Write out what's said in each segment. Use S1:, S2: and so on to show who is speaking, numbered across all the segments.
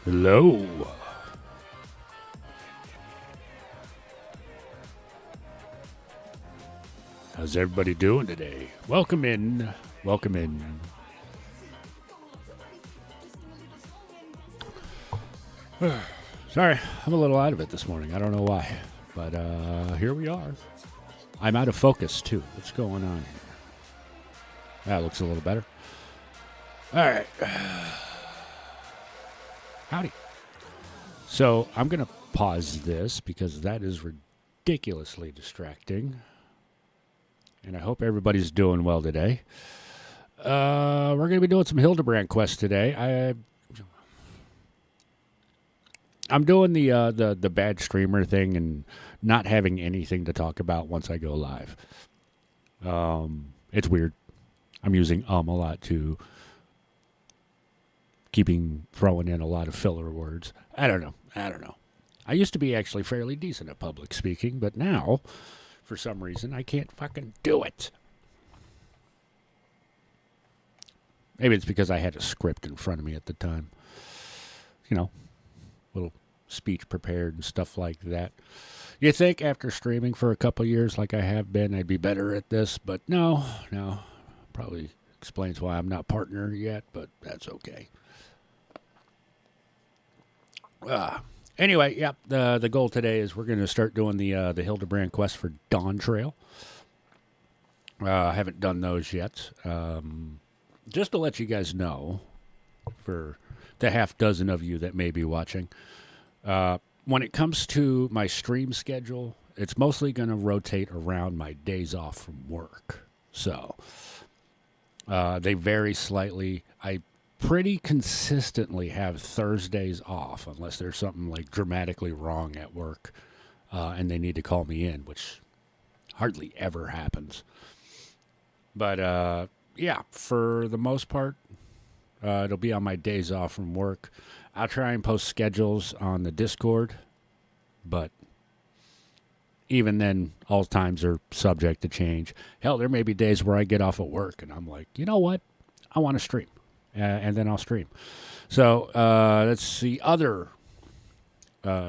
S1: Hello. How's everybody doing today? Welcome in. Welcome in. Sorry, I'm a little out of it this morning. I don't know why. But here we are. I'm out of focus, too. What's going on here? That looks a little better. All right. Howdy. So I'm going to pause this because that is ridiculously distracting. And I hope everybody's doing well today. We're going to be doing some Hildibrand quests today. I'm doing the bad streamer thing and not having anything to talk about once I go live. It's weird. I'm using a lot too. Throwing in a lot of filler words. I don't know. I used to be actually fairly decent at public speaking, but now, for some reason, I can't fucking do it. Maybe it's because I had a script in front of me at the time. You know, little speech prepared and stuff like that. You think after streaming for a couple years like I have been, I'd be better at this, but no. Probably explains why I'm not partner yet, but that's okay. Anyway, the goal today is we're going to start doing the Hildibrand quest for Dawn Trail. I haven't done those yet. Just to let you guys know, for the half dozen of you that may be watching, when it comes to my stream schedule, it's mostly going to rotate around my days off from work. So they vary slightly. I pretty consistently have Thursdays off unless there's something like dramatically wrong at work and they need to call me in, which hardly ever happens. But for the most part, it'll be on my days off from work. I'll try and post schedules on the Discord, but even then, all times are subject to change. Hell, there may be days where I get off at work and I'm like, you know what? I want to stream. And then I'll stream. So that's the other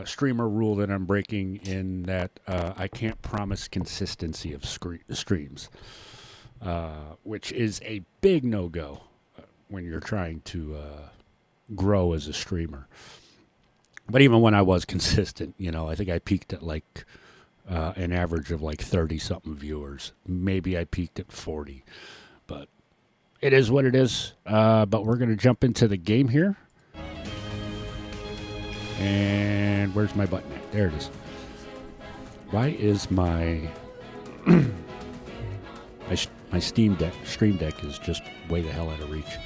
S1: streamer rule that I'm breaking in that I can't promise consistency of streams, which is a big no-go when you're trying to grow as a streamer. But even when I was consistent, I think I peaked at like an average of like 30-something viewers. Maybe I peaked at 40, but it is what it is, but we're going to jump into the game here. And where's my button at? There it is. Why is my my Stream Deck is just way the hell out of reach.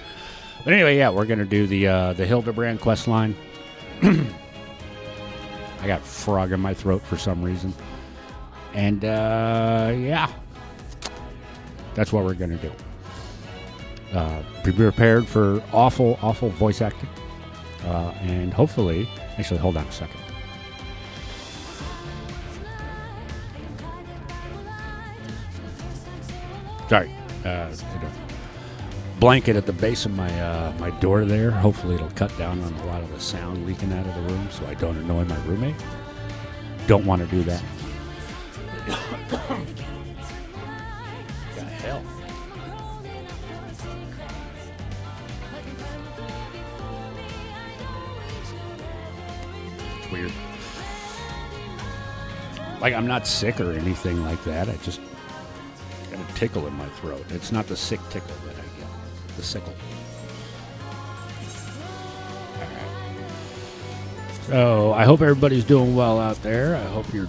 S1: But anyway, we're going to do the Hildibrand quest line. I got frog in my throat for some reason. And that's what we're going to do. Be prepared for awful voice acting. And hopefully... Actually, hold on a second. Sorry. Blanket at the base of my door there. Hopefully it'll cut down on a lot of the sound leaking out of the room so I don't annoy my roommate. Don't want to do that. The hell? Weird. Like, I'm not sick or anything like that. I just got a tickle in my throat. It's not the sick tickle that I get. The sickle. All right. So, I hope everybody's doing well out there. I hope your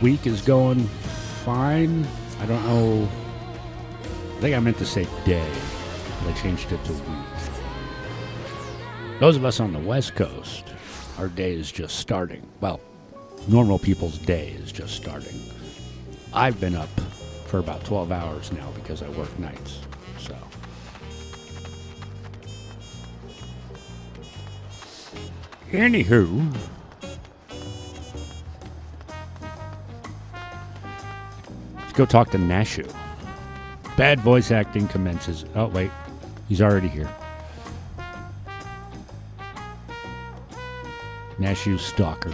S1: week is going fine. I don't know. I think I meant to say day, but I changed it to week. Those of us on the West Coast, our day is just starting. Well, normal people's day is just starting. I've been up for about 12 hours now because I work nights. So, anywho, let's go talk to Nashu. Bad voice acting commences. Oh, wait. He's already here. Nashu Stalker.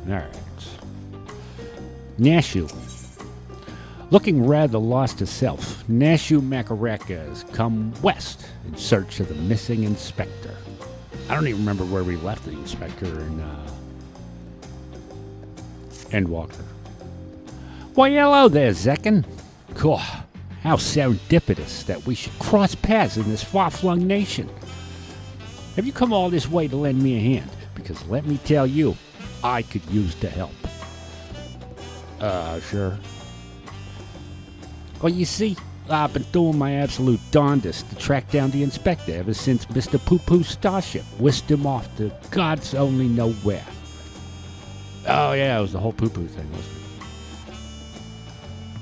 S1: Alright. Nashu. Looking rather lost herself, Nashu Makaraka has come west in search of the missing inspector. I don't even remember where we left the inspector in Endwalker. Why, hello there, Zekken. Cool. How serendipitous that we should cross paths in this far-flung nation. Have you come all this way to lend me a hand? Because let me tell you, I could use the help. Sure. Well, you see, I've been doing my absolute darndest to track down the inspector ever since Mr. Poo-Poo's starship whisked him off to God's only know where. Oh, yeah, it was the whole Poo-Poo thing, wasn't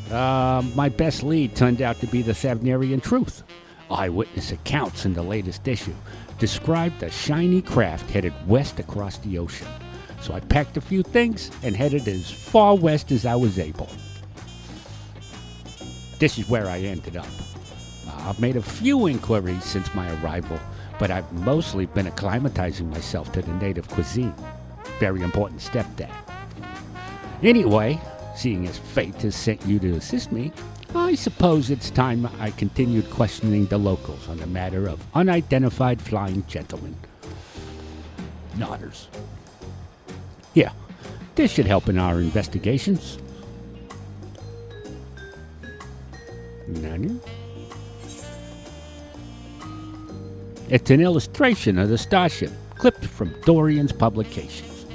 S1: it? My best lead turned out to be the Thavnerian Truth. Eyewitness accounts in the latest issue described a shiny craft headed west across the ocean. So I packed a few things and headed as far west as I was able. This is where I ended up. I've made a few inquiries since my arrival, but I've mostly been acclimatizing myself to the native cuisine. Very important step there. Anyway, seeing as fate has sent you to assist me, I suppose it's time I continued questioning the locals on the matter of unidentified flying gentlemen. Nodders. Yeah, this should help in our investigations. Nani? It's an illustration of the starship, clipped from Dorian's publications.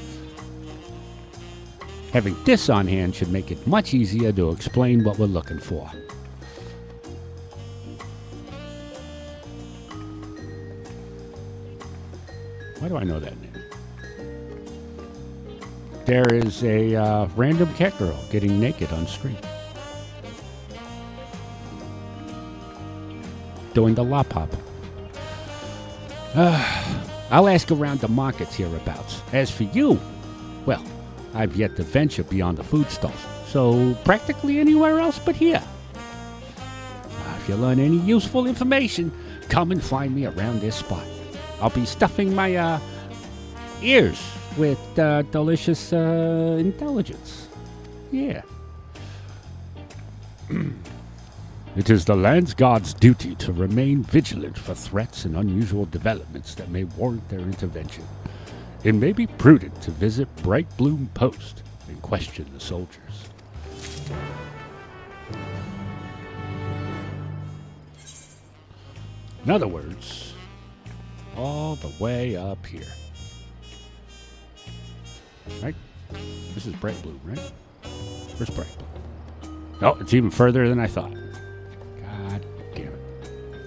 S1: Having this on hand should make it much easier to explain what we're looking for. Why do I know that name? There is a random cat girl getting naked on screen. Doing the lop hop. I'll ask around the markets hereabouts. As for you, well, I've yet to venture beyond the food stalls, so practically anywhere else but here. If you learn any useful information, come and find me around this spot. I'll be stuffing my ears with delicious intelligence. Yeah. It is the Land's Guard's duty to remain vigilant for threats and unusual developments that may warrant their intervention. It may be prudent to visit Bright Bloom Post and question the soldiers. In other words, all the way up here. Right? This is Bright Bloom, right? Where's Bright Bloom? Oh, it's even further than I thought. God damn it.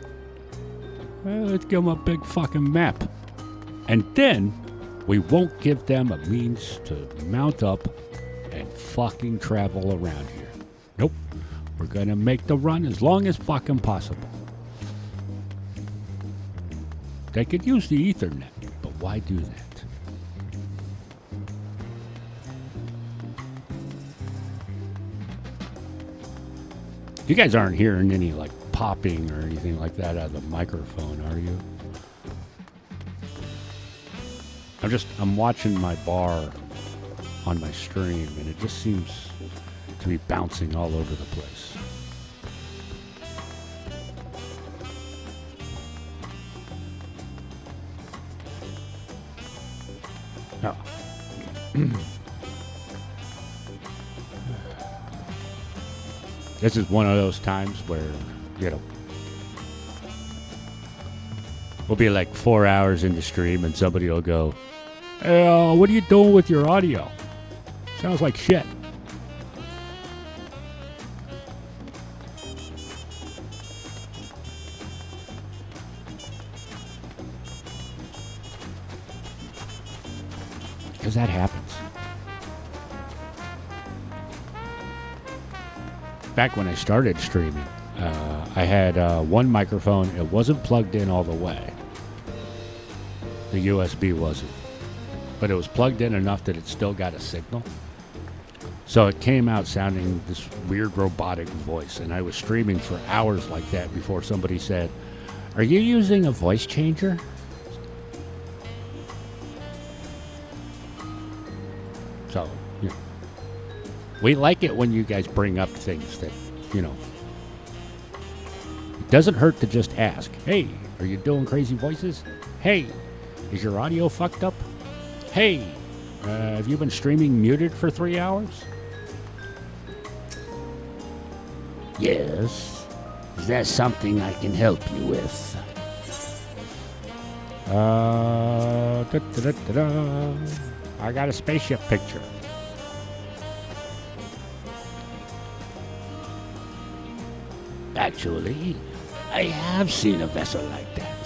S1: Well, let's give them a big fucking map. And then we won't give them a means to mount up and fucking travel around here. Nope. We're gonna make the run as long as fucking possible. They could use the Ethernet, but why do that? You guys aren't hearing any like popping or anything like that out of the microphone, are you? I'm watching my bar on my stream, and it just seems to be bouncing all over the place. Oh. This is one of those times where, you know, we'll be like 4 hours into stream and somebody will go, "Hey, what are you doing with your audio? Sounds like shit." Because that happens. Back when I started streaming, I had one microphone. It wasn't plugged in all the way. The USB wasn't. But it was plugged in enough that it still got a signal. So it came out sounding this weird robotic voice. And I was streaming for hours like that before somebody said, "Are you using a voice changer?" So, you know, we like it when you guys bring up things that, you know, it doesn't hurt to just ask. Hey, are you doing crazy voices? Hey, is your audio fucked up? Hey, have you been streaming muted for 3 hours? Yes. Is there something I can help you with? I got a spaceship picture. Actually, I have seen a vessel like that.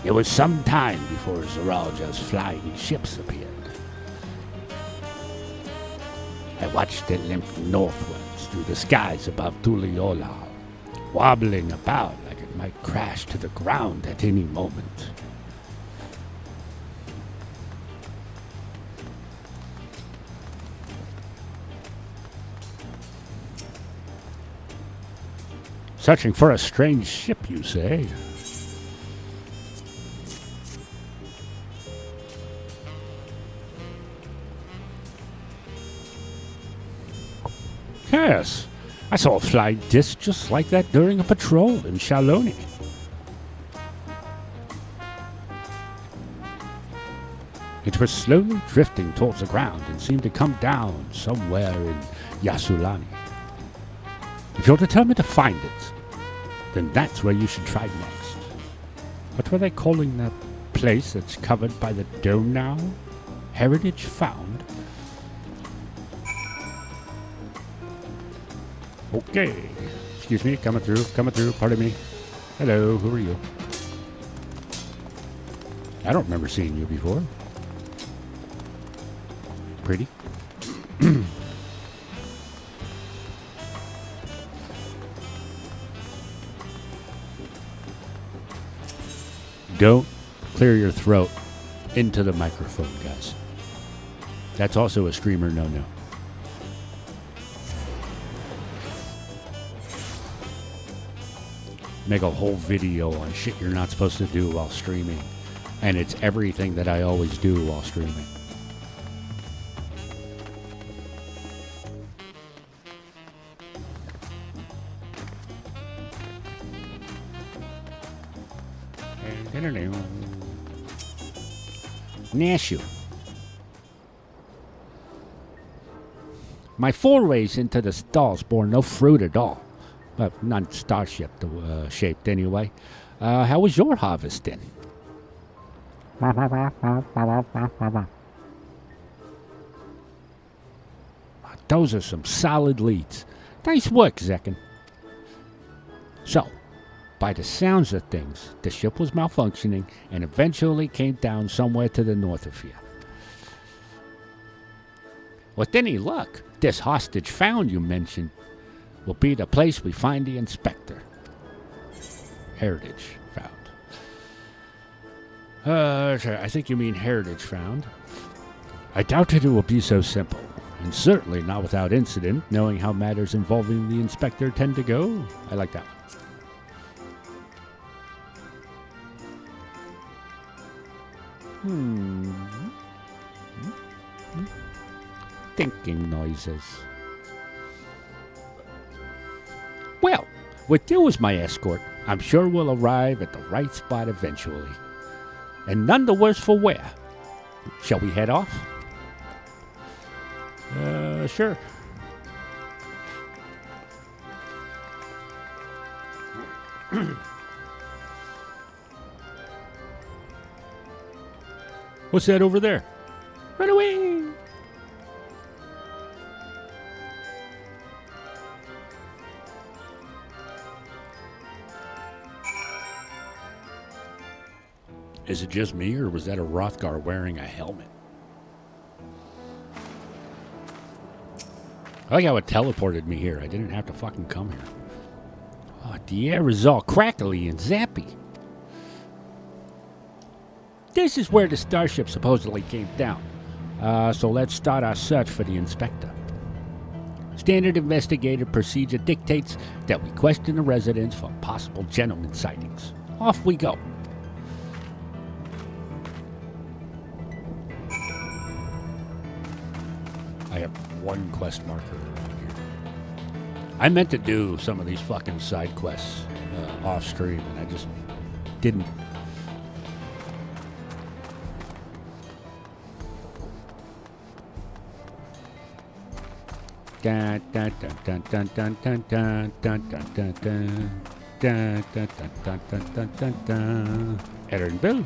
S1: It was some time before Zaralja's flying ships appeared. I watched it limp northwards through the skies above Tuliola, wobbling about like it might crash to the ground at any moment. Searching for a strange ship, you say? Yes, I saw a flying disc just like that during a patrol in Shaloni. It was slowly drifting towards the ground and seemed to come down somewhere in Yasulani. If you're determined to find it, then that's where you should try next. What were they calling that place that's covered by the dome now? Heritage Found? Okay. Excuse me, coming through, pardon me. Hello, who are you? I don't remember seeing you before. Pretty. Don't clear your throat into the microphone, guys. That's also a streamer no-no. Make a whole video on shit you're not supposed to do while streaming. And it's everything that I always do while streaming. Nashu. My forays into the stalls bore no fruit at all. But not starship shaped anyway. How was your harvesting? Those are some solid leads. Nice work, Zekken. So, by the sounds of things, the ship was malfunctioning and eventually came down somewhere to the north of here. With any luck, this hostage found you mentioned will be the place we find the inspector. Heritage Found. I think you mean Heritage Found. I doubted it will be so simple, and certainly not without incident, knowing how matters involving the inspector tend to go. I like that one. Thinking noises. Well, with you as my escort, I'm sure we'll arrive at the right spot eventually. And none the worse for wear. Shall we head off? Sure. What's that over there? Run away! Is it just me, or was that a Rothgar wearing a helmet? I like how it teleported me here. I didn't have to fucking come here. Oh, the air is all crackly and zappy. This is where the starship supposedly came down. So let's start our search for the inspector. Standard investigative procedure dictates that we question the residents for possible gentleman sightings. Off we go. I have one quest marker around here. I meant to do some of these fucking side quests off stream, and I just didn't. Dun, dun, dun, dun, dun, dun, dun, dun, dun, dun, dun, dun. Dun, dun, dun, dun, dun, dun, dun, dun. Edinburgh.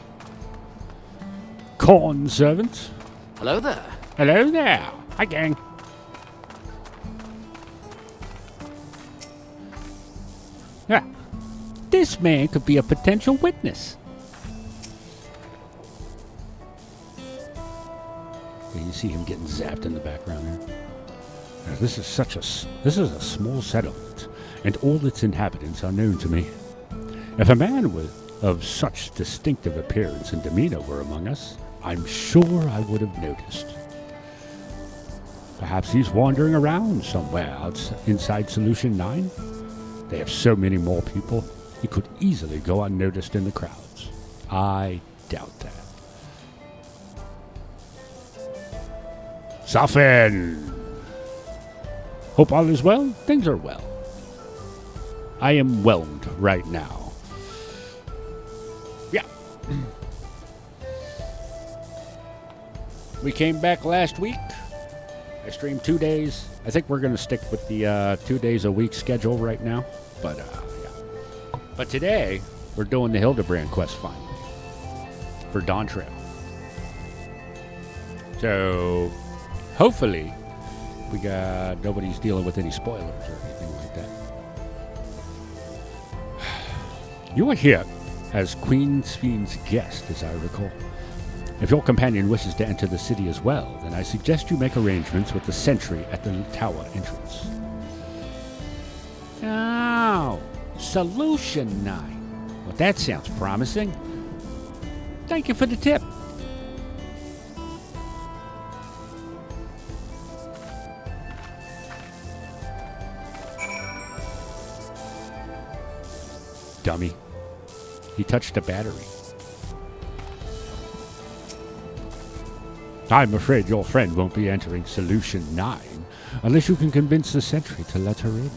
S1: Corn servants.
S2: Hello there.
S1: Hello there. Hi, gang. Yeah. This man could be a potential witness. You see him getting zapped in the background there. This is a small settlement, and all its inhabitants are known to me. If a man of such distinctive appearance and demeanor were among us, I'm sure I would have noticed. Perhaps he's wandering around somewhere inside Solution 9. They have so many more people, he could easily go unnoticed in the crowds. I doubt that. Soften! Hope all is well. Things are well. I am whelmed right now. Yeah. We came back last week. I streamed 2 days. I think we're going to stick with the 2 days a week schedule right now. But, yeah. But today, we're doing the Hildibrand quest finally. For Dawn Trail. So, hopefully, nobody's dealing with any spoilers or anything like that. You are here as Queen Spheen's guest, as I recall. If your companion wishes to enter the city as well, then I suggest you make arrangements with the sentry at the tower entrance. Oh, Solution 9. Well, that sounds promising. Thank you for the tip. Dummy. He touched a battery. I'm afraid your friend won't be entering Solution 9 unless you can convince the sentry to let her in.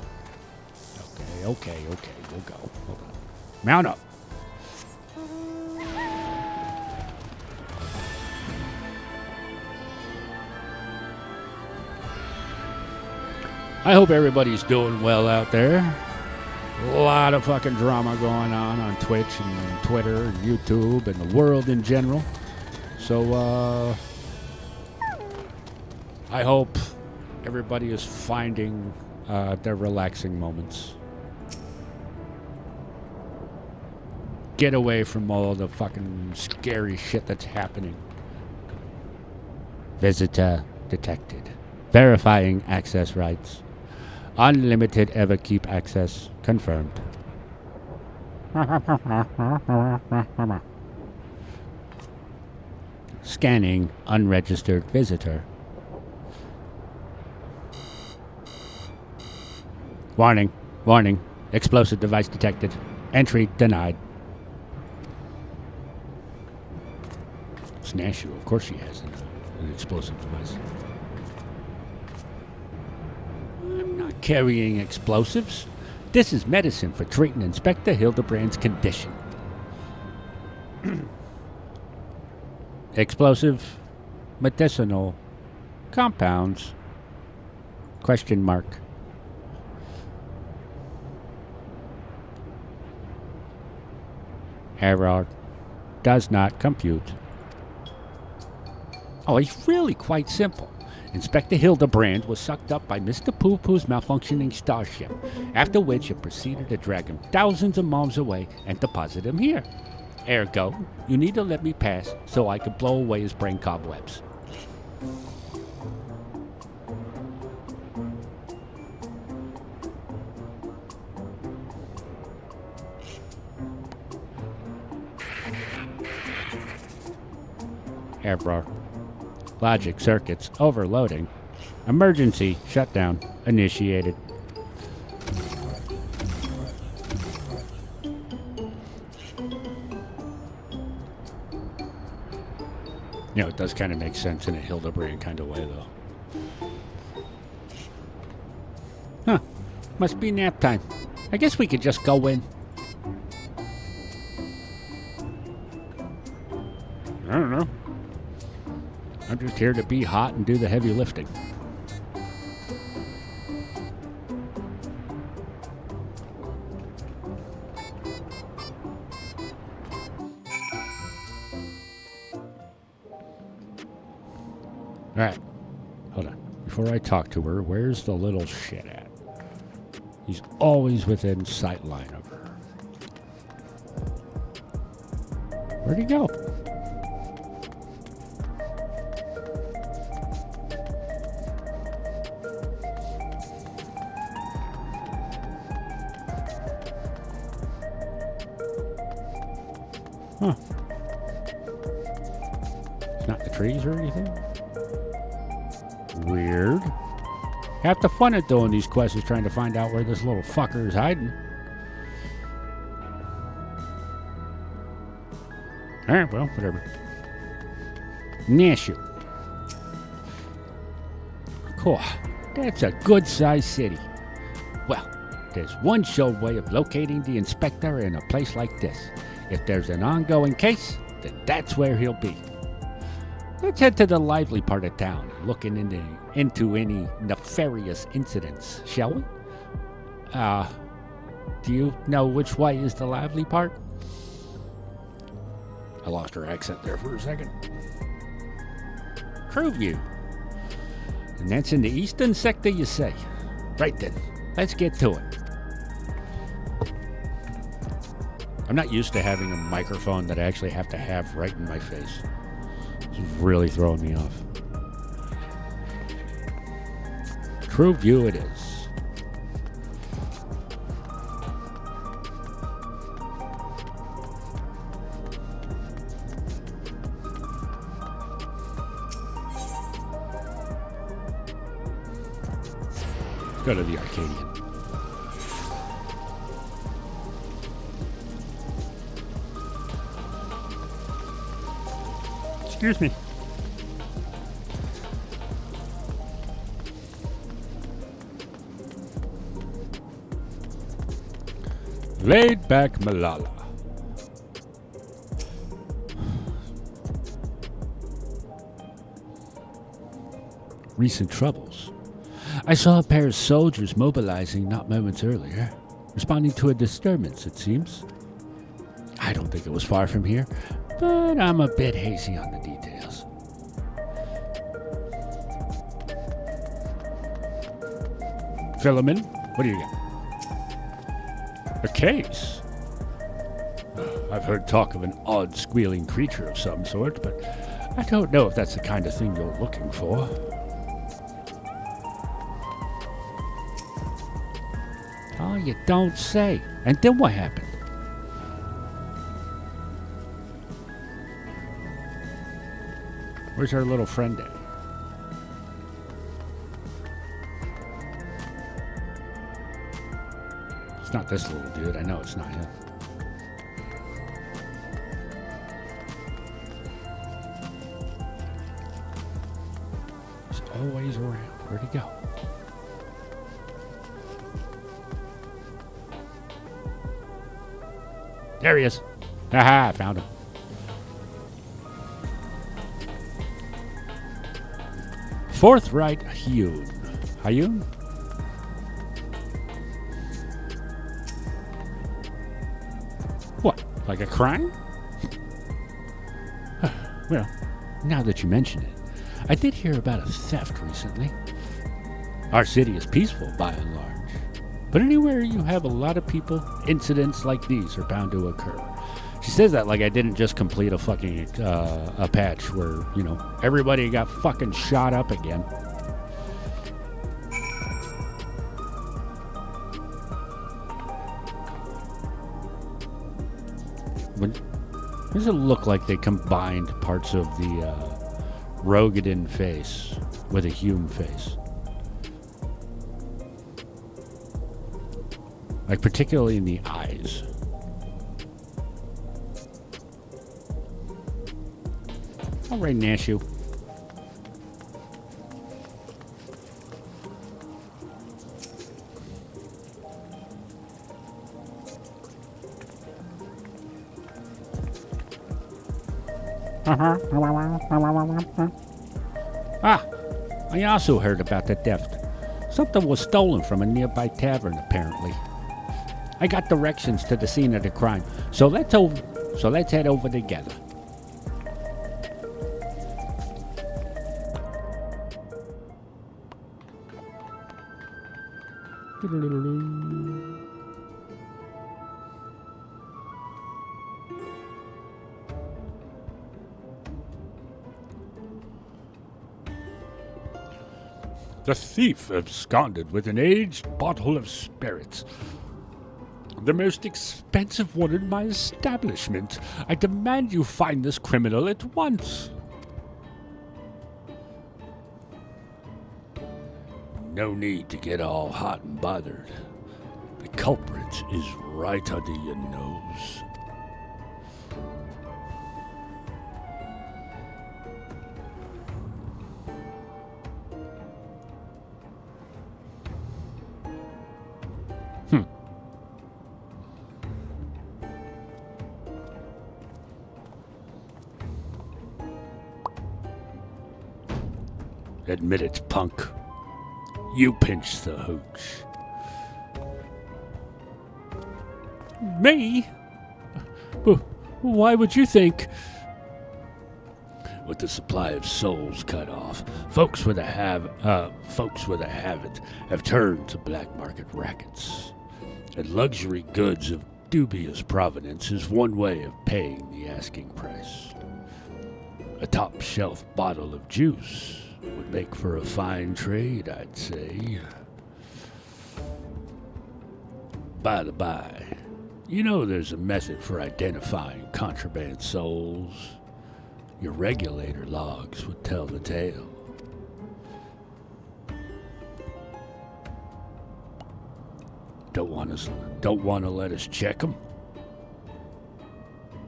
S1: Okay, we'll go. Hold on. Mount up. I hope everybody's doing well out there. A lot of fucking drama going on Twitch and Twitter and YouTube and the world in general. So, I hope everybody is finding their relaxing moments. Get away from all the fucking scary shit that's happening. Visitor detected. Verifying access rights. Unlimited Everkeep access confirmed. Scanning unregistered visitor. Warning, warning. Explosive device detected. Entry denied. Snashu, of course she has an explosive device. I'm not carrying explosives. This is medicine for treating Inspector Hildibrand's condition. Explosive medicinal compounds. Question mark. Error. Does not compute. Oh, it's really quite simple. Inspector Hildibrand was sucked up by Mr. Poo-Poo's malfunctioning starship, after which it proceeded to drag him thousands of miles away and deposit him here. Ergo, you need to let me pass so I can blow away his brain cobwebs. Error. Logic circuits overloading. Emergency shutdown initiated. You know, it does kind of make sense in a Hildibrand kind of way, though. Must be nap time. I guess we could just go in. I don't know. I'm just here to be hot and do the heavy lifting. Alright. Hold on. Before I talk to her, where's the little shit at? He's always within sight line of her. Where'd he go? Huh. It's not the trees or anything? Weird. Half the fun of doing these quests is trying to find out where this little fucker is hiding. Alright, well, whatever. Nashu. Cool. That's a good-sized city. Well, there's one sure way of locating the inspector in a place like this. If there's an ongoing case, then that's where he'll be. Let's head to the lively part of town and look into any nefarious incidents, shall we? Do you know which way is the lively part? I lost her accent there for a second. Crewview. And that's in the eastern sector, you say? Right then, let's get to it. I'm not used to having a microphone that I actually have to have right in my face. It's really throwing me off. Crewview it is. Let's go to the Arcadian. Excuse me. Laid back Malala. Recent troubles. I saw a pair of soldiers mobilizing not moments earlier, responding to a disturbance, it seems. I don't think it was far from here, but I'm a bit hazy on the details. Philemon, what do you got? A case? I've heard talk of an odd squealing creature of some sort, but I don't know if that's the kind of thing you're looking for. Oh, you don't say. And then what happened? Where's our little friend at? It's not this little dude. I know it's not him. He's always around. Where'd he go? There he is. Haha, I found him. Forthright Hyun. Hyun? What, like a crime? Well, now that you mention it, I did hear about a theft recently. Our city is peaceful by and large, but anywhere you have a lot of people, incidents like these are bound to occur. She says that like I didn't just complete a fucking a patch where, you know, everybody got fucking shot up again. Does it look like they combined parts of the Rogadin face with a Hume face? Like particularly in the eyes. All right, Nashu. Ah, I also heard about the theft. Something was stolen from a nearby tavern, apparently. I got directions to the scene of the crime, so let's head over together. The thief absconded with an aged bottle of spirits. The most expensive one in my establishment. I demand you find this criminal at once. No need to get all hot and bothered. The culprit is right under your nose. Admit it, punk. You pinched the hooch. Me? Why would you think? With the supply of souls cut off, folks with a habit have turned to black market rackets. And luxury goods of dubious provenance is one way of paying the asking price. A top-shelf bottle of juice would make for a fine trade, I'd say. By the by, you know there's a method for identifying contraband souls. Your regulator logs would tell the tale. Don't want to let us check them?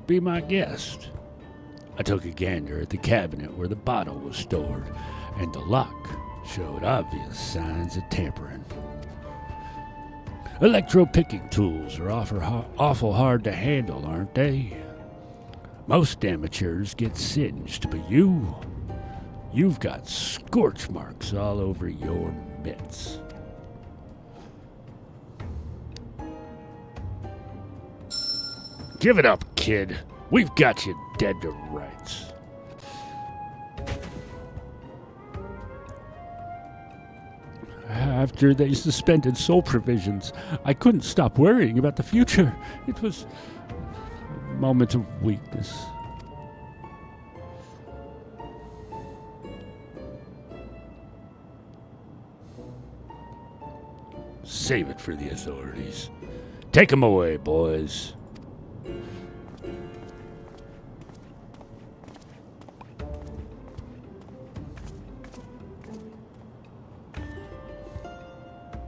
S1: Be my guest. I took a gander at the cabinet where the bottle was stored, and the lock showed obvious signs of tampering. Electro-picking tools are awful hard to handle, aren't they? Most amateurs get singed, but you've got scorch marks all over your mitts. Give it up, kid. We've got you dead to rights. After they suspended soul provisions, I couldn't stop worrying about the future. It was a moment of weakness. Save it for the authorities. Take 'em away, boys.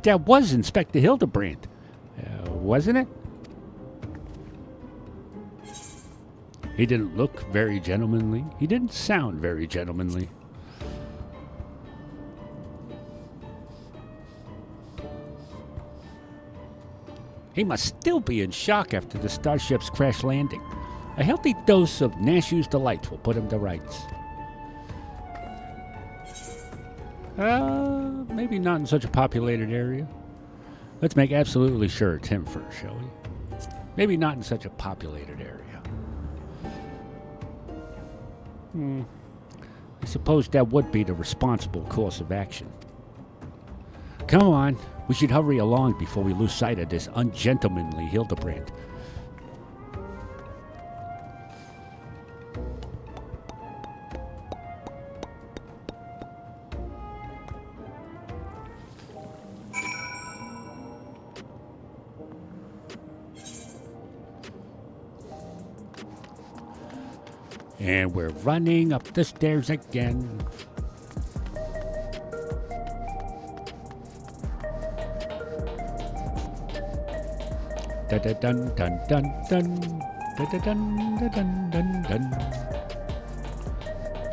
S1: That was Inspector Hildibrand, wasn't it? He didn't look very gentlemanly. He didn't sound very gentlemanly. He must still be in shock after the starship's crash landing. A healthy dose of Nash's Delight will put him to rights. Maybe not in such a populated area. Let's make absolutely sure it's him first, shall we? Maybe not in such a populated area. I suppose that would be the responsible course of action. Come on, we should hurry along before we lose sight of this ungentlemanly Hildibrand. And we're running up the stairs again. Dun dun dun dun dun dun dun dun dun dun dun.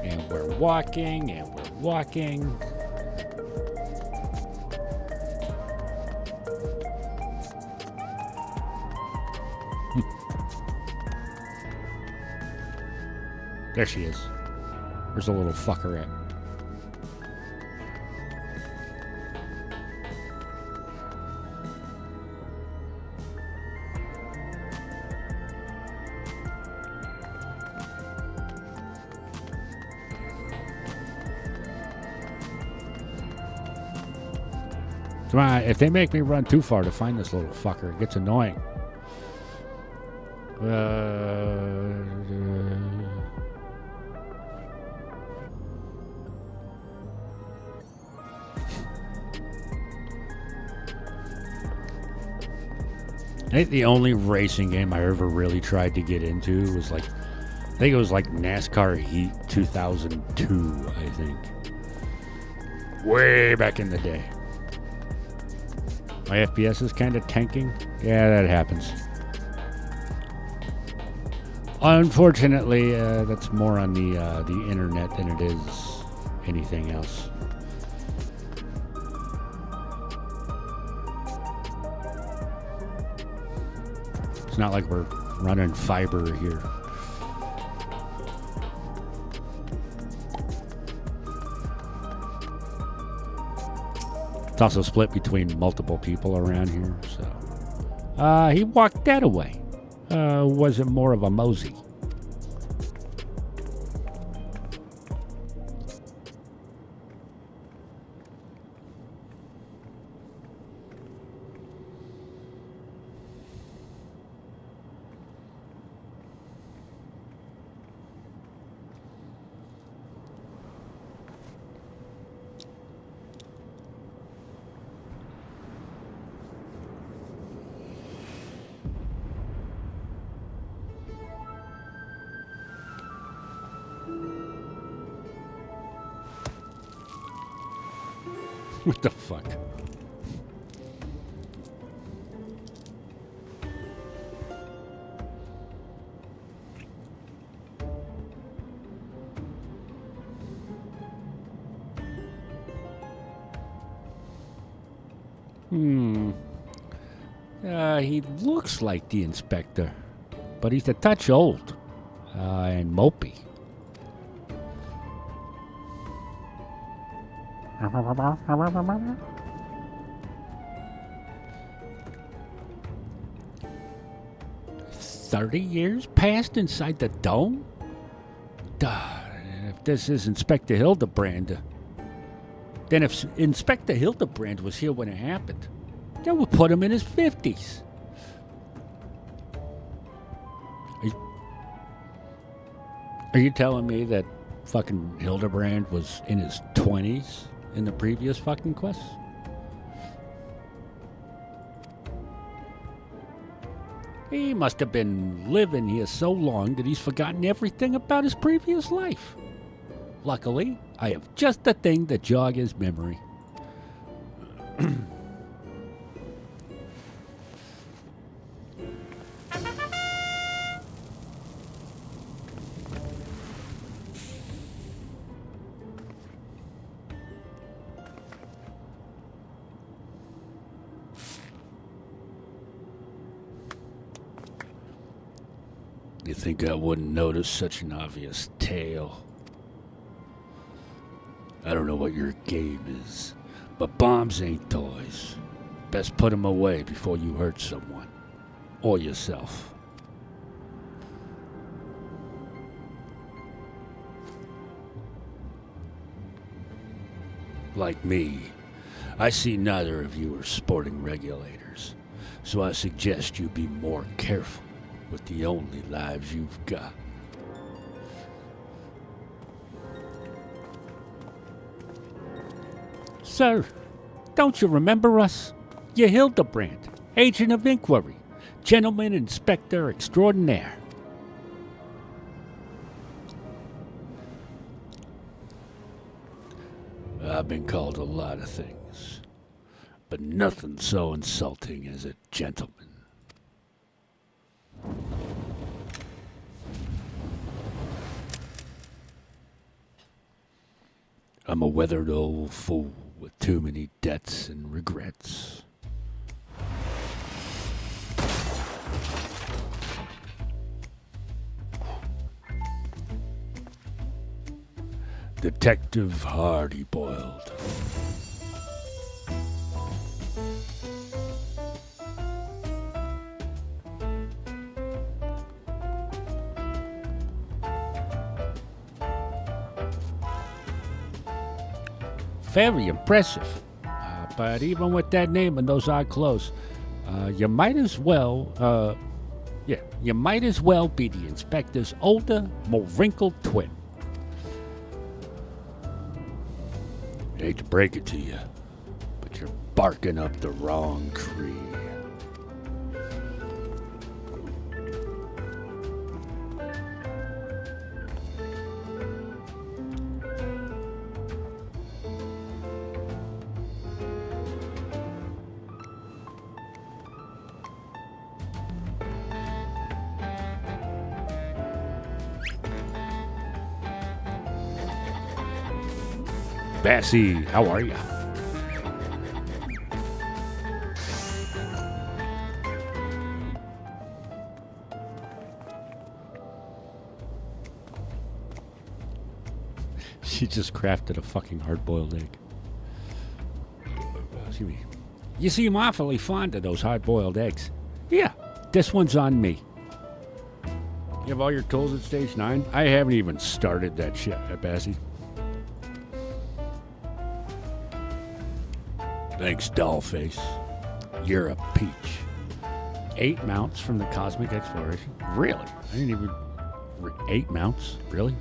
S1: And we're walking and we're walking. There she is. Where's the little fucker at? Come on, if they make me run too far to find this little fucker, it gets annoying. I think the only racing game I ever really tried to get into was like, I think it was like NASCAR Heat 2002, I think. Way back in the day. My FPS is kind of tanking. Yeah, that happens. Unfortunately, that's more on the internet than it is anything else. It's not like we're running fiber here. It's also split between multiple people around here, so. He walked that away. Was it more of a mosey? What the fuck? He looks like the inspector, but he's a touch old and mopey. $30 passed inside the dome? Duh, if this is Inspector Hildibrand, then if Inspector Hildibrand was here when it happened, that would put him in his 50s. Are you telling me that fucking Hildibrand was in his 20s in the previous fucking quest? He must have been living here so long that he's forgotten everything about his previous life. Luckily, I have just the thing to jog his memory. You think I wouldn't notice such an obvious tail? I don't know what your game is, but bombs ain't toys. Best put them away before you hurt someone. Or yourself. Like me, I see neither of you are sporting regulators, so I suggest you be more careful with the only lives you've got. Sir, don't you remember us? You're Hildibrand, agent of inquiry, gentleman inspector extraordinaire. I've been called a lot of things, but nothing so insulting as a gentleman. I'm a weathered old fool with too many debts and regrets. Detective Hardy-Boiled. Very impressive. But even with that name and those odd clothes, you might as well, you might as well be the inspector's older, more wrinkled twin. I hate to break it to you, but you're barking up the wrong tree. Bessie, how are you? She just crafted a fucking hard-boiled egg. Excuse me. You seem awfully fond of those hard-boiled eggs. Yeah, this one's on me. You have all your tools at stage 9? I haven't even started that shit, Bessie. Thanks, Dollface. You're a peach. 8 mounts from the Cosmic Exploration? Really? I didn't even... 8 mounts? Really?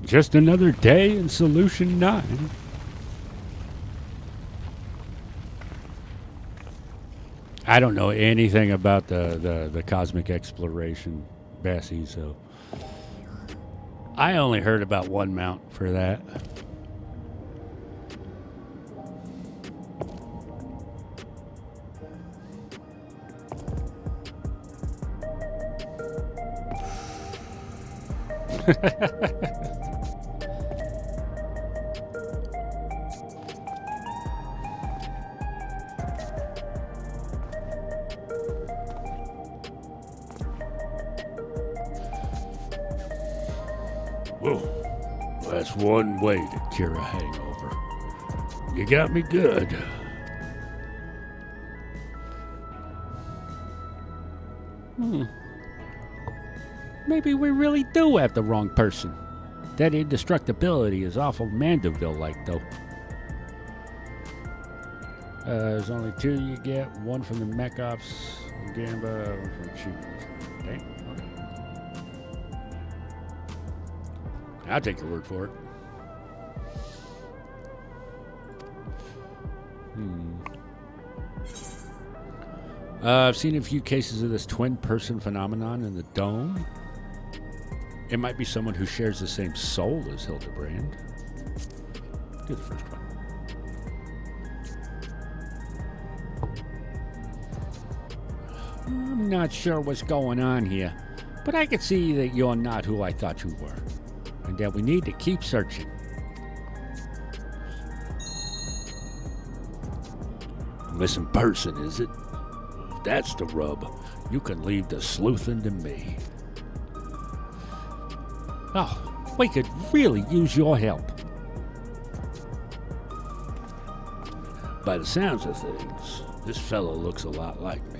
S1: Just another day in Solution 9. I don't know anything about the Cosmic Exploration, Bessie, so I only heard about 1 mount for that. Whoa, that's one way to cure a hangover. You got me good. Maybe we really do have the wrong person. That indestructibility is awful Mandeville-like, though. There's only 2 you get. 1 from the Mech Ops Gamba, 1 from Achievements. Dang, okay. I'll take your word for it. I've seen a few cases of this twin-person phenomenon in the Dome. It might be someone who shares the same soul as Hildibrand. Do the first one. I'm not sure what's going on here, but I can see that you're not who I thought you were, and that we need to keep searching. Missing person, is it? If that's the rub, you can leave the sleuthing to me. Oh, we could really use your help. By the sounds of things, this fellow looks a lot like me.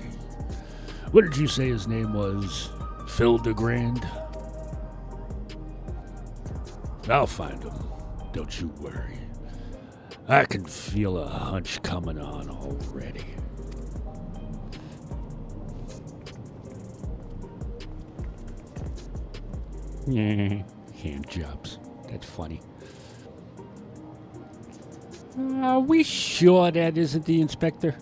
S1: What did you say his name was? Hildibrand? I'll find him. Don't you worry. I can feel a hunch coming on already. Hand jobs. That's funny. Are we sure that isn't the inspector?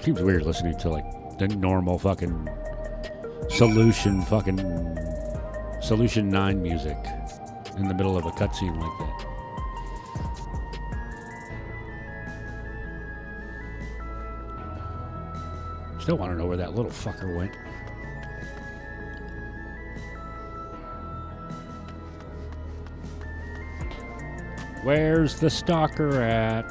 S1: Seems weird listening to like the normal fucking Solution 9 music in the middle of a cutscene like that. Still want to know where that little fucker went. Where's the stalker at?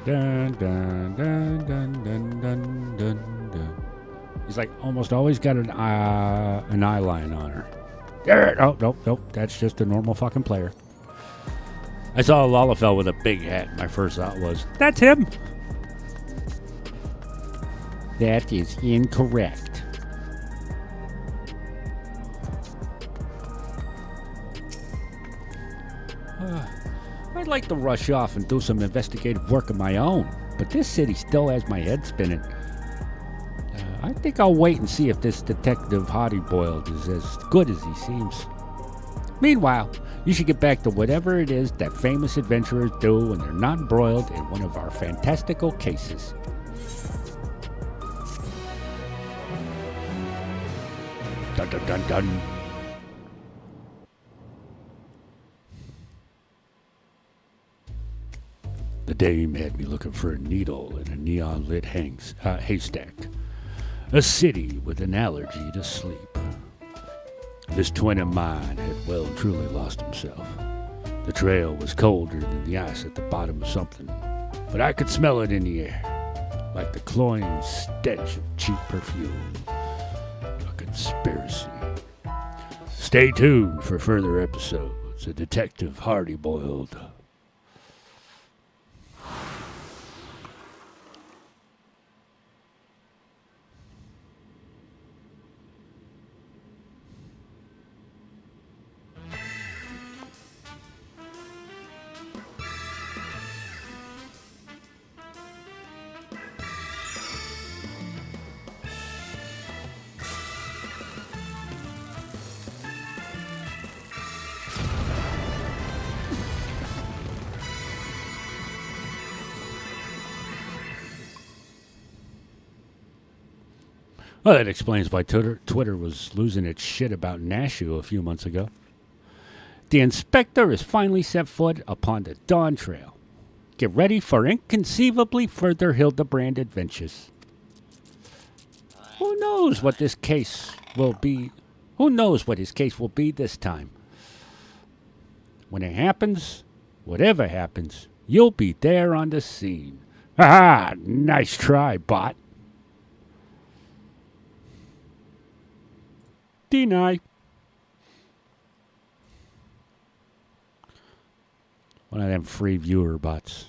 S1: Dun, dun, dun, dun, dun, dun, dun, dun. He's like almost always got an eye line on her. Oh, nope. That's just a normal fucking player. I saw a Lalafell with a big hat. My first thought was, that's him. That is incorrect. I'd like to rush off and do some investigative work of my own, but this city still has my head spinning. I think I'll wait and see if this detective Hildibrand is as good as he seems. Meanwhile, you should get back to whatever it is that famous adventurers do when they're not embroiled in one of our fantastical cases. Dun dun dun dun. The dame had me looking for a needle in a neon-lit haystack. A city with an allergy to sleep. This twin of mine had well and truly lost himself. The trail was colder than the ice at the bottom of something, but I could smell it in the air, like the cloying stench of cheap perfume. A conspiracy. Stay tuned for further episodes of Detective Hildibrand. Well, that explains why Twitter was losing its shit about Nashu a few months ago. The inspector has finally set foot upon the Dawn Trail. Get ready for inconceivably further Hildibrand adventures. Who knows what his case will be this time? When it happens, whatever happens, you'll be there on the scene. Ha! Nice try, bot. Deny. One of them free viewer bots.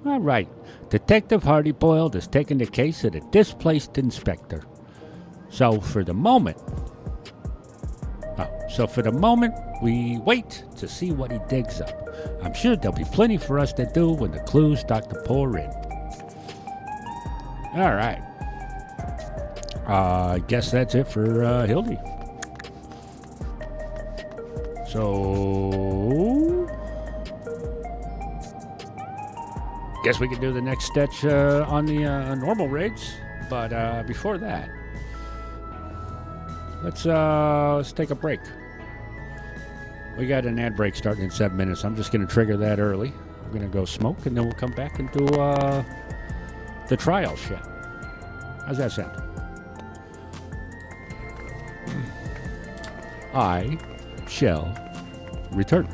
S1: All right. Detective Hildibrand has taken the case of the displaced inspector. So for the moment, we wait to see what he digs up. I'm sure there'll be plenty for us to do when the clues start to pour in. All right. I guess that's it for Hildy. So, guess we can do the next sketch on the normal raids. But before that, let's take a break. We got an ad break starting in 7 minutes. I'm just going to trigger that early. I'm going to go smoke, and then we'll come back and do the trial shit. How's that sound? I shall return.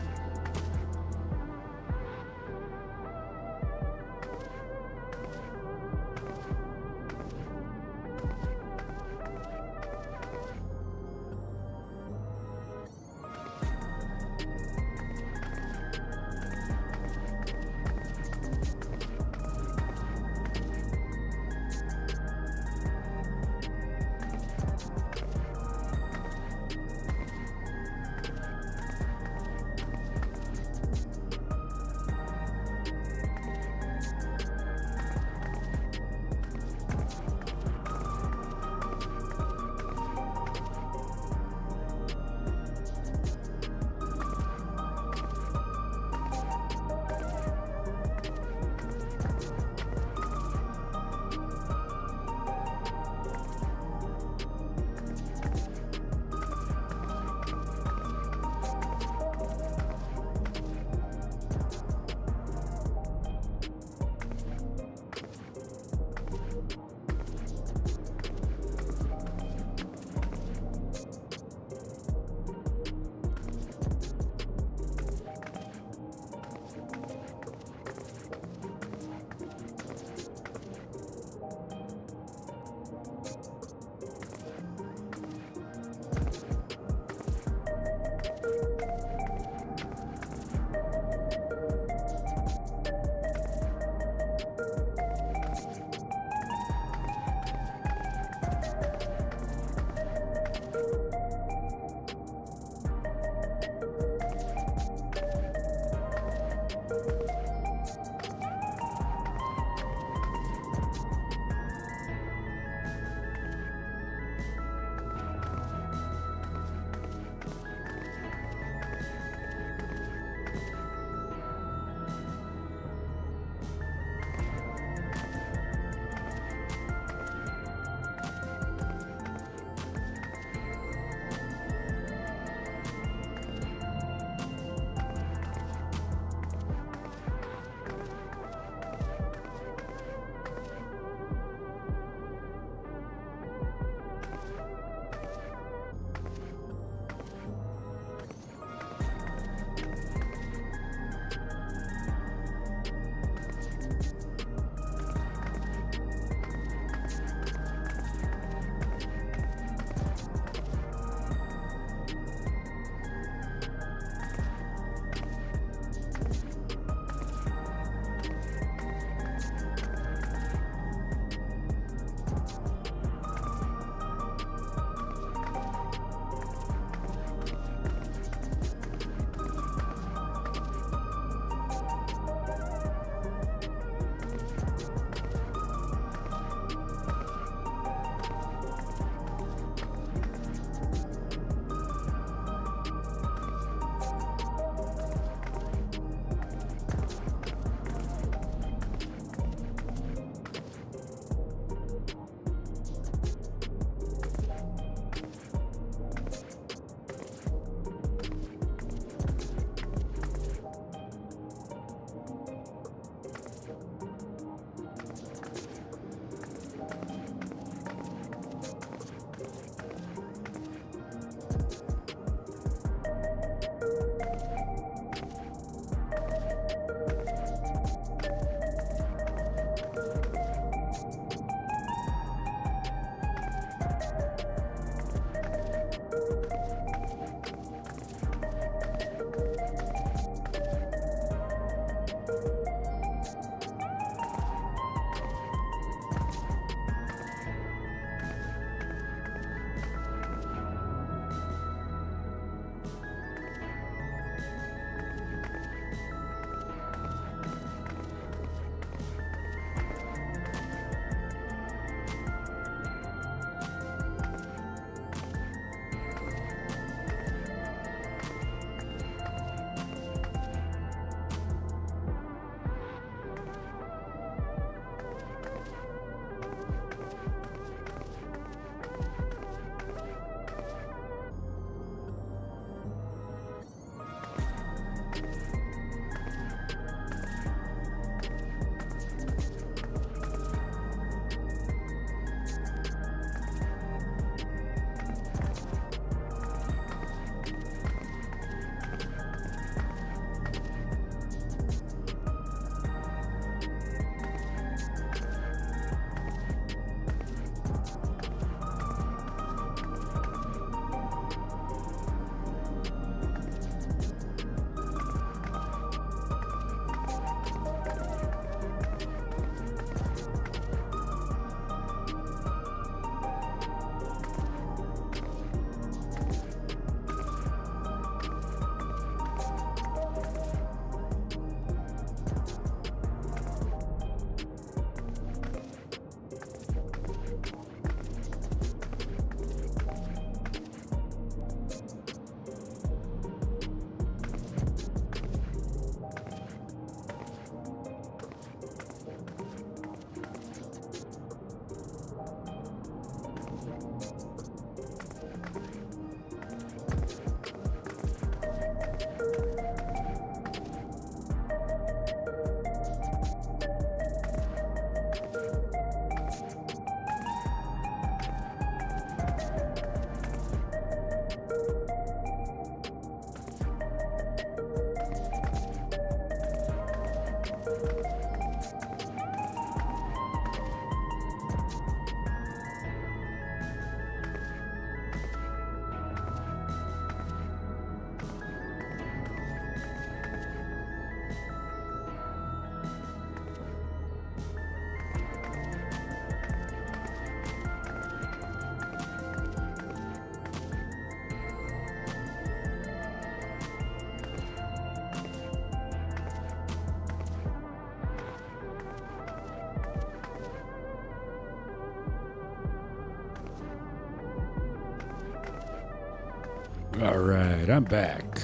S1: All right, I'm back.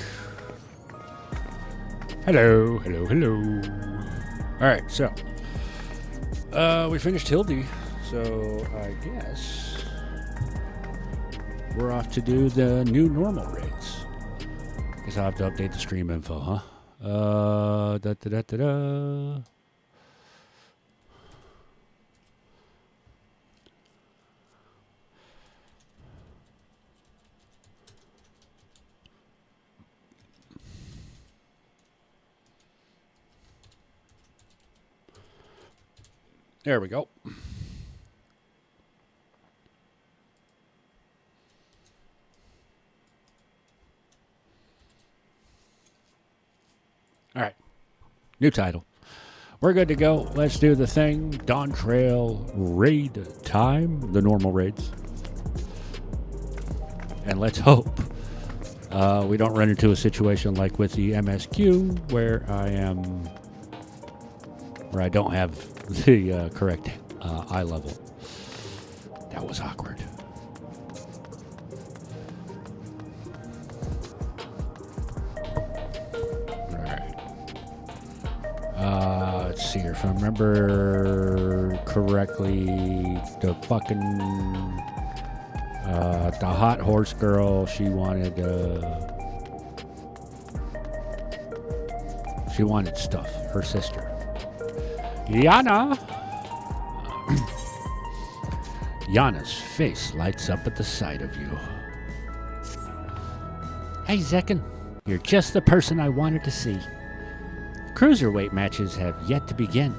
S1: Hello, hello, hello. All right, so we finished Hildy, so I guess we're off to do the new normal raids. Guess I'll have to update the stream info, huh? Da da da da da. There we go. All right. New title. We're good to go. Let's do the thing. Dawn Trail raid time. The normal raids. And let's hope we don't run into a situation like with the MSQ where I don't have the correct eye level. That was awkward. Let's see here. If I remember correctly, the hot horse girl, she wanted stuff. Her sister, Yana. Yana's face lights up at the sight of you. Hey, Zekken. You're just the person I wanted to see. Cruiserweight matches have yet to begin,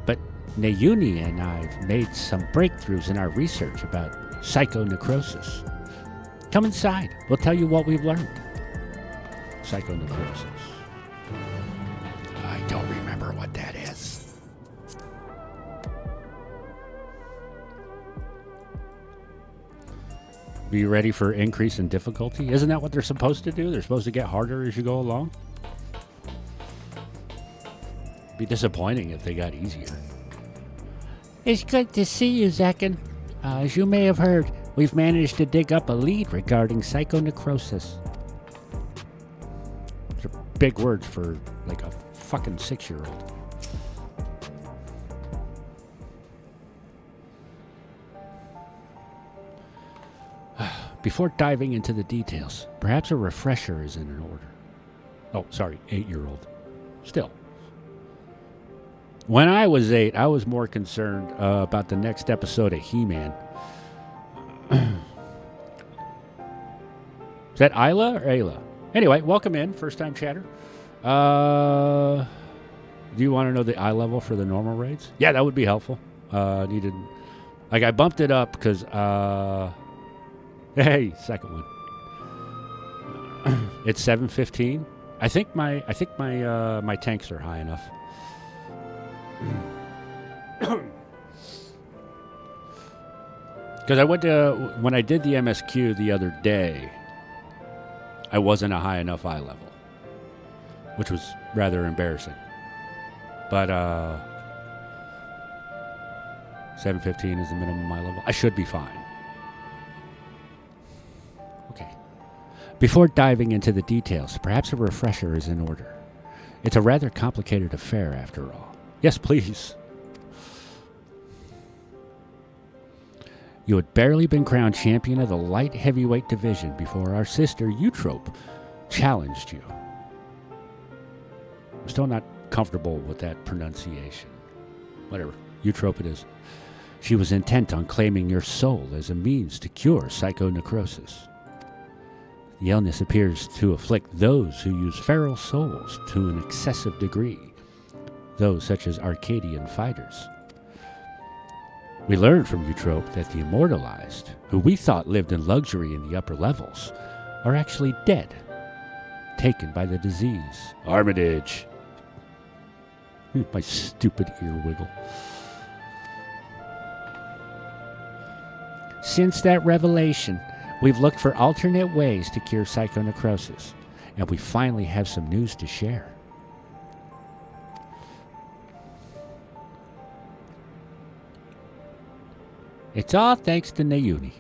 S1: but Nayuni and I have made some breakthroughs in our research about psychonecrosis. Come inside. We'll tell you what we've learned. Psychonecrosis. I don't remember what that is. Be ready for increase in difficulty? Isn't that what they're supposed to do? They're supposed to get harder as you go along? Be disappointing if they got easier. It's good to see you, Zekken. As you may have heard, we've managed to dig up a lead regarding psychonecrosis. Those are big words for like a fucking 6-year-old. Before diving into the details, perhaps a refresher is in order. Oh, sorry, 8-year-old. Still. When I was 8, I was more concerned about the next episode of He-Man. Is that Isla or Ayla? Anyway, welcome in, first-time chatter. Do you want to know the eye level for the normal raids? Yeah, that would be helpful. I bumped it up because, hey, second one. It's 7:15. I think my tanks are high enough. Because when I did the MSQ the other day, I wasn't a high enough eye level, which was rather embarrassing. But 7:15 is the minimum eye level. I should be fine. Okay. Before diving into the details, perhaps a refresher is in order. It's a rather complicated affair, after all. Yes, please. You had barely been crowned champion of the light heavyweight division before our sister Eutrope challenged you. I'm still not comfortable with that pronunciation. Whatever. Eutrope it is. She was intent on claiming your soul as a means to cure psychonecrosis. The illness appears to afflict those who use feral souls to an excessive degree. Those such as Arcadian fighters. We learned from Eutrope that the immortalized, who we thought lived in luxury in the upper levels, are actually dead, taken by the disease. Armitage. My stupid ear wiggle. Since that revelation, we've looked for alternate ways to cure psychonecrosis, and we finally have some news to share. It's all thanks to Nayuni.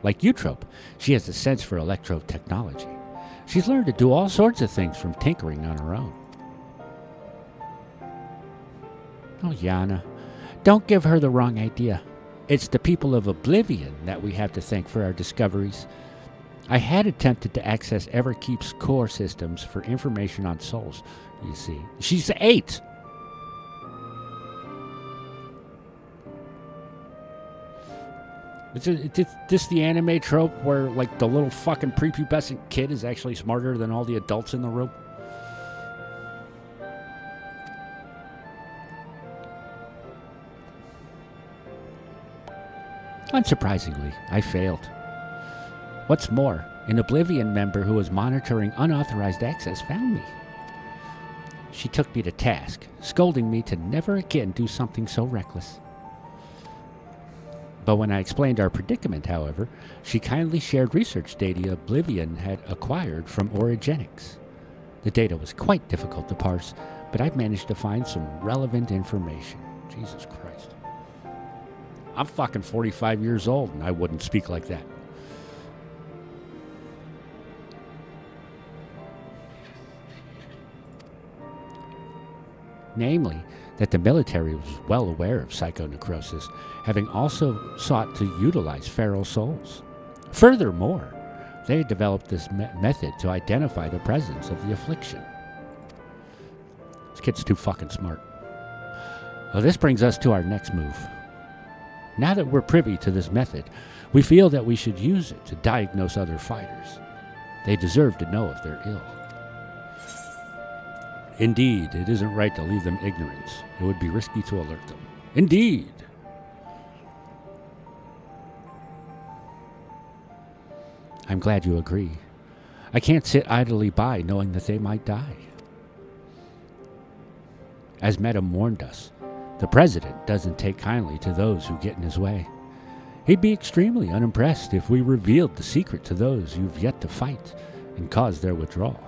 S1: Like Eutrope, she has a sense for electro-technology. She's learned to do all sorts of things from tinkering on her own. Oh, Yana, don't give her the wrong idea. It's the people of Oblivion that we have to thank for our discoveries. I had attempted to access Everkeep's core systems for information on souls, you see. She's 8! Is this the anime trope where, like, the little fucking prepubescent kid is actually smarter than all the adults in the room? Unsurprisingly, I failed. What's more, an Oblivion member who was monitoring unauthorized access found me. She took me to task, scolding me to never again do something so reckless. But when I explained our predicament, however, she kindly shared research data Oblivion had acquired from Origenics. The data was quite difficult to parse, but I managed to find some relevant information. Jesus Christ. I'm fucking 45 years old and I wouldn't speak like that. Namely, that the military was well aware of psychonecrosis, having also sought to utilize feral souls. Furthermore, they had developed this method to identify the presence of the affliction. This kid's too fucking smart. Well, this brings us to our next move. Now that we're privy to this method, we feel that we should use it to diagnose other fighters. They deserve to know if they're ill. Indeed, it isn't right to leave them ignorant. It would be risky to alert them. Indeed. I'm glad you agree. I can't sit idly by knowing that they might die. As Madam warned us, the President doesn't take kindly to those who get in his way. He'd be extremely unimpressed if we revealed the secret to those you've yet to fight and cause their withdrawal.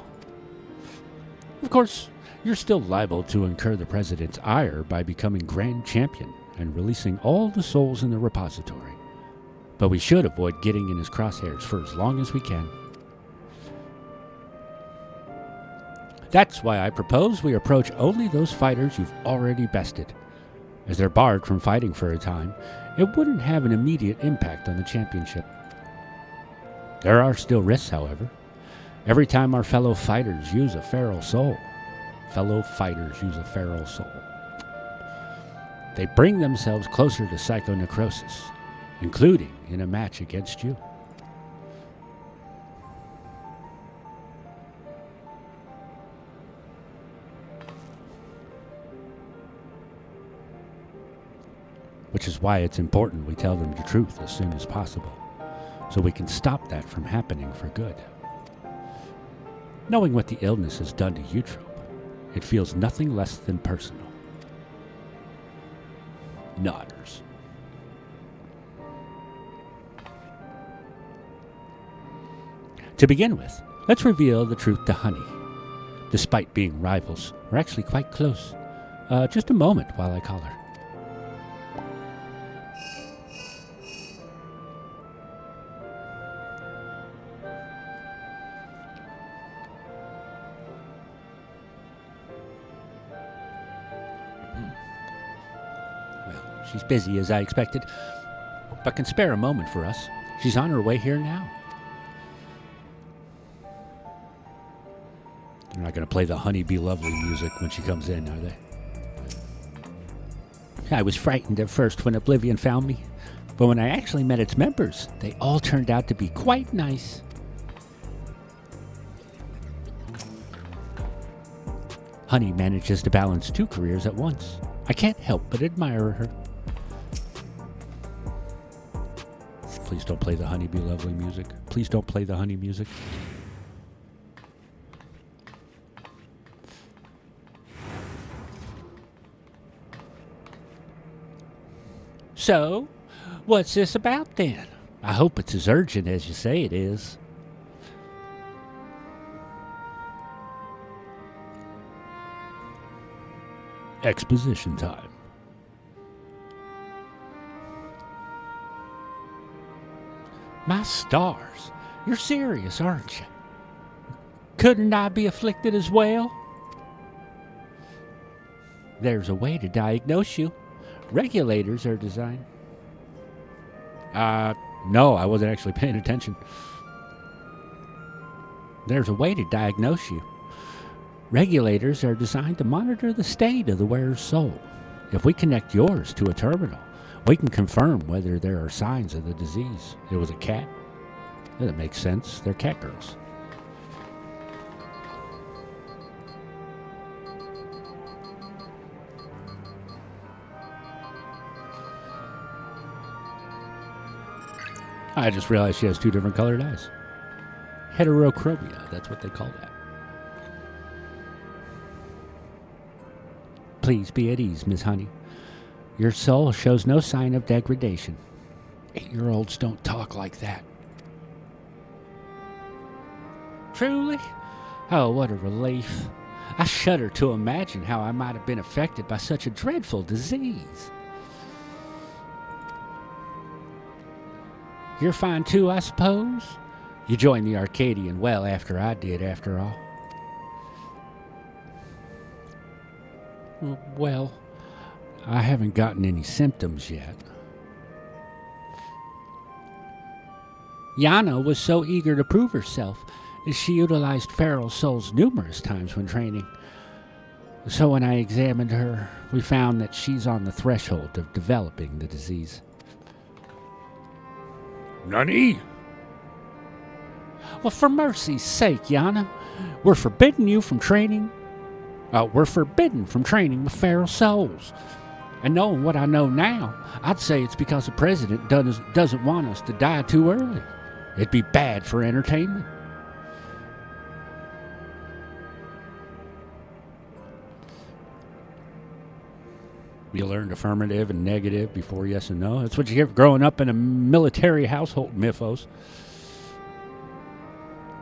S1: Of course, you're still liable to incur the President's ire by becoming Grand Champion and releasing all the souls in the repository. But we should avoid getting in his crosshairs for as long as we can. That's why I propose we approach only those fighters you've already bested. As they're barred from fighting for a time, it wouldn't have an immediate impact on the championship. There are still risks, however. Every time our fellow fighters use a feral soul, they bring themselves closer to psychonecrosis, including in a match against you. Which is why it's important we tell them the truth as soon as possible, so we can stop that from happening for good. Knowing what the illness has done to Eutrope, it feels nothing less than personal. Nodders. To begin with, let's reveal the truth to Honey. Despite being rivals, we're actually quite close. Just a moment while I call her. Well, she's busy as I expected, but can spare a moment for us. She's on her way here now. They're not going to play the Honey Be Lovely music when she comes in, are they? I was frightened at first when Oblivion found me, but when I actually met its members, they all turned out to be quite nice. Honey manages to balance 2 careers at once. I can't help but admire her. Please don't play the Honey Be Lovely music. Please don't play the Honey music. So, what's this about then? I hope it's as urgent as you say it is. Exposition time. My stars, you're serious, aren't you? Couldn't I be afflicted as well? There's a way to diagnose you. Regulators are designed. No, I wasn't actually paying attention. There's a way to diagnose you. Regulators are designed to monitor the state of the wearer's soul. If we connect yours to a terminal, we can confirm whether there are signs of the disease. It was a cat? Yeah, that makes sense. They're cat girls. I just realized she has 2 different colored eyes. Heterochromia, that's what they call that. Please be at ease, Miss Honey. Your soul shows no sign of degradation. 8-year-olds don't talk like that. Truly? Oh, what a relief. I shudder to imagine how I might have been affected by such a dreadful disease. You're fine too, I suppose? You joined the Arcadian well after I did, after all. Well, I haven't gotten any symptoms yet. Yana was so eager to prove herself that she utilized feral souls numerous times when training. So when I examined her, we found that she's on the threshold of developing the disease. Nani? Well, for mercy's sake, Yana, we're forbidden from training with feral souls. And knowing what I know now, I'd say it's because the president doesn't want us to die too early. It'd be bad for entertainment. You learned affirmative and negative before yes and no. That's what you get growing up in a military household, mythos.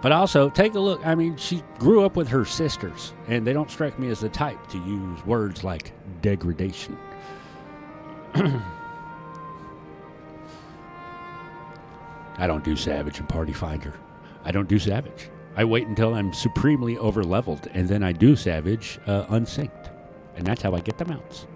S1: But also, take a look. I mean, she grew up with her sisters, and they don't strike me as the type to use words like degradation. I don't do Savage and Party Finder. I don't do Savage. I wait until I'm supremely over-leveled, and then I do Savage unsynced. And that's how I get the mounts.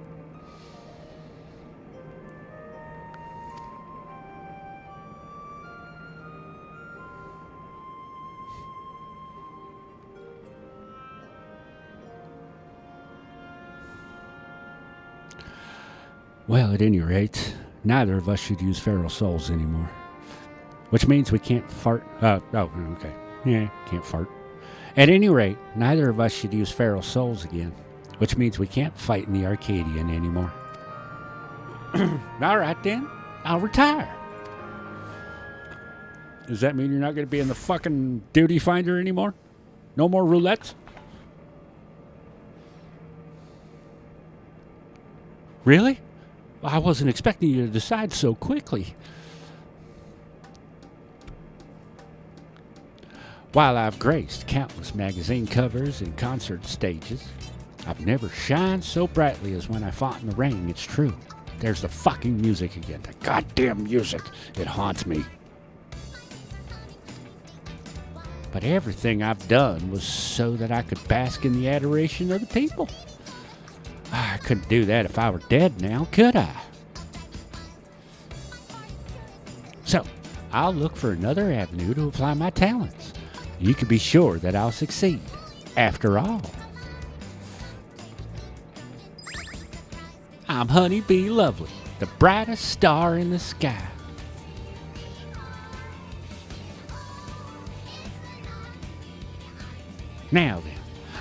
S1: Well, at any rate, neither of us should use feral souls anymore. Which means we can't fart. Okay. Yeah, can't fart. At any rate, neither of us should use feral souls again. Which means we can't fight in the Arcadian anymore. All right, then. I'll retire. Does that mean you're not going to be in the fucking duty finder anymore? No more roulettes? Really? I wasn't expecting you to decide so quickly. While I've graced countless magazine covers and concert stages, I've never shined so brightly as when I fought in the ring. It's true. There's the fucking music again. The goddamn music. It haunts me. But everything I've done was so that I could bask in the adoration of the people. I couldn't do that if I were dead now, could I? So, I'll look for another avenue to apply my talents. You can be sure that I'll succeed. After all, I'm Honeybee Lovely, the brightest star in the sky. Now then,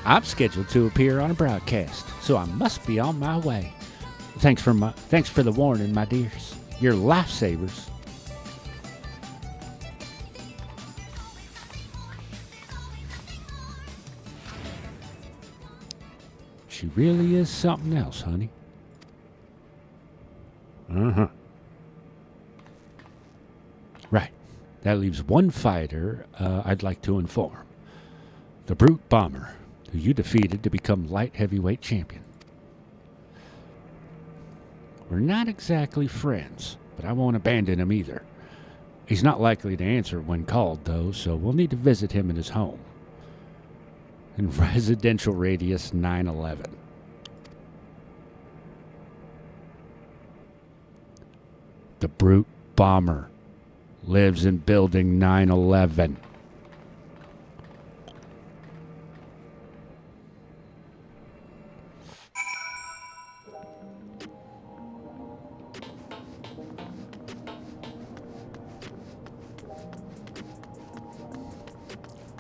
S1: I'm scheduled to appear on a broadcast, so I must be on my way. Thanks for the warning, my dears. You're lifesavers. She really is something else, honey. Uh-huh. Right. That leaves one fighter I'd like to inform. The Brute Bomber, who you defeated to become light heavyweight champion. We're not exactly friends, but I won't abandon him either. He's not likely to answer when called, though, so we'll need to visit him in his home. In residential radius 911. The brute bomber lives in building 911.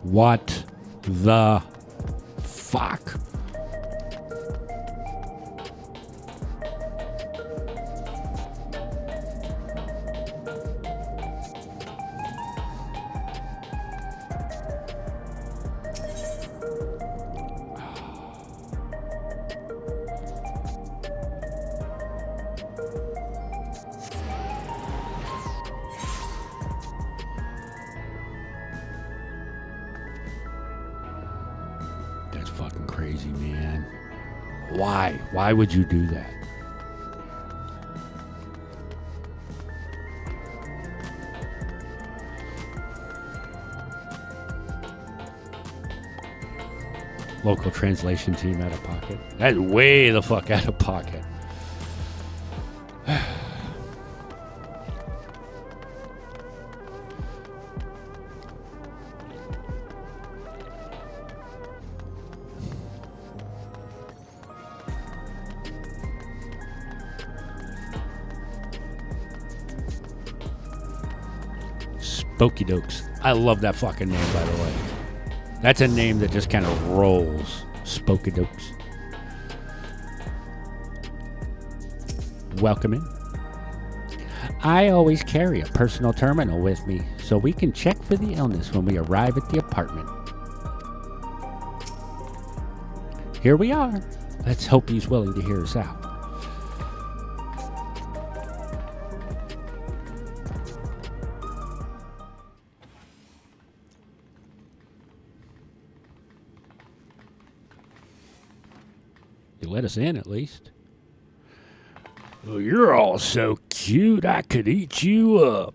S1: What the fuck? That's fucking crazy, man. Why? Why would you do that? Local translation team out of pocket. That's way the fuck out of pocket. Spokey Dokes. I love that fucking name, by the way. That's a name that just kind of rolls. Spokey Dokes. Welcome in. I always carry a personal terminal with me so we can check for the illness when we arrive at the apartment. Here we are. Let's hope he's willing to hear us out. You let us in, at least. Well, you're all so cute, I could eat you up.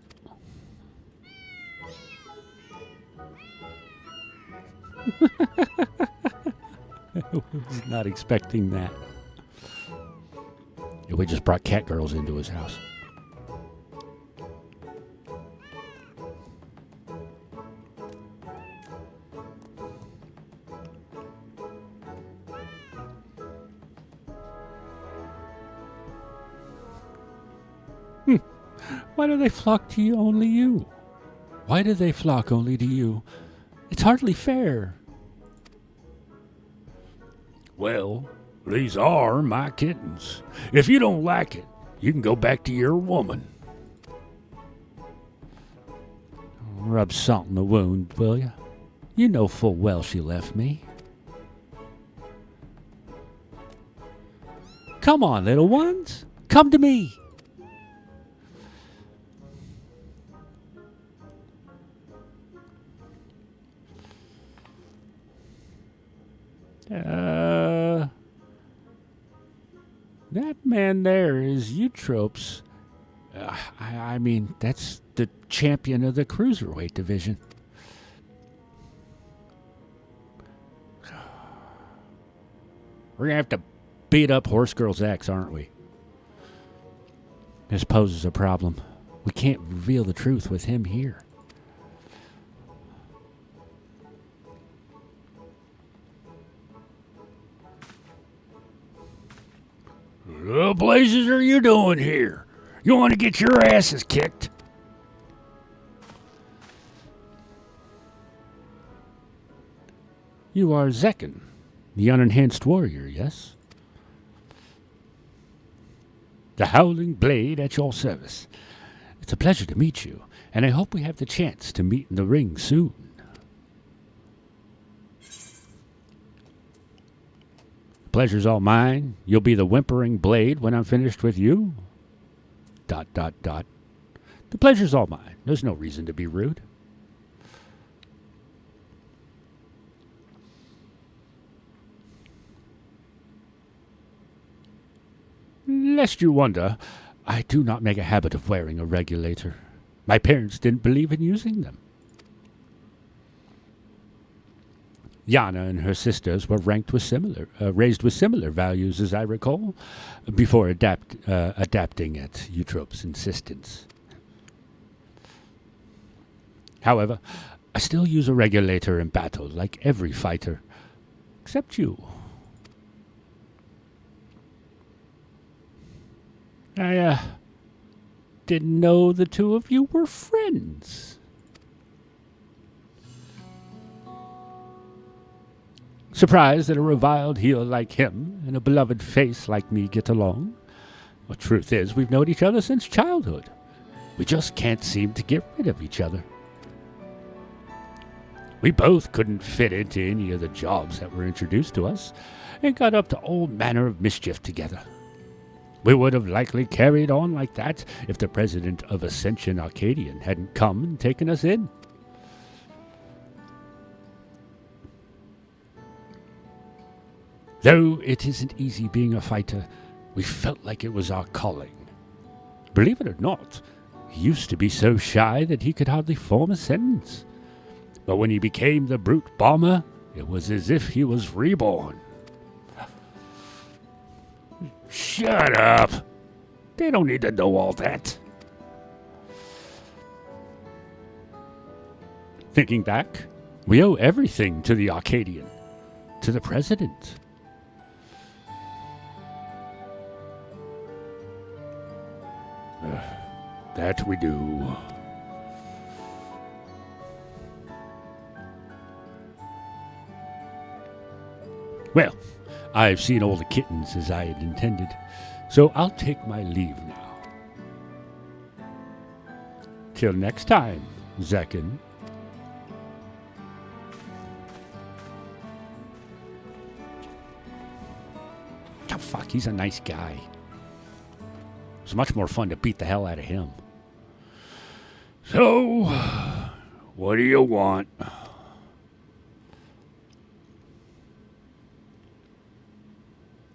S1: Not expecting that. Yeah, we just brought cat girls into his house. Why do they flock to you, only you? Why do they flock only to you? It's hardly fair. Well, these are my kittens. If you don't like it, you can go back to your woman. Rub salt in the wound, will you? You know full well she left me. Come on, little ones. Come to me. That man there is Eutrope's. I mean, that's the champion of the Cruiserweight division. We're going to have to beat up Horse Girl's ex, aren't we? This poses a problem. We can't reveal the truth with him here. What the blazes are you doing here? You want to get your asses kicked? You are Zekken, the unenhanced warrior, yes? The Howling Blade at your service. It's a pleasure to meet you, and I hope we have the chance to meet in the ring soon. Pleasure's all mine. You'll be the whimpering blade when I'm finished with you. ... The pleasure's all mine. There's no reason to be rude. Lest you wonder, I do not make a habit of wearing a regulator. My parents didn't believe in using them. Yana and her sisters were raised with similar values, as I recall, before adapting at Eutrope's insistence. However, I still use a regulator in battle, like every fighter, except you. I didn't know the two of you were friends. Surprised that a reviled heel like him and a beloved face like me get along? The truth is, we've known each other since childhood. We just can't seem to get rid of each other. We both couldn't fit into any of the jobs that were introduced to us and got up to all manner of mischief together. We would have likely carried on like that if the president of Ascension Arcadian hadn't come and taken us in. Though it isn't easy being a fighter, we felt like it was our calling. Believe it or not, he used to be so shy that he could hardly form a sentence. But when he became the brute bomber, it was as if he was reborn. Shut up! They don't need to know all that. Thinking back, we owe everything to the Arcadian, to the president. That we do. Well, I've seen all the kittens as I had intended, so I'll take my leave now. Till next time, Zekken. Oh, fuck, he's a nice guy. It's much more fun to beat the hell out of him. So, what do you want?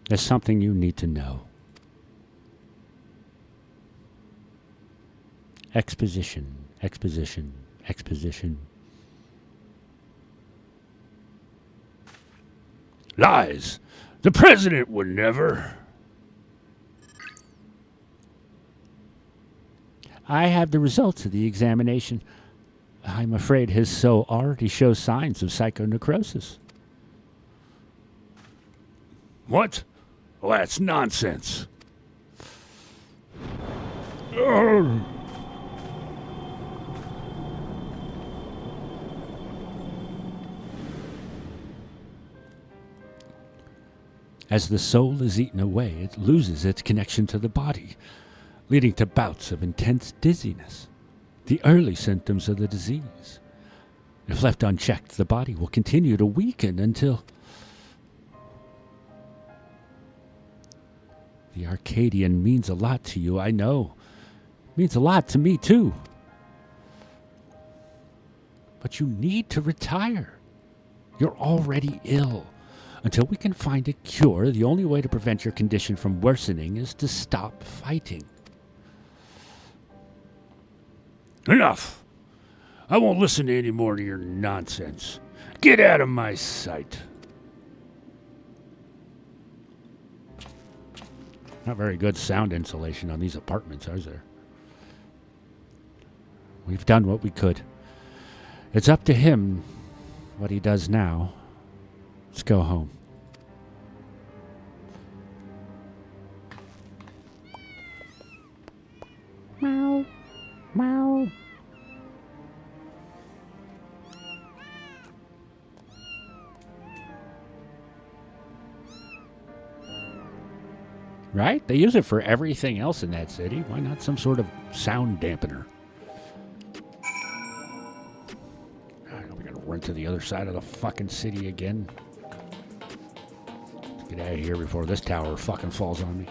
S1: There's something you need to know. Exposition, exposition, exposition. Lies! The president would never. I have the results of the examination. I'm afraid his soul already shows signs of psychonecrosis. What? Well, that's nonsense. As the soul is eaten away, it loses its connection to the body, leading to bouts of intense dizziness, the early symptoms of the disease. If left unchecked, the body will continue to weaken until... The Arcadian means a lot to you, I know. It means a lot to me, too. But you need to retire. You're already ill. Until we can find a cure, the only way to prevent your condition from worsening is to stop fighting. Enough! I won't listen to any more of your nonsense. Get out of my sight. Not very good sound insulation on these apartments, are there? We've done what we could. It's up to him what he does now. Let's go home. Meow. Meow. Right? They use it for everything else in that city. Why not some sort of sound dampener? We gotta run to the other side of the fucking city again. Let's get out of here before this tower fucking falls on me.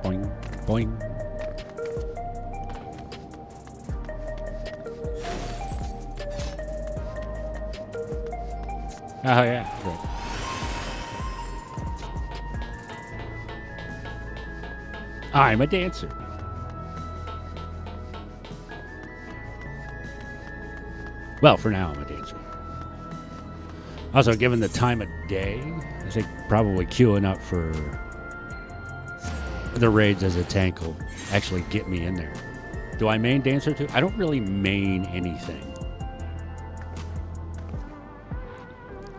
S1: Boing, boing. Oh, yeah. Right. I'm a dancer. Well, for now, I'm a dancer. Also, given the time of day, I think probably queuing up for the raids as a tank will actually get me in there. Do I main dancer too? I don't really main anything.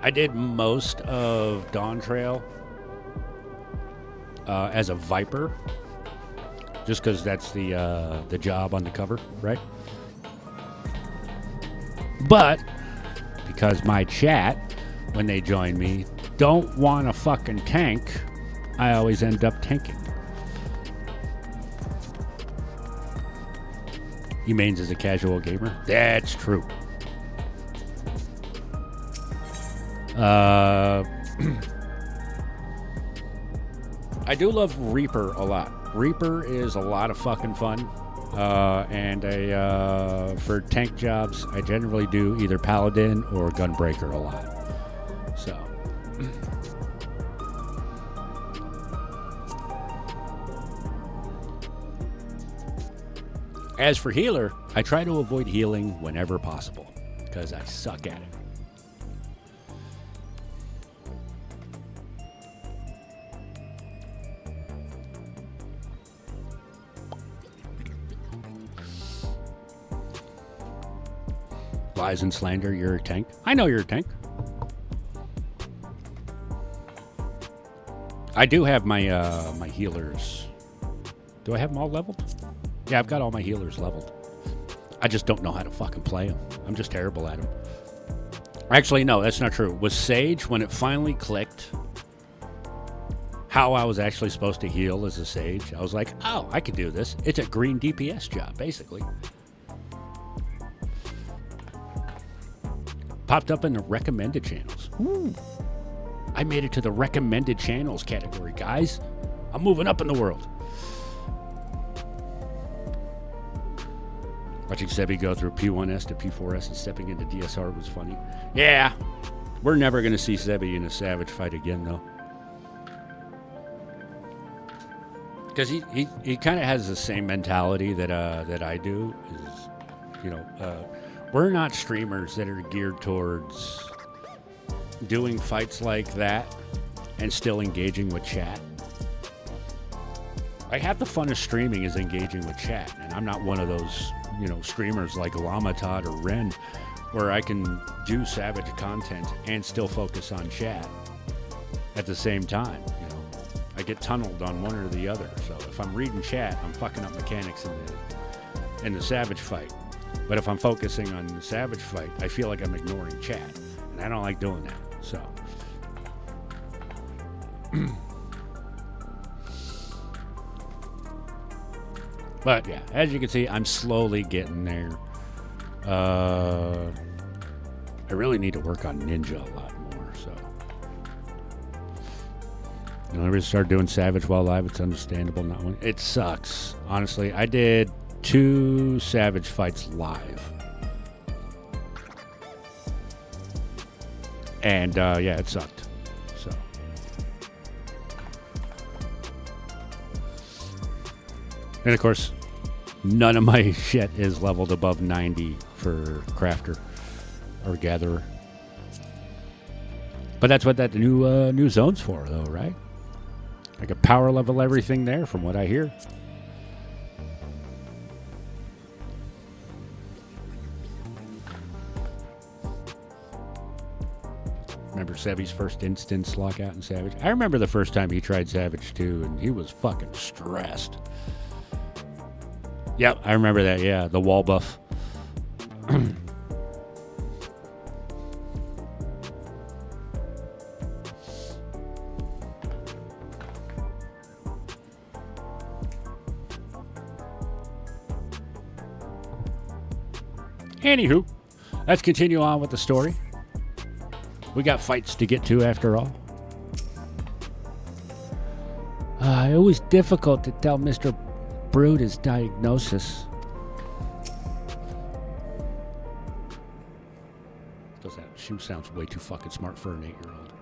S1: I did most of Dawn Trail as a Viper, just because that's the job on the cover, right? But because my chat, when they join me, don't want a fucking tank, I always end up tanking. He mains as a casual gamer. That's true. I do love Reaper a lot. Reaper is a lot of fucking fun. And for tank jobs, I generally do either Paladin or Gunbreaker a lot. So. As for healer, I try to avoid healing whenever possible because I suck at it. Lies and slander, you're a tank. I know you're a tank. I do have my my healers. Do I have them all leveled? Yeah, I've got all my healers leveled. I just don't know how to fucking play them. I'm just terrible at them. Actually, no, that's not true. With Sage, when it finally clicked how I was actually supposed to heal as a Sage, I was like, oh, I could do this. It's a green DPS job, basically. Popped up in the recommended channels. Ooh. I made it to the recommended channels category, guys. I'm moving up in the world. Watching Sebi go through P1S to P4S and stepping into DSR was funny. Yeah, we're never going to see Sebi in a Savage fight again, though. Because he kind of has the same mentality that I do. Is, you know, we're not streamers that are geared towards doing fights like that and still engaging with chat. Like, half the fun of streaming is engaging with chat, and I'm not one of those, you know, streamers like Lamatod or Ren, where I can do Savage content and still focus on chat at the same time. You know, I get tunneled on one or the other. So if I'm reading chat, I'm fucking up mechanics in the Savage fight. But if I'm focusing on the Savage fight, I feel like I'm ignoring chat, and I don't like doing that. So. But yeah, as you can see, I'm slowly getting there. I really need to work on Ninja a lot more. So, you know, I really started doing Savage while live. It's understandable. Not one. It sucks, honestly. I did 2 Savage fights live, and yeah, it sucked. So. And of course, none of my shit is leveled above 90 for Crafter or Gatherer. But that's what that new zone's for, though, right? I could power level everything there, from what I hear. Remember Sebi's first instance lockout in Savage? I remember the first time he tried Savage 2, and he was fucking stressed. Yep, I remember that, yeah, the wall buff. Anywho, let's continue on with the story. We got fights to get to after all. It was difficult to tell Mr. Brood his diagnosis. issue sounds way too fucking smart for an 8-year-old.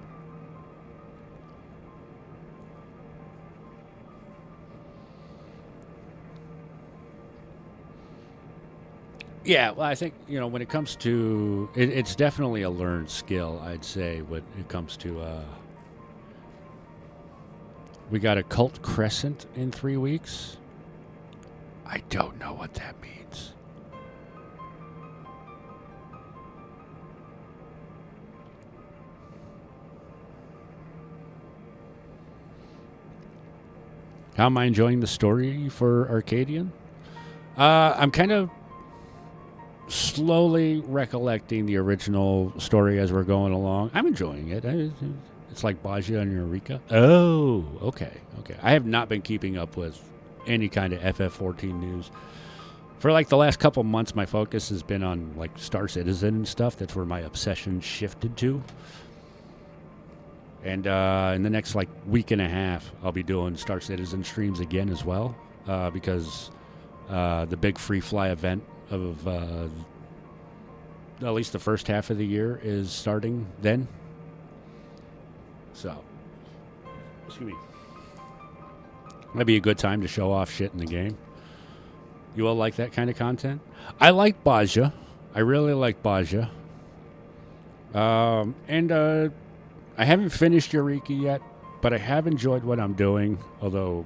S1: Yeah, well, I think, when it comes to... it's definitely a learned skill, I'd say, when it comes to... we got a cult crescent in 3 weeks. I don't know what that means. How am I enjoying the story for Arcadian? I'm kind of slowly recollecting the original story as we're going along. I'm enjoying it. It's like Baja and Eureka. Oh, okay. I have not been keeping up with any kind of FF14 news. For like the last couple months, my focus has been on like Star Citizen and stuff. That's where my obsession shifted to. And in the next like week and a half, I'll be doing Star Citizen streams again as well, because the big free fly event of at least the first half of the year is starting then. So, excuse me. That'd be a good time to show off shit in the game. You all like that kind of content? I like Baja. I really like Baja. And I haven't finished Eureka yet, but I have enjoyed what I'm doing, although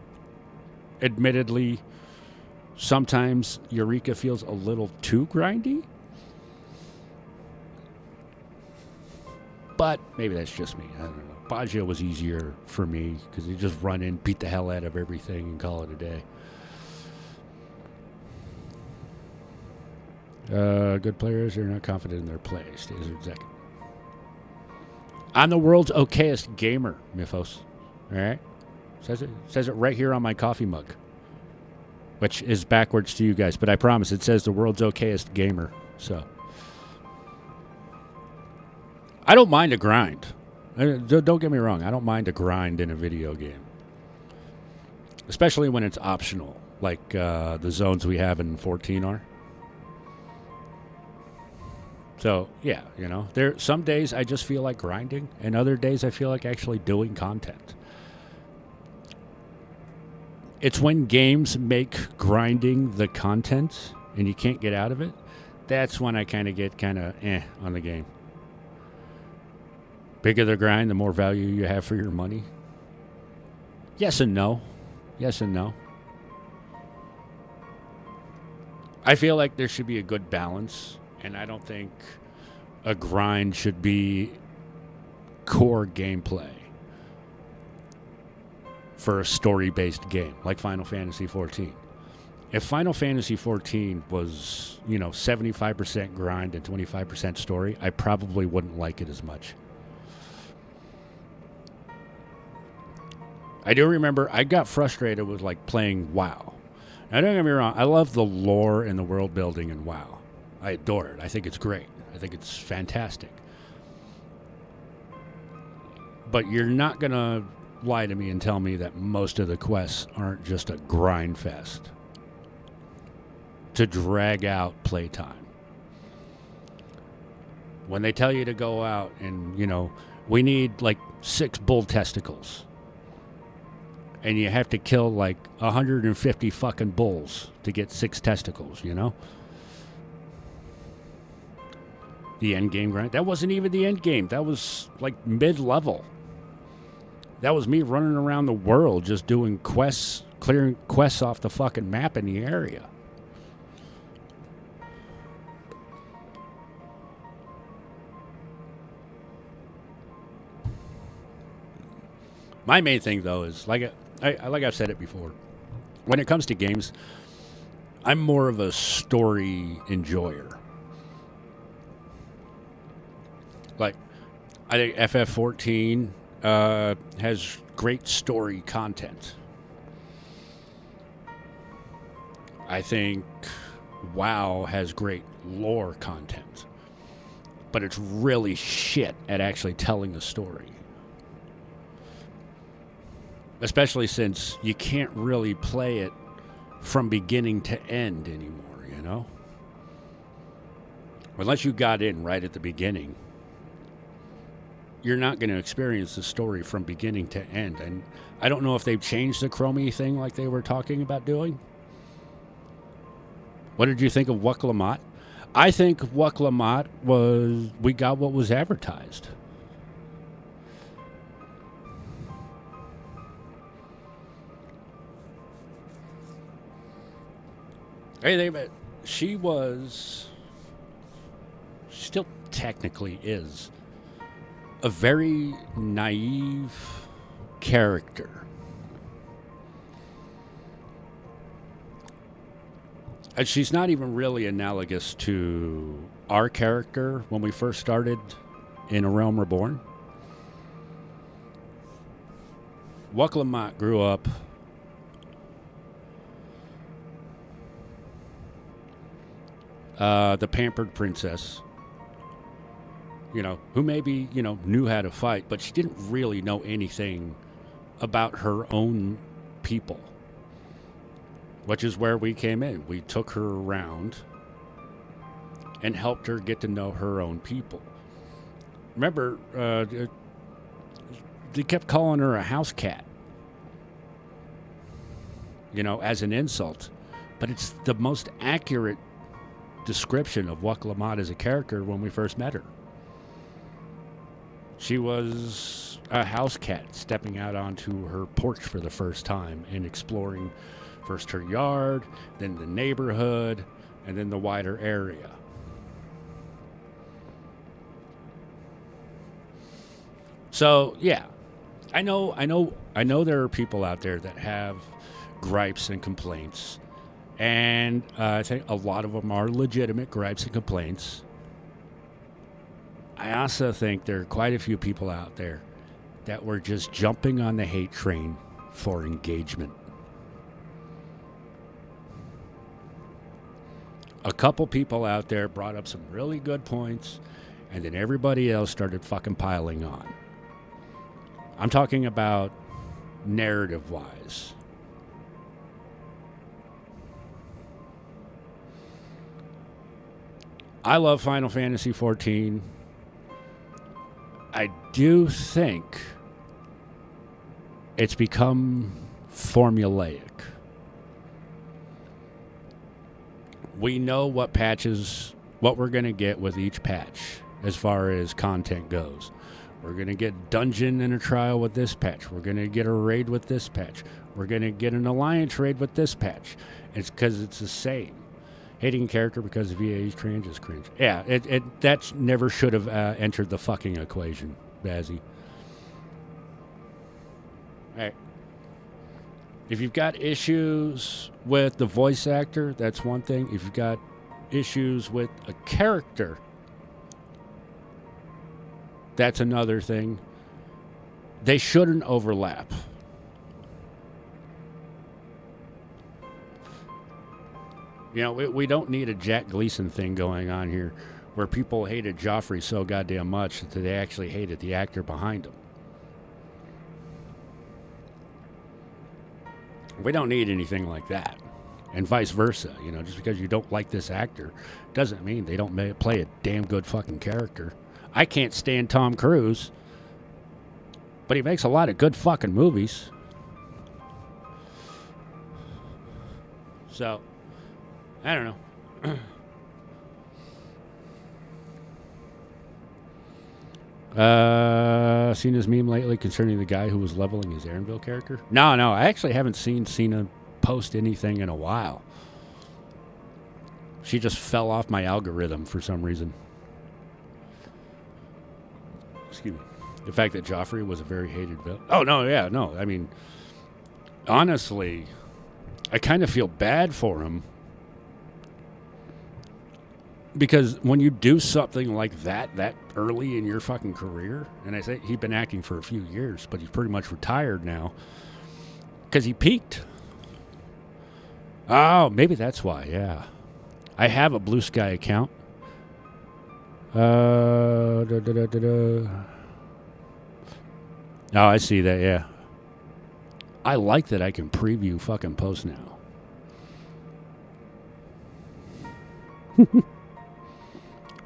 S1: admittedly, sometimes Eureka feels a little too grindy. But maybe that's just me. I don't know. Baja was easier for me because you just run in, beat the hell out of everything, and call it a day. Good players are not confident in their play. VOD. I'm the world's okayest gamer, Mythos. All right? Says it right here on my coffee mug, which is backwards to you guys, but I promise it says the world's okayest gamer. So I don't mind a grind. Don't get me wrong. I don't mind a grind in a video game, especially when it's optional, like the zones we have in 14 are. So, yeah, there some days I just feel like grinding, and other days I feel like actually doing content. It's when games make grinding the content and you can't get out of it, that's when I kind of get on the game. Bigger the grind, the more value you have for your money. Yes and no. Yes and no. I feel like there should be a good balance. And I don't think a grind should be core gameplay for a story-based game like Final Fantasy XIV. If Final Fantasy XIV was, 75% grind and 25% story, I probably wouldn't like it as much. I do remember I got frustrated with like playing WoW. Now, don't get me wrong, I love the lore and the world building in WoW. I adore it. I think it's great. I think it's fantastic. But you're not going to lie to me and tell me that most of the quests aren't just a grind fest to drag out playtime. When they tell you to go out and, we need like 6 bull testicles. And you have to kill like 150 fucking bulls to get 6 testicles, The end game grind. That wasn't even the end game. That was like mid-level. That was me running around the world just doing quests, clearing quests off the fucking map in the area. My main thing though is like I've said it before. When it comes to games, I'm more of a story enjoyer. Like, I think FF14 has great story content. I think WoW has great lore content. But it's really shit at actually telling the story. Especially since you can't really play it from beginning to end anymore, Unless you got in right at the beginning. you're not going to experience the story from beginning to end. And I don't know if they've changed the Chromie thing like they were talking about doing. What did you think of Wuk Lamont? I think Wuk Lamont we got what was advertised. Hey, she still technically is a very naive character. And she's not even really analogous to our character when we first started in A Realm Reborn. Wuk Lamont grew up the pampered princess, who maybe, knew how to fight, but she didn't really know anything about her own people, which is where we came in. We took her around and helped her get to know her own people. Remember, they kept calling her a house cat, as an insult, but it's the most accurate description of Wuk Lamont as a character when we first met her. She was a house cat stepping out onto her porch for the first time and exploring first her yard, then the neighborhood, and then the wider area. So, yeah, I know there are people out there that have gripes and complaints, and I think a lot of them are legitimate gripes and complaints. I also think there are quite a few people out there that were just jumping on the hate train for engagement. A couple people out there brought up some really good points, and then everybody else started fucking piling on. I'm talking about narrative-wise. I love Final Fantasy XIV. I do think it's become formulaic. We know what we're going to get with each patch as far as content goes. We're going to get dungeon and a trial with this patch. We're going to get a raid with this patch. We're going to get an alliance raid with this patch. It's because it's the same. Hating a character because VA's cringe is cringe. Yeah, that never should have entered the fucking equation, Bazzy. All right. If you've got issues with the voice actor, that's one thing. If you've got issues with a character, that's another thing. They shouldn't overlap. We don't need a Jack Gleason thing going on here where people hated Joffrey so goddamn much that they actually hated the actor behind him. We don't need anything like that. And vice versa. Just because you don't like this actor doesn't mean they don't play a damn good fucking character. I can't stand Tom Cruise, but he makes a lot of good fucking movies. So, I don't know. Seen his meme lately concerning the guy who was leveling his Aaronville character? No, I actually haven't seen Cena post anything in a while. She just fell off my algorithm for some reason. Excuse me. The fact that Joffrey was a very hated villain. Oh, no, yeah, no. I mean, honestly, I kind of feel bad for him. Because when you do something like that early in your fucking career, and I say he'd been acting for a few years, but he's pretty much retired now, because he peaked. Oh, maybe that's why, yeah. I have a Blue Sky account. Oh, I see that, yeah. I like that I can preview fucking posts now.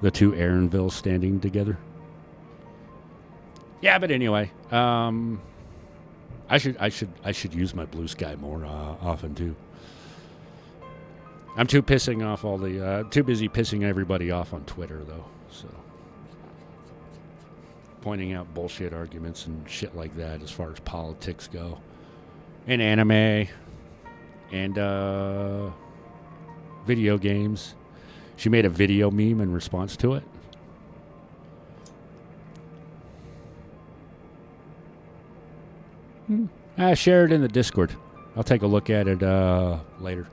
S1: The two Aaronvilles standing together. Yeah, but anyway, I should use my Blue Sky more often too. I'm too busy pissing everybody off on Twitter though. So pointing out bullshit arguments and shit like that as far as politics go, and anime, and video games. She made a video meme in response to it. Share it in the Discord. I'll take a look at it later.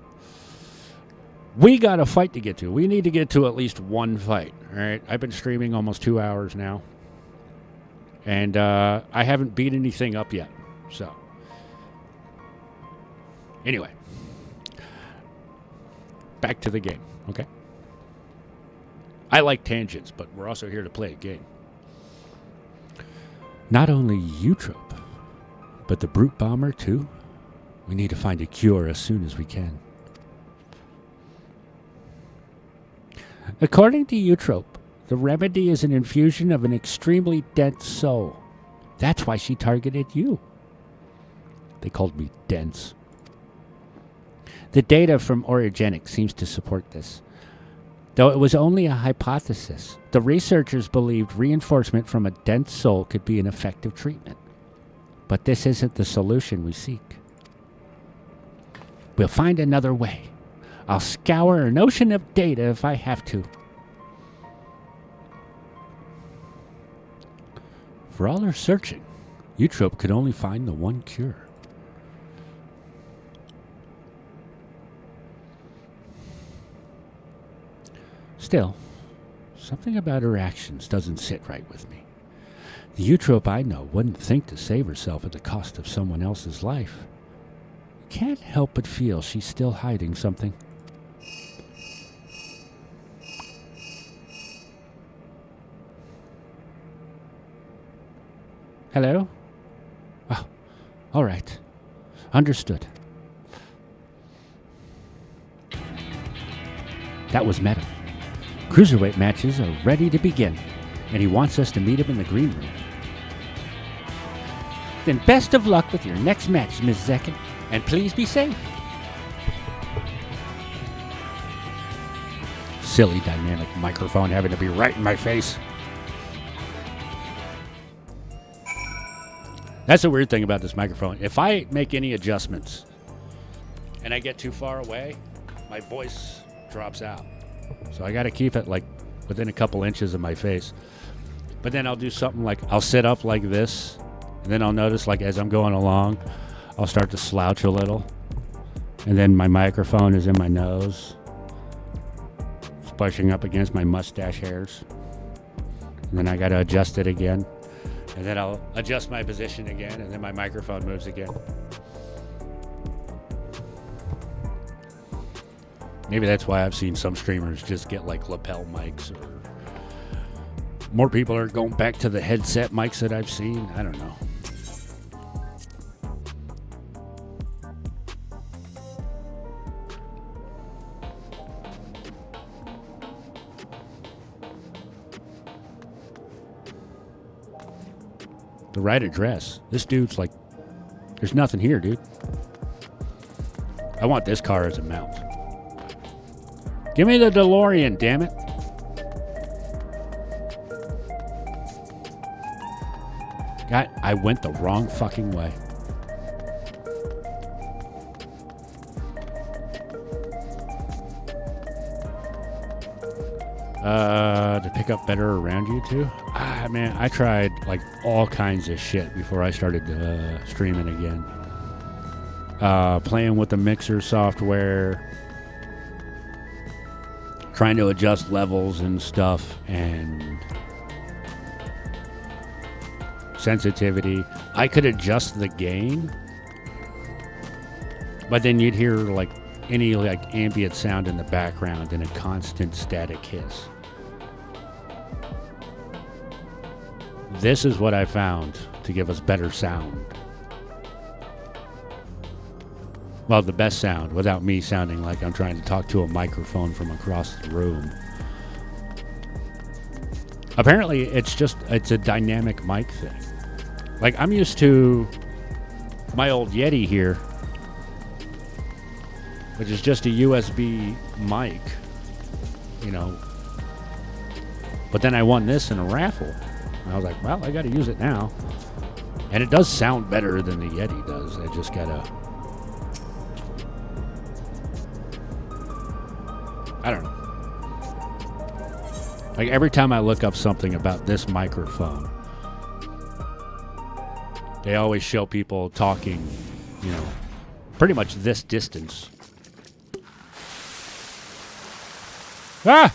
S1: We got a fight to get to. We need to get to at least one fight. All right. I've been streaming almost 2 hours now. And I haven't beat anything up yet. So. Anyway. Back to the game. Okay. I like tangents, but we're also here to play a game. Not only Eutrope, but the Brute Bomber, too? We need to find a cure as soon as we can. According to Eutrope, the remedy is an infusion of an extremely dense soul. That's why she targeted you. They called me dense. The data from Orogenics seems to support this. Though it was only a hypothesis, the researchers believed reinforcement from a dense soul could be an effective treatment. But this isn't the solution we seek. We'll find another way. I'll scour an ocean of data if I have to. For all her searching, Eutrope could only find the one cure. Still, something about her actions doesn't sit right with me. The Eutrope I know wouldn't think to save herself at the cost of someone else's life. Can't help but feel she's still hiding something. Hello? Oh, all right. Understood. That was Meta. Cruiserweight matches are ready to begin, and he wants us to meet him in the green room. Then best of luck with your next match, Ms. Zekken, and please be safe. Silly dynamic microphone having to be right in my face. That's the weird thing about this microphone. If I make any adjustments and I get too far away, my voice drops out. So I got to keep it like within a couple inches of my face. But then I'll do something like I'll sit up like this, and then I'll notice like as I'm going along, I'll start to slouch a little. And then my microphone is in my nose. It's pushing up against my mustache hairs. And then I got to adjust it again. And then I'll adjust my position again, and then my microphone moves again. Maybe that's why I've seen some streamers just get like lapel mics, or more people are going back to the headset mics that I've seen. I don't know. The right address. This dude's like, there's nothing here, dude. I want this car as a mount. Give me the DeLorean, damn it. God, I went the wrong fucking way. To pick up better around you two? Man, I tried like all kinds of shit before I started streaming again. Playing with the mixer software, trying to adjust levels and stuff, and sensitivity. I could adjust the gain, but then you'd hear like any like ambient sound in the background and a constant static hiss. This is what I found to give us better sound. Well, the best sound without me sounding like I'm trying to talk to a microphone from across the room. Apparently, it's a dynamic mic thing. Like, I'm used to my old Yeti here, which is just a USB mic, you know. But then I won this in a raffle. And I was like, well, I got to use it now. And it does sound better than the Yeti does. I just got to... I don't know. Like, every time I look up something about this microphone, they always show people talking, you know, pretty much this distance. Ah!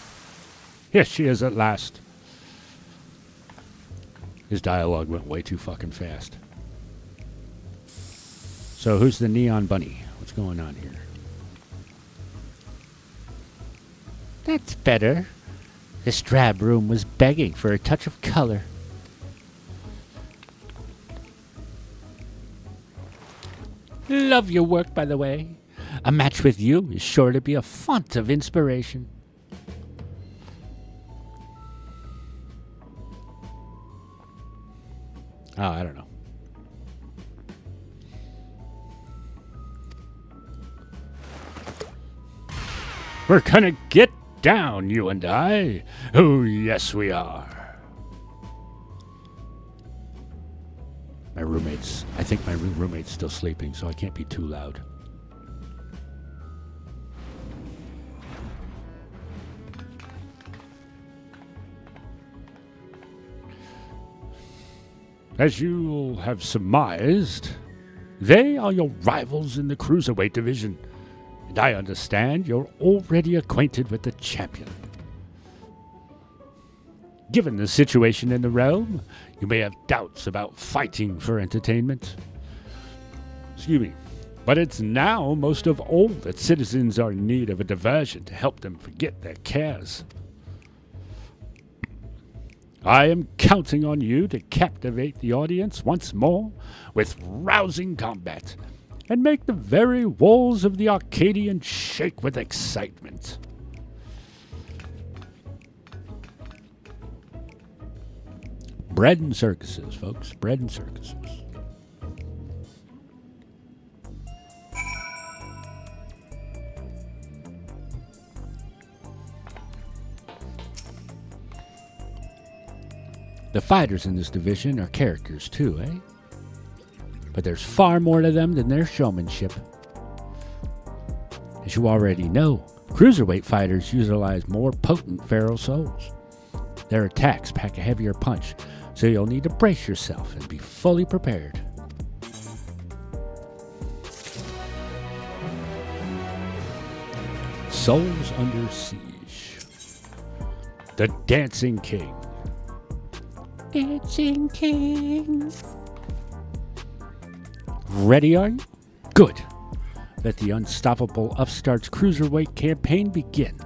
S1: Here she is at last. His dialogue went way too fucking fast. So who's the neon bunny? What's going on here? That's better. This drab room was begging for a touch of color. Love your work, by the way. A match with you is sure to be a font of inspiration. Oh, I don't know. We're gonna get down, you and I. Oh, yes, we are. I think my roommate's still sleeping, so I can't be too loud. As you'll have surmised, they are your rivals in the Cruiserweight division, and I understand you're already acquainted with the champion. Given the situation in the realm, you may have doubts about fighting for entertainment. Excuse me. But it's now most of all that citizens are in need of a diversion to help them forget their cares. I am counting on you to captivate the audience once more with rousing combat and make the very walls of the Arcadian shake with excitement. Bread and circuses, folks. Bread and circuses. The fighters in this division are characters too, eh? But there's far more to them than their showmanship. As you already know, Cruiserweight fighters utilize more potent feral souls. Their attacks pack a heavier punch, so you'll need to brace yourself and be fully prepared. Souls under siege. The Dancing King. Dancing King. Ready, are you? Good. Let the unstoppable upstarts Cruiserweight campaign begin.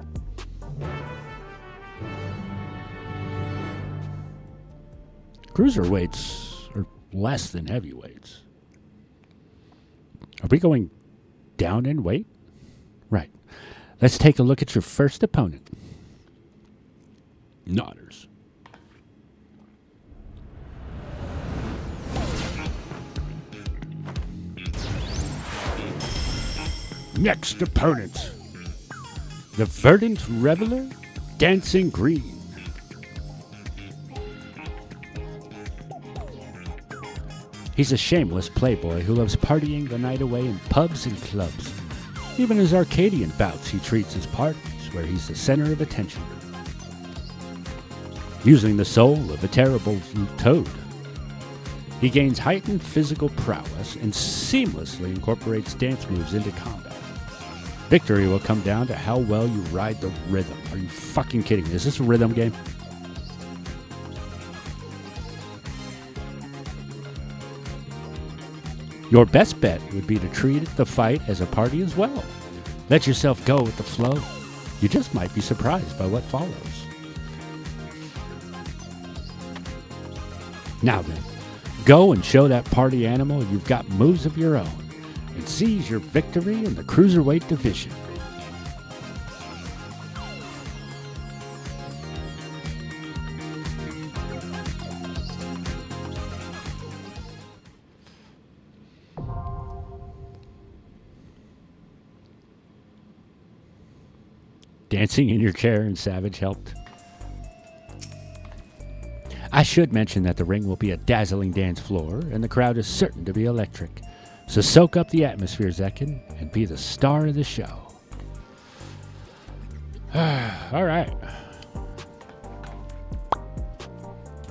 S1: Cruiserweights are less than heavyweights. Are we going down in weight? Right. Let's take a look at your first opponent. Nodders. Next opponent. The Verdant Reveler, Dancing Green. He's a shameless playboy who loves partying the night away in pubs and clubs. Even his Arcadian bouts he treats as parties where he's the center of attention. Using the soul of a terrible toad, he gains heightened physical prowess and seamlessly incorporates dance moves into combat. Victory will come down to how well you ride the rhythm. Are you fucking kidding me? Is this a rhythm game? Your best bet would be to treat the fight as a party as well. Let yourself go with the flow. You just might be surprised by what follows. Now then, go and show that party animal you've got moves of your own and seize your victory in the Cruiserweight division. Dancing in your chair and Savage helped. I should mention that the ring will be a dazzling dance floor, and the crowd is certain to be electric. So soak up the atmosphere, Zekken, and be the star of the show. All right.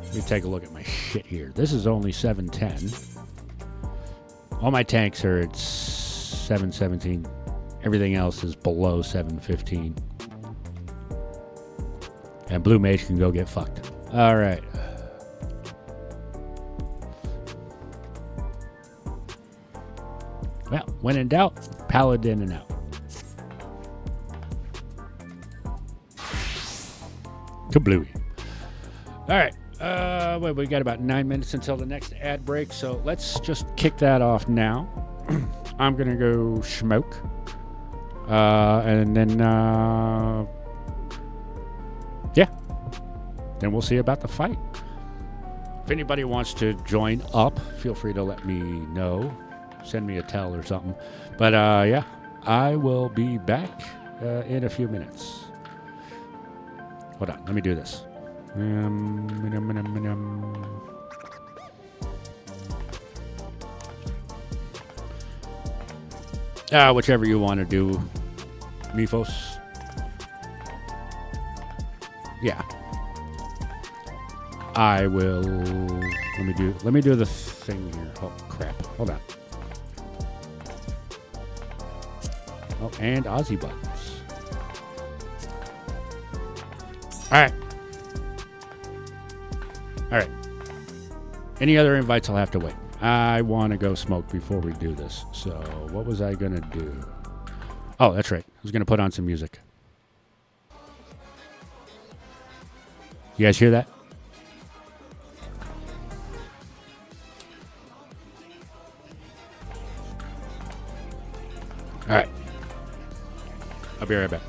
S1: Let me take a look at my shit here. This is only 710. All my tanks are at 717. Everything else is below 715. And Blue Mage can go get fucked. All right. Well, when in doubt, Paladin and out. Kablooey. All right. Well, we got about 9 minutes until the next ad break, so let's just kick that off now. I'm going to go smoke. And then, yeah. Then we'll see about the fight. If anybody wants to join up, feel free to let me know. Send me a tell or something. But, yeah, I will be back in a few minutes. Hold on, let me do this. Whichever you want to do, Mifos. Yeah. I will. Let me do the thing here. Oh crap! Hold on. Oh, and Aussie buttons. All right. All right. Any other invites? I'll have to wait. I want to go smoke before we do this. So what was I going to do? Oh, that's right. I was going to put on some music. You guys hear that? All right. I'll be right back.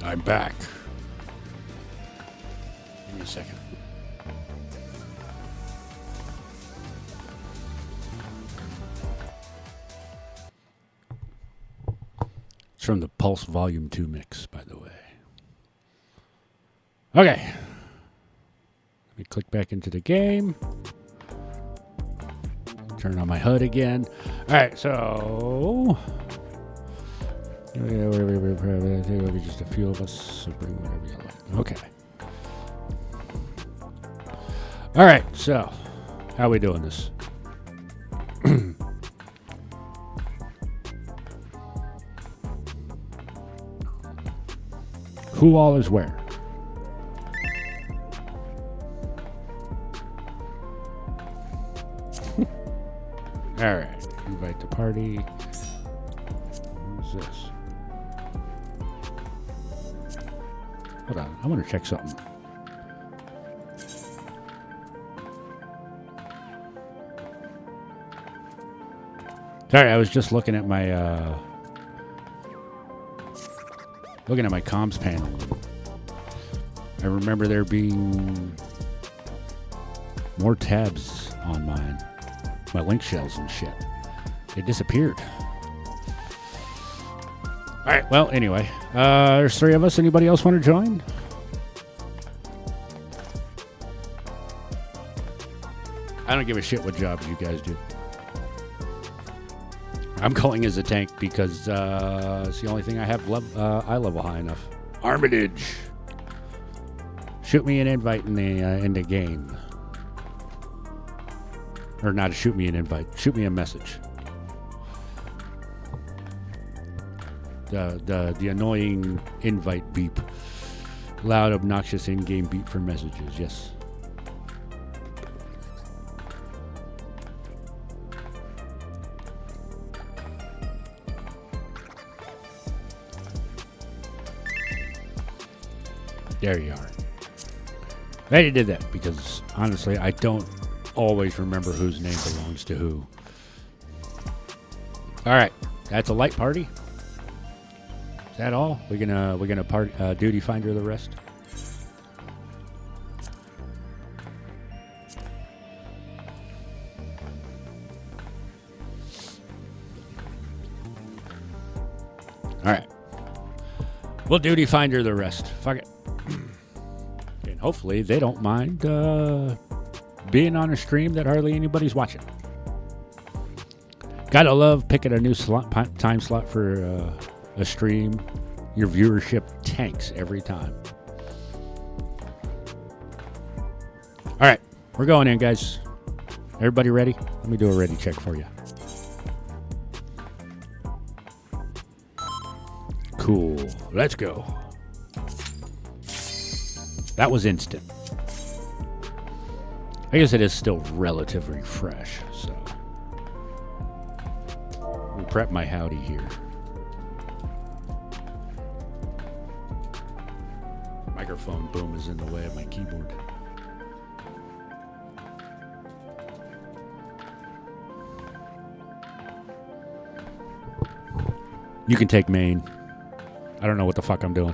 S1: I'm back. Give me a second. It's from the Pulse Volume 2 mix, by the way. Okay. Let me click back into the game. Turn on my HUD again. All right, so... just a few of us, so bring whatever you like. Okay. All right, so how are we doing this? Who all is where? All right, invite to party. Who's this? Hold on, I want to check something. Sorry, I was just looking at my comms panel. I remember there being more tabs on mine. My link shells and shit. They disappeared. All right, well, anyway. There's 3 of us. Anybody else want to join? I don't give a shit what jobs you guys do. I'm going as a tank because it's the only thing I have eye level high enough. Armitage. Shoot me an invite in the game. Or not shoot me an invite. Shoot me a message. The annoying invite beep. Loud, obnoxious in-game beep for messages. Yes. There you are. Glad you did that because honestly, I don't always remember whose name belongs to who. All right, that's a light party. Is that all? We're gonna party, duty finder the rest. All right, we'll duty finder the rest. Fuck it. And hopefully they don't mind being on a stream that hardly anybody's watching. Gotta love picking a new time slot for a stream. Your viewership tanks every time. All right, we're going in, guys. Everybody ready? Let me do a ready check for you. Cool. Let's go. That was instant. I guess it is still relatively fresh, so. Let me prep my howdy here. Microphone boom is in the way of my keyboard. You can take main. I don't know what the fuck I'm doing.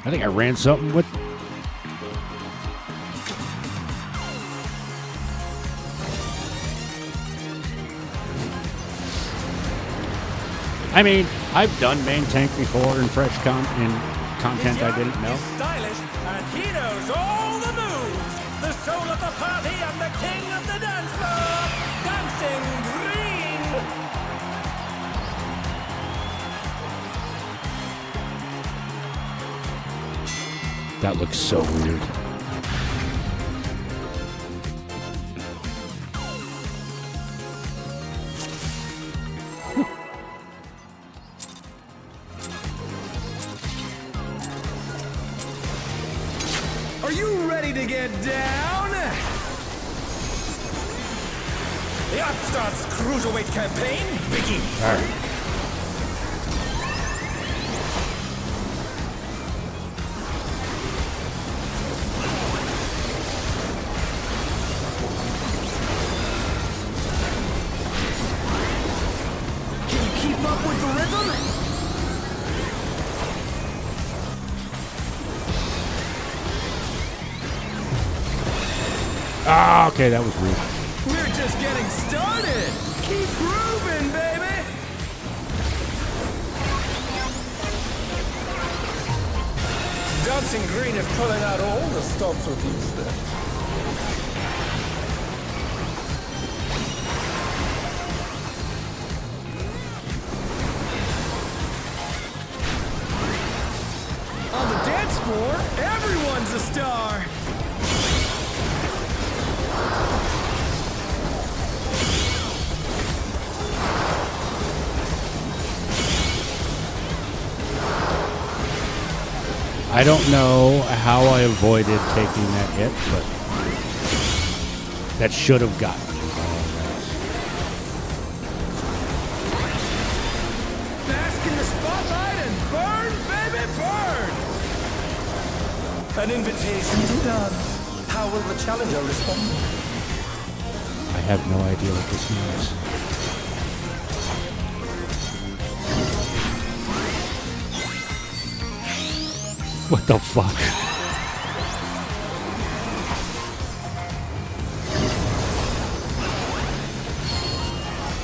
S1: I think I ran something with... I mean, I've done main tank before in fresh content I didn't know.
S2: Stylish, and he knows all the moves. The soul of the party and the king of the dance floor, Dancing Green.
S1: That looks so weird.
S2: Are you ready to get down? The Upstart's Cruiserweight campaign begins.
S1: All right.
S2: Can you keep up with the rhythm?
S1: Ah, okay, that was rude.
S2: We're just getting started. Keep grooving, baby. Dancing Green is pulling out all the stops with you, Steph. On the dance floor, everyone's a star.
S1: I don't know how I avoided taking that hit, but that should have gotten me.
S2: Bask in the spotlight and burn, baby, burn! An invitation to dance. How will the challenger respond?
S1: I have no idea what this means. What the fuck?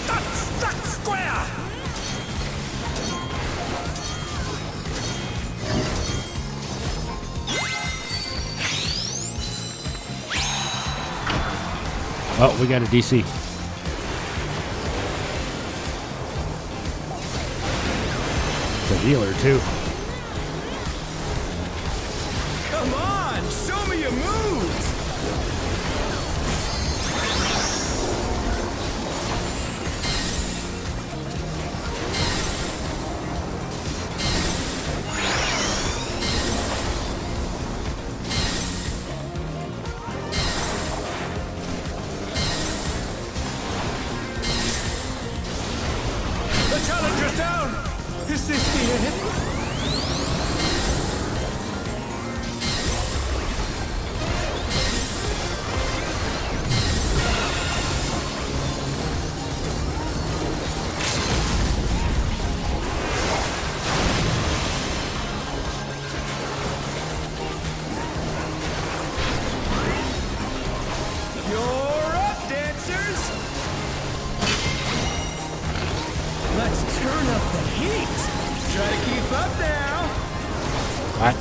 S2: That's square!
S1: Oh, we got a DC. It's a healer, too.
S2: Come on, show me your moves! The challenger's down! Is this the end? You're up, dancers! Let's turn up the heat! Try to keep up now!
S1: What?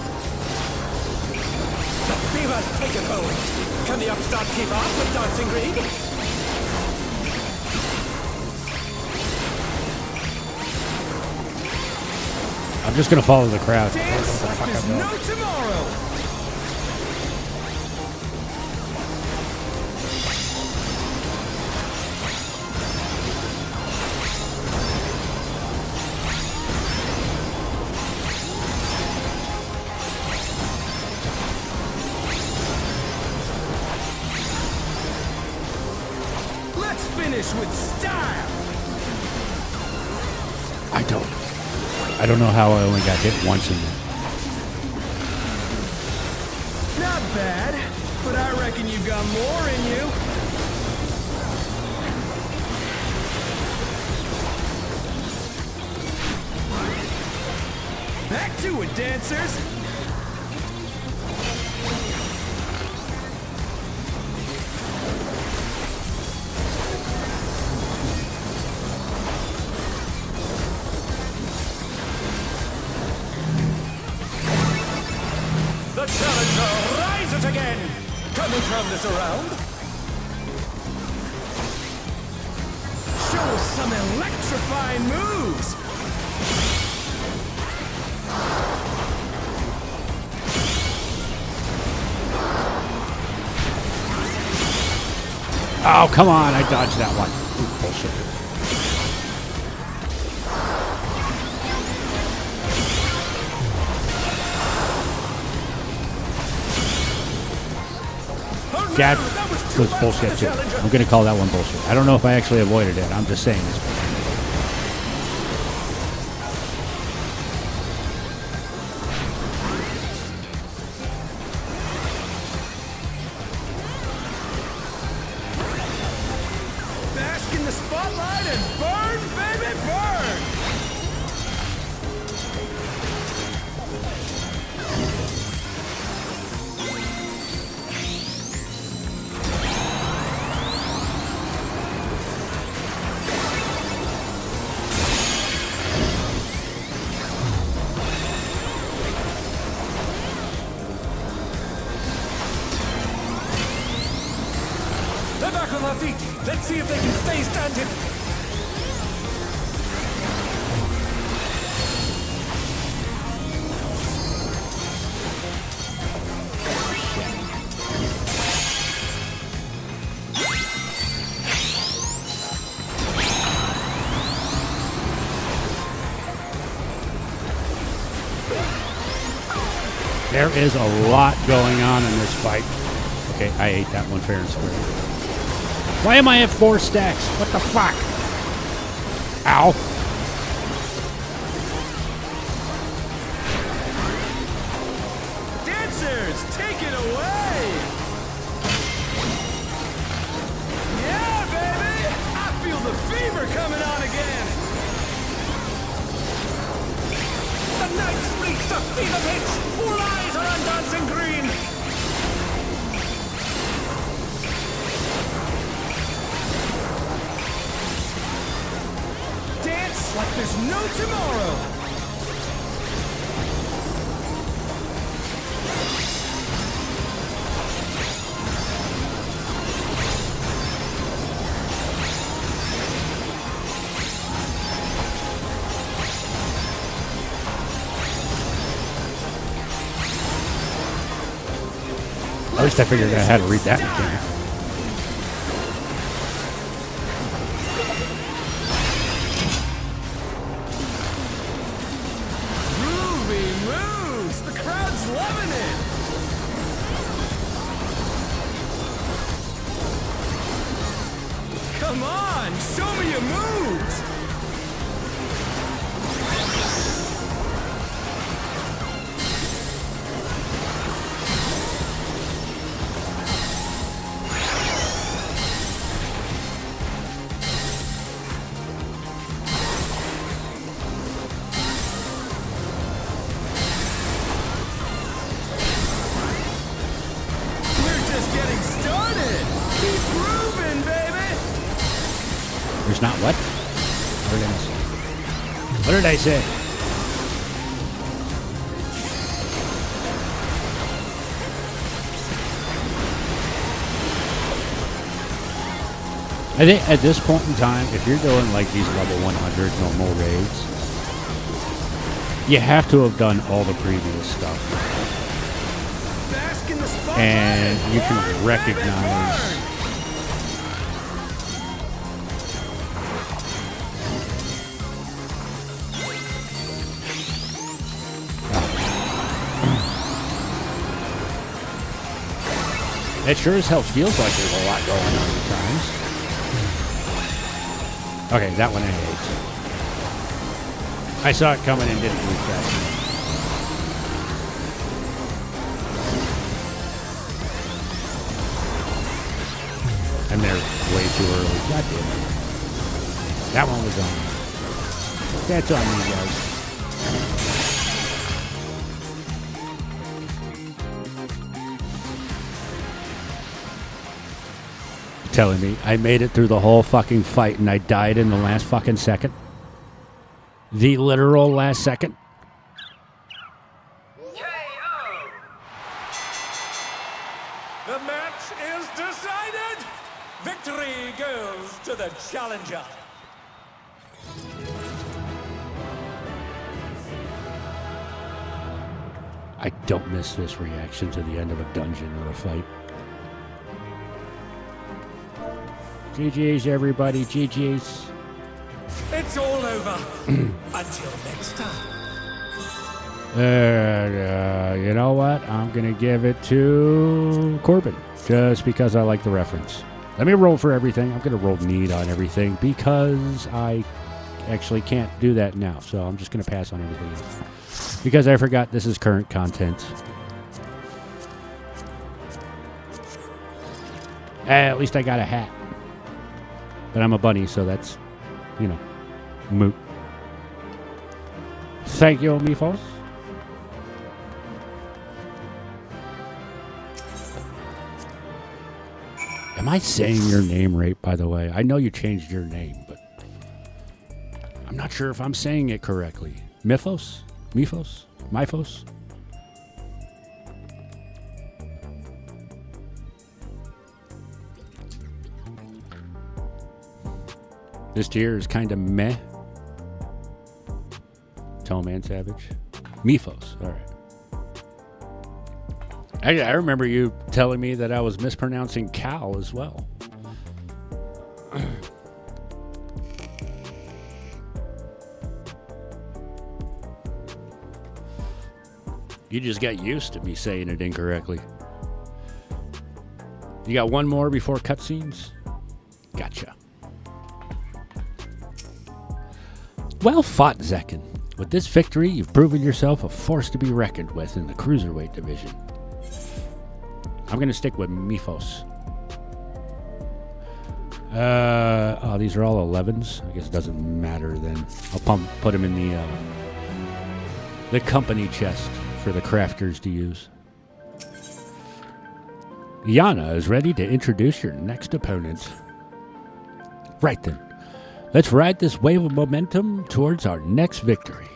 S2: The fever's taken hold! Can the Upstart keep up with Dancing Green?
S1: I'm just gonna follow the crowd.
S2: Dance like
S1: Fuck,
S2: there's
S1: I know.
S2: no tomorrow! Let's finish with style!
S1: I don't know how I only got hit once in there.
S2: Not bad, but I reckon you've got more in you. Back to it, dancers! The challenger rises again! Can we turn this around? Show us some electrifying moves!
S1: Oh, come on. I dodged that one. Ooh, bullshit.
S2: Oh no,
S1: Dad.
S2: that was
S1: was bullshit too. I'm going to call that one bullshit. I don't know if I actually avoided it. I'm just saying this.
S2: Bask in the spotlight and burn, baby, burn! They're back on their feet. Let's see if they can stay standing.
S1: There is a lot going on in this fight. Okay, I ate that one fair and square. Why am I at 4 stacks? What the fuck? Ow.
S2: Dancers, take it away! Yeah, baby! I feel the fever coming on again! The Knights reach the fever pitch! All eyes are on Dancing Green! Dance like there's no tomorrow!
S1: At least I figured out how to read that mechanic.
S2: Groovy moves! The crowd's loving it! Come on, show me your moves! We're just getting started! Keep grooving, baby!
S1: There's not what? What did I say? What did I say? I think at this point in time, if you're doing like these level 100 normal raids, you have to have done all the previous stuff.
S2: Bask in the spotlight
S1: And you can
S2: burn,
S1: recognize.
S2: baby, burn!
S1: It sure as hell feels like there's a lot going on at times. Okay, that one I ate. I saw it coming and didn't move fast enough. I'm there way too early. God damn it. That one was on. That's on me, guys. Telling me I made it through the whole fucking fight and I died in the last fucking second? The literal last second?
S2: KO! The match is decided! Victory goes to the challenger!
S1: I don't miss this reaction to the end of a dungeon or a fight. GG's, everybody. GG's.
S2: It's all over. Until next time.
S1: You know what? I'm going to give it to Corbin. Just because I like the reference. Let me roll for everything. I'm going to roll need on everything because I actually can't do that now. So I'm just going to pass on everything else. Because I forgot this is current content. At least I got a hat. But I'm a bunny, so that's, you know, moot. Thank you, Mifos. Am I saying your name right, by the way? I know you changed your name, but I'm not sure if I'm saying it correctly. Mifos? Mifos? Mifos? This tier is kind of meh. Tome and Savage. Mifos. All right. I remember you telling me that I was mispronouncing cow as well. You just got used to me saying it incorrectly. You got one more before cutscenes? Gotcha. Well fought, Zekken. With this victory, you've proven yourself a force to be reckoned with in the Cruiserweight division. I'm going to stick with Mifos. These are all 11s. I guess it doesn't matter then. I'll put them in the company chest for the crafters to use. Yana is ready to introduce your next opponent. Right then. Let's ride this wave of momentum towards our next victory.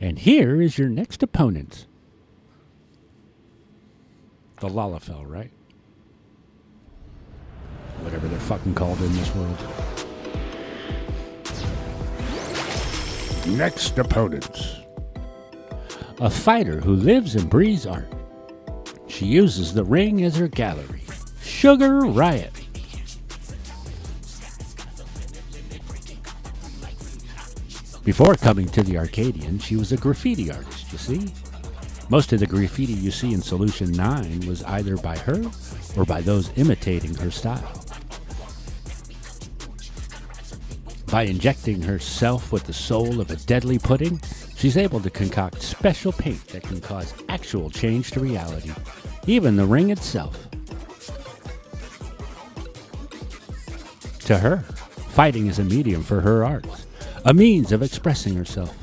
S1: And here is your next opponent. The Lalafell, right? Whatever they're fucking called in this world. Next opponent. A fighter who lives and breathes art. She uses the ring as her gallery. Sugar Riot. Before coming to the Arcadian, she was a graffiti artist, you see? Most of the graffiti you see in Solution 9 was either by her or by those imitating her style. By injecting herself with the soul of a deadly pudding, she's able to concoct special paint that can cause actual change to reality, even the ring itself. To her, fighting is a medium for her art, a means of expressing herself.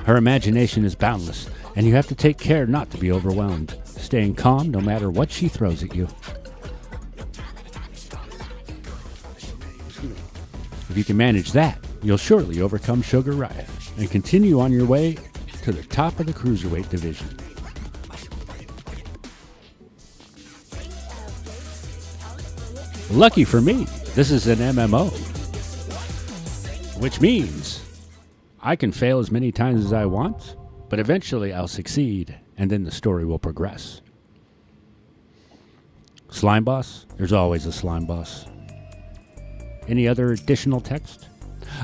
S1: Her imagination is boundless, and you have to take care not to be overwhelmed, staying calm no matter what she throws at you. If you can manage that, you'll surely overcome Sugar Riot and continue on your way to the top of the Cruiserweight division. Lucky for me, this is an MMO, which means I can fail as many times as I want, but eventually I'll succeed, and then the story will progress. Slime boss? There's always a slime boss. Any other additional text?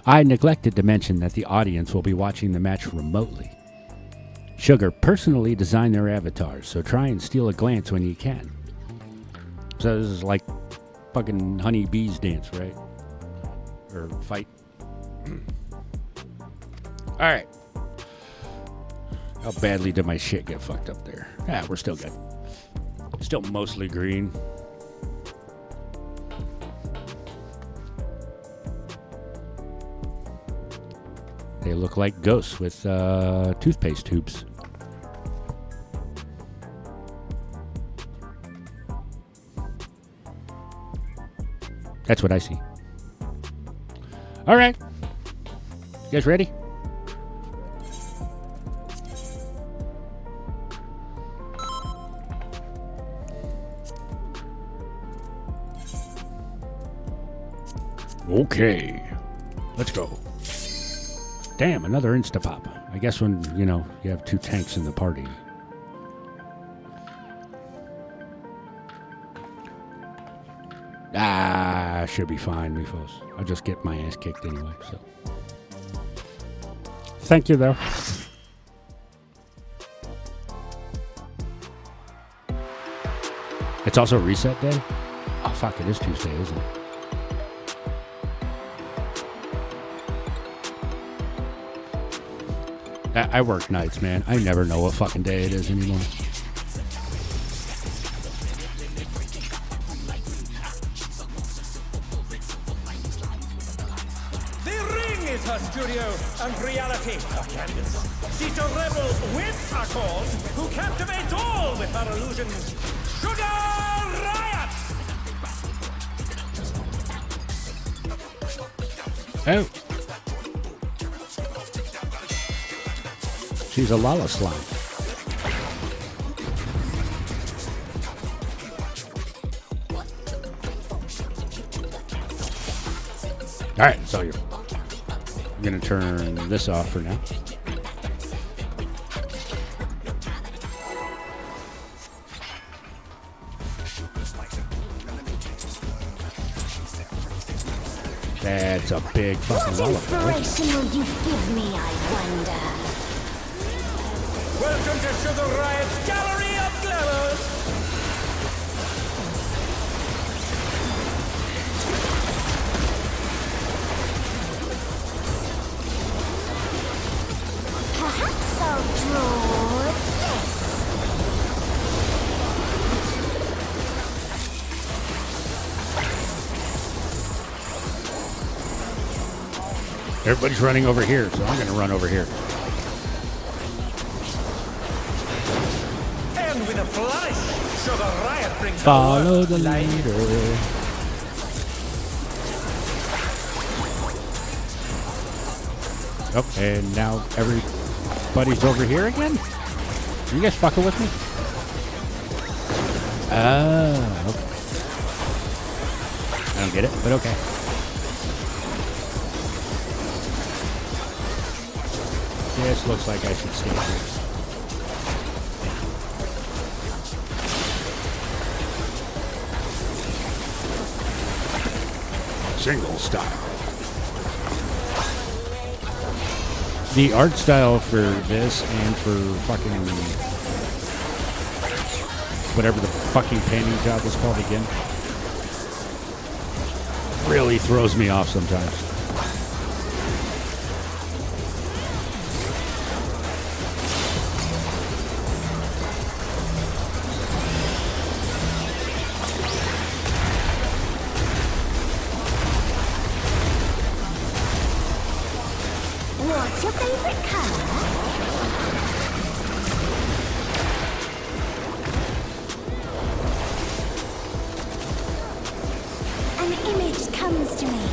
S1: I neglected to mention that the audience will be watching the match remotely. Sugar personally designed their avatars, so try and steal a glance when you can. So this is like fucking Honey Bee's dance, right? Or fight. Alright. How badly did my shit get fucked up there? Ah, we're still good. Still mostly green. They look like ghosts with toothpaste tubes. That's what I see. All right. You guys ready? Okay. Let's go. Damn, another Instapop. I guess when, you have two tanks in the party. Should be fine, me folks. I'll just get my ass kicked anyway, so. Thank you, though. It's also reset day? Oh, fuck, it is Tuesday, isn't it? I work nights, man. I never know what fucking day it is anymore.
S2: Her studio and reality her canvas. She's a rebel with a cause who captivates all with her illusions. Sugar Riot!
S1: Oh. She's a Lala slime. All right, so you're... I'm going to turn this off for now. That's a big fucking
S3: What
S1: lollipop.
S3: inspiration will you give me, I wonder?
S2: Welcome to Sugar Riot's Gallery of Glamours!
S3: Perhaps I'll draw this.
S1: Everybody's running over here, so I'm going to run over here.
S2: And with a flourish, Sugar Riot brings
S1: Follow the leader. Oh, and now everybody's over here again? Are you guys fucking with me? Oh, okay. I don't get it, but okay. This looks like I should stay here. Single style. The art style for this and for fucking whatever the fucking painting job is called again really throws me off sometimes.
S3: What's your favorite color? An image comes to me.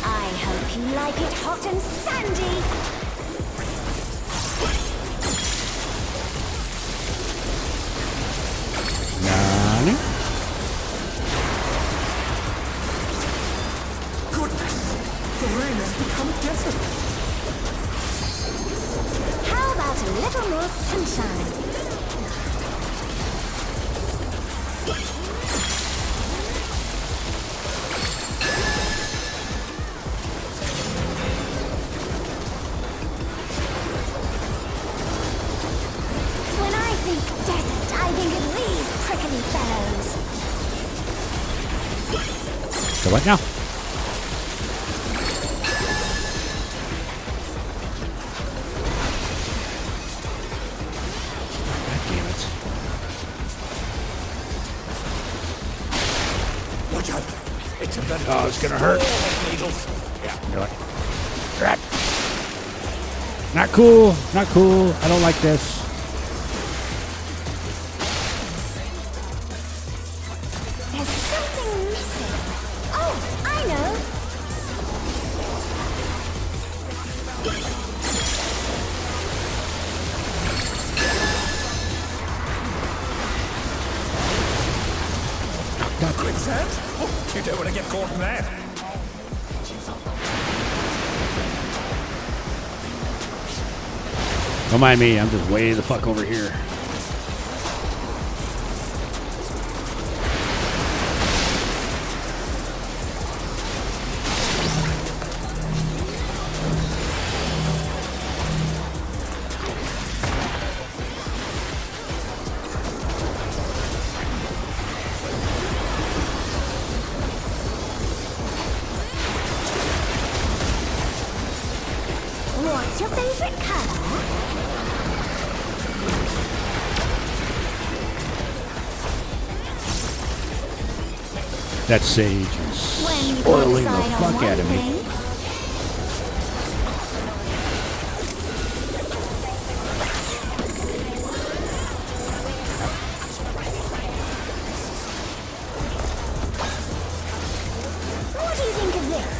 S3: I hope you like it hot and sandy.
S1: Nani?
S2: Goodness! The rain has become desert!
S3: How about a little more sunshine? When I think desert, I think of these prickly fellows.
S1: So what now? God damn it.
S2: Watch out! It's a better.
S1: Oh, it's gonna hurt.
S2: Needles.
S1: Yeah, you're like, "Rat." Not cool, not cool. I don't like this.
S3: There's something missing. Oh, I know.
S2: Quicksand? Oh, you don't want to get caught in that.
S1: Don't mind me, I'm just way the fuck over here.
S3: What's your favorite color?
S1: That sage is spoiling the fuck out of me.
S3: What do you think of this?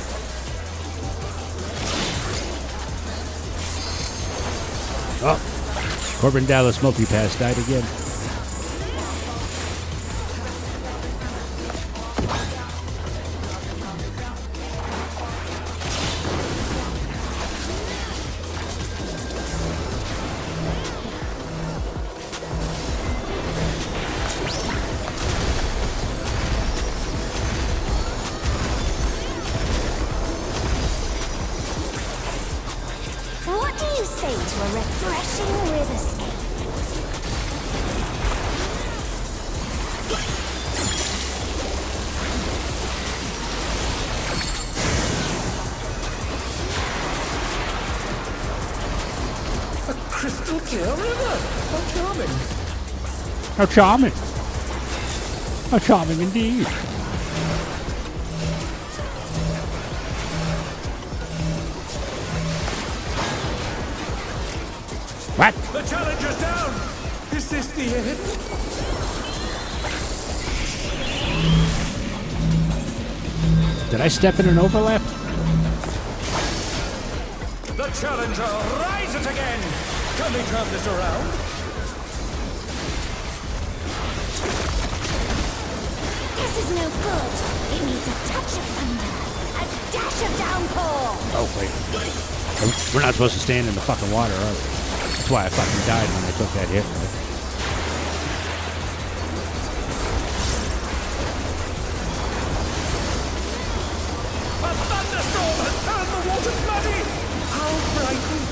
S1: Oh, Corbin Dallas multipass died again.
S3: What do you say to a refreshing riverscape?
S2: A crystal clear river. How charming.
S1: How charming. How charming indeed. What?
S2: The challenger's down. Is this the end?
S1: Did I step in an overlap?
S2: The challenger rises again. Can we turn this around?
S3: This is no good. It needs a touch of thunder, a dash of downpour.
S1: Oh, wait. We're not supposed to stand in the fucking water, are we? That's why I fucking died when I took that hit, right?
S2: A thunderstorm has turned the water bloody. How frightening.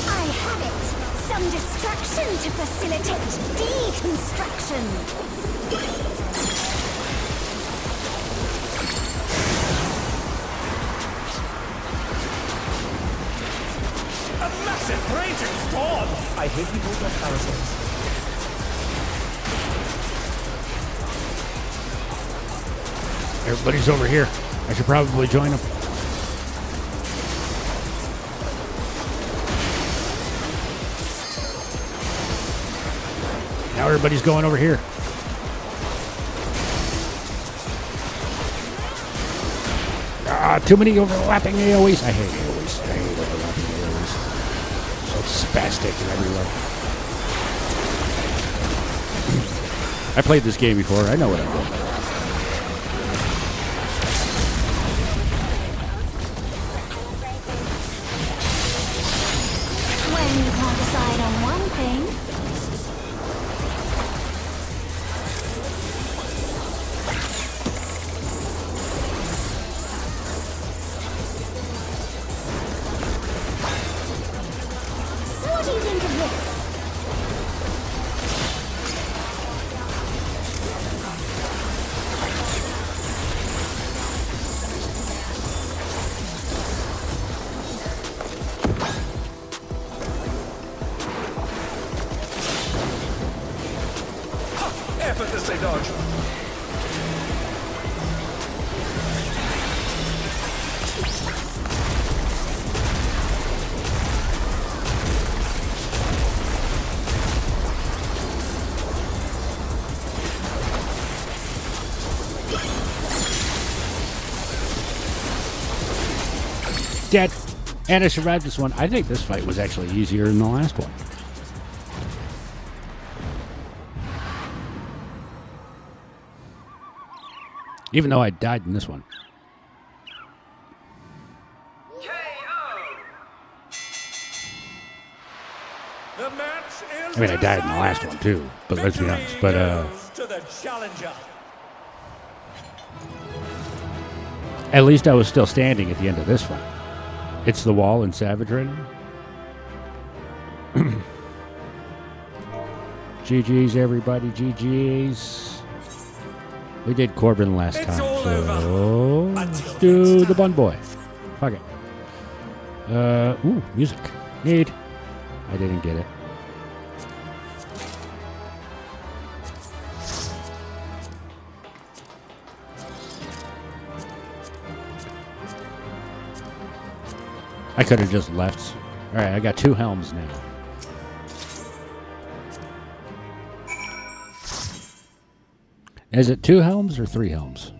S3: I have it. Some destruction to facilitate deconstruction.
S2: A massive raging storm. I hate people with parasols.
S1: Everybody's over here. I should probably join them. Now everybody's going over here. Too many overlapping AoEs. I hate AoEs. I hate overlapping AoEs. So spastic and everywhere. I played this game before. I know what I'm doing.
S3: When you can't decide on one thing, what do you think of this?
S2: Effortlessly dodge.
S1: Dead. And I survived this one. I think this fight was actually easier than the last one. Even though I died in this one.
S2: The match is
S1: I mean, I died in the last one too, but let's be honest. But
S2: to the challenger.
S1: at least I was still standing at the end of this fight. It's the wall and Savage right now. GG's, everybody. GG's. We did Corbin last time, so let's do the Bun Boy. Fuck it. Ooh, music. Need. I didn't get it. I could have just left. All right, I got 2 helms now. Is it 2 helms or 3 helms?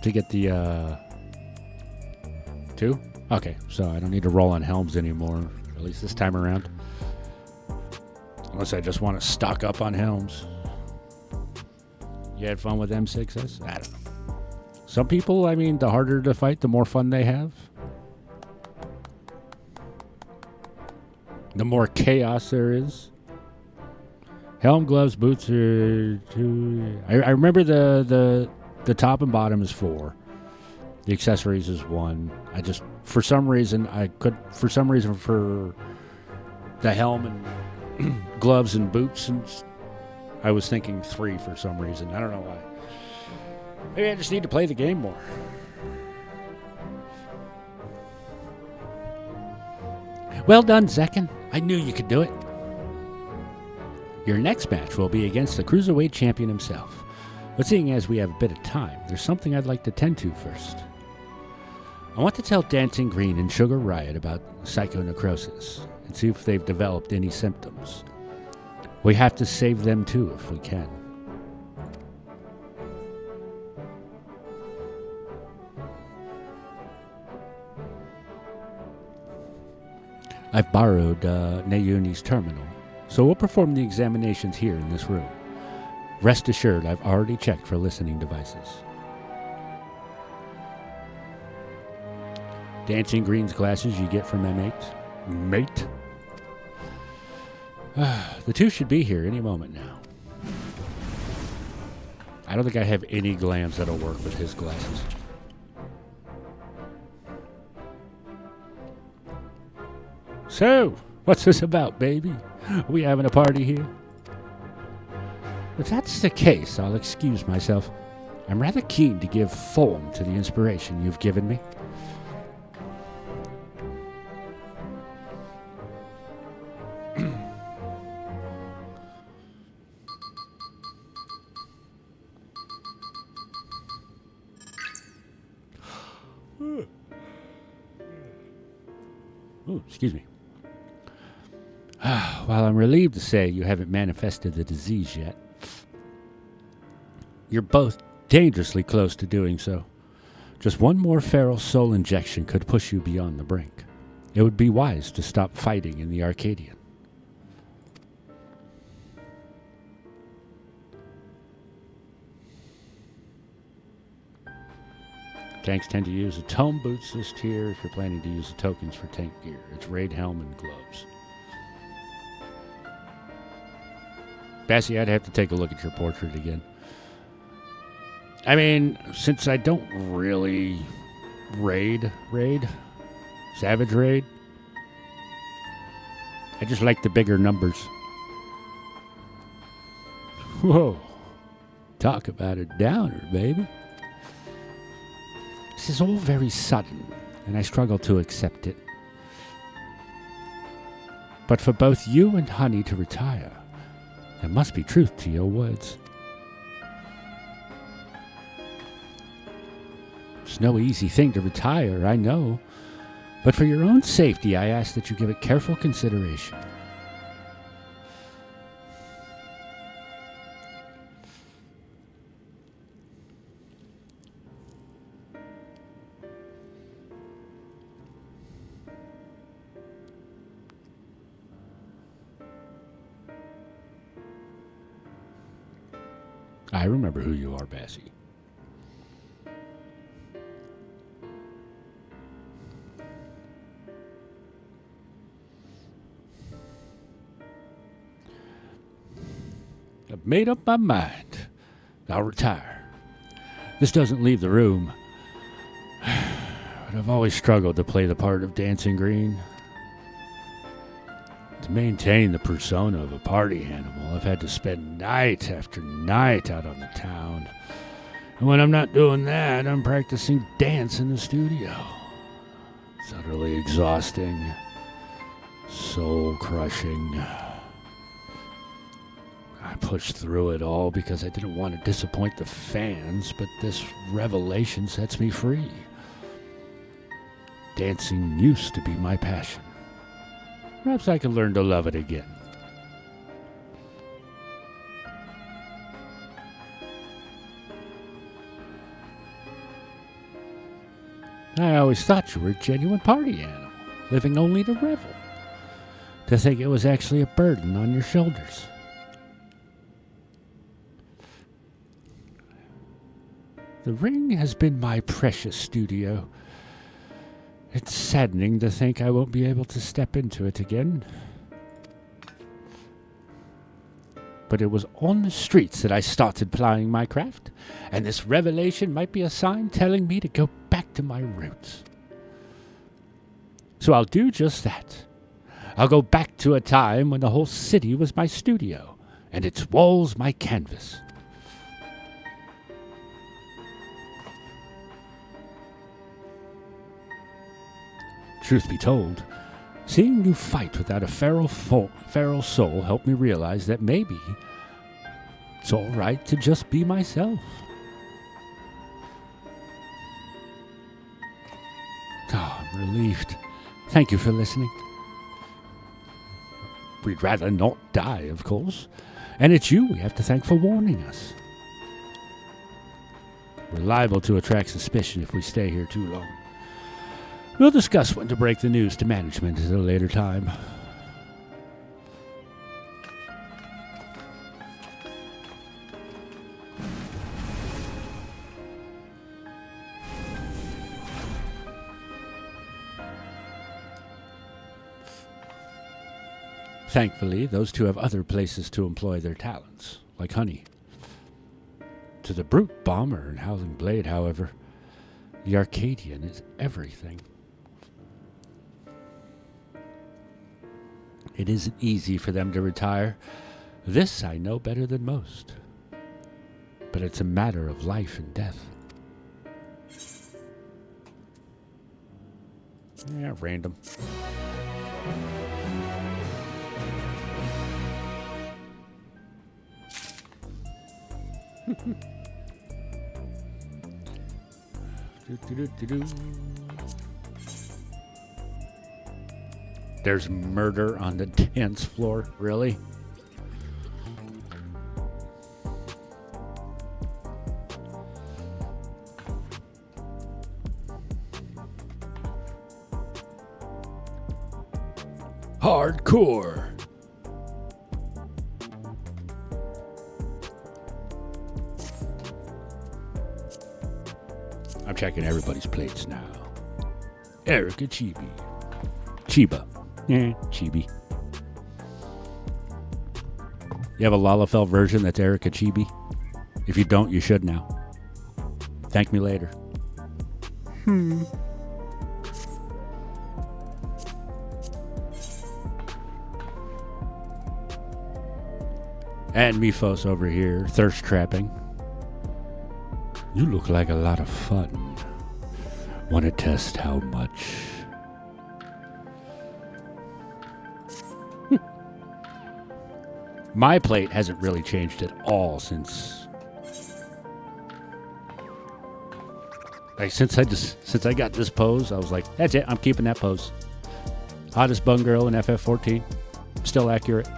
S1: To get the 2? Okay, so I don't need to roll on helms anymore, at least this time around. Unless I just want to stock up on helms. You had fun with M6s? I don't know. Some people, I mean, the harder to fight, the more fun they have. The more chaos there is. Helm, gloves, boots are 2. I remember the top and bottom is 4. The accessories is 1. I just, for some reason, for the helm and gloves and boots, and I was thinking 3 for some reason. I don't know why. Maybe I just need to play the game more. Well done, Zekken. I knew you could do it. Your next match will be against the Cruiserweight champion himself. But seeing as we have a bit of time, there's something I'd like to tend to first. I want to tell Dancing Green and Sugar Riot about psychonecrosis and see if they've developed any symptoms. We have to save them too if we can. I've borrowed Nayuni's terminal, so we'll perform the examinations here in this room. Rest assured, I've already checked for listening devices. Dancing Green's glasses you get from M8. Mate. The 2 should be here any moment now. I don't think I have any glams that'll work with his glasses. So, what's this about, baby? Are we having a party here? If that's the case, I'll excuse myself. I'm rather keen to give form to the inspiration you've given me. Ooh, excuse me. While I'm relieved to say you haven't manifested the disease yet, you're both dangerously close to doing so. Just one more feral soul injection could push you beyond the brink. It would be wise to stop fighting in the Arcadian. Tanks tend to use the tome boots this tier if you're planning to use the tokens for tank gear. It's raid helm and gloves. Bassie, I'd have to take a look at your portrait again. I mean, since I don't really raid, Savage raid, I just like the bigger numbers. Whoa. Talk about a downer, baby. This is all very sudden, and I struggle to accept it. But for both you and Honey to retire, there must be truth to your words. It's no easy thing to retire, I know. But for your own safety, I ask that you give it careful consideration. I remember who you are, Bassie. I've made up my mind. I'll retire. This doesn't leave the room. But I've always struggled to play the part of Dancing Green. To maintain the persona of a party animal, I've had to spend night after night out on the town, And when I'm not doing that, I'm practicing dance in the studio. It's utterly exhausting, soul-crushing. I pushed through it all because I didn't want to disappoint the fans, but this revelation sets me free. Dancing used to be my passion. Perhaps I can learn to love it again. I always thought you were a genuine party animal, living only to revel. To think it was actually a burden on your shoulders. The ring has been my precious studio. It's saddening to think I won't be able to step into it again. But it was on the streets that I started plying my craft, and this revelation might be a sign telling me to go back to my roots. So I'll do just that. I'll go back to a time when the whole city was my studio, and its walls my canvas. Truth be told, seeing you fight without a feral soul helped me realize that maybe it's all right to just be myself. Oh, I'm relieved. Thank you for listening. We'd rather not die, of course. And it's you we have to thank for warning us. We're liable to attract suspicion if we stay here too long. We'll discuss when to break the news to management at a later time. Thankfully, those two have other places to employ their talents, like honey. To the brute bomber and Howling Blade, however, the Arcadian is everything. It isn't easy for them to retire. This I know better than most. But it's a matter of life and death. Yeah, random. There's murder on the dance floor, really? Hardcore. I'm checking everybody's plates now. Erica Chibi. Chiba. Yeah, Chibi. You have a Lalafell version that's Erica Chibi? If you don't, you should now. Thank me later. And Mifos over here, thirst trapping. You look like a lot of fun. Want to test how much? My plate hasn't really changed at all since I got this pose. I was like, that's it. I'm keeping that pose. Hottest bun girl in FF14. Still accurate.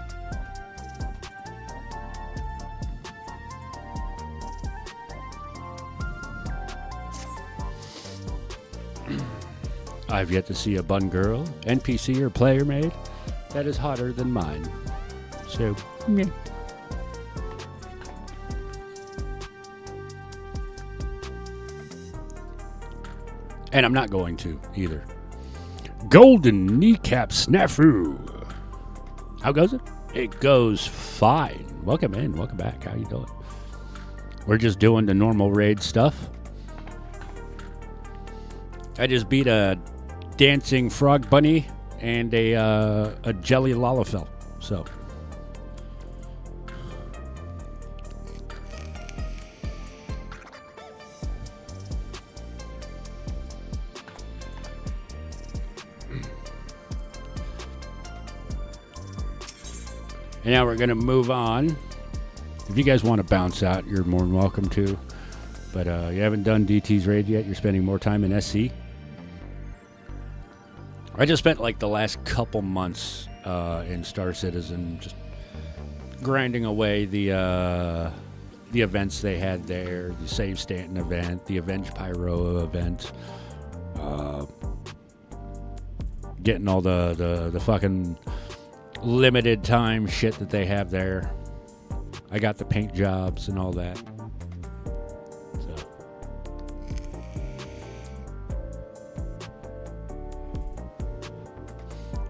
S1: I've yet to see a bun girl, NPC or player made, that is hotter than mine. So, yeah. And I'm not going to either. Golden Kneecap Snafu. How goes it? It goes fine. Welcome in. Welcome back. How you doing? We're just doing the normal raid stuff. I just beat a dancing frog bunny and a jelly Lalafell. So. And now we're going to move on. If you guys want to bounce out, you're more than welcome to. But you haven't done DT's raid yet. You're spending more time in SC. I just spent like the last couple months in Star Citizen just grinding away the events they had there. The Save Stanton event, the Avenge Pyro event. Getting all the fucking limited time shit that they have there. I got the paint jobs and all that. So.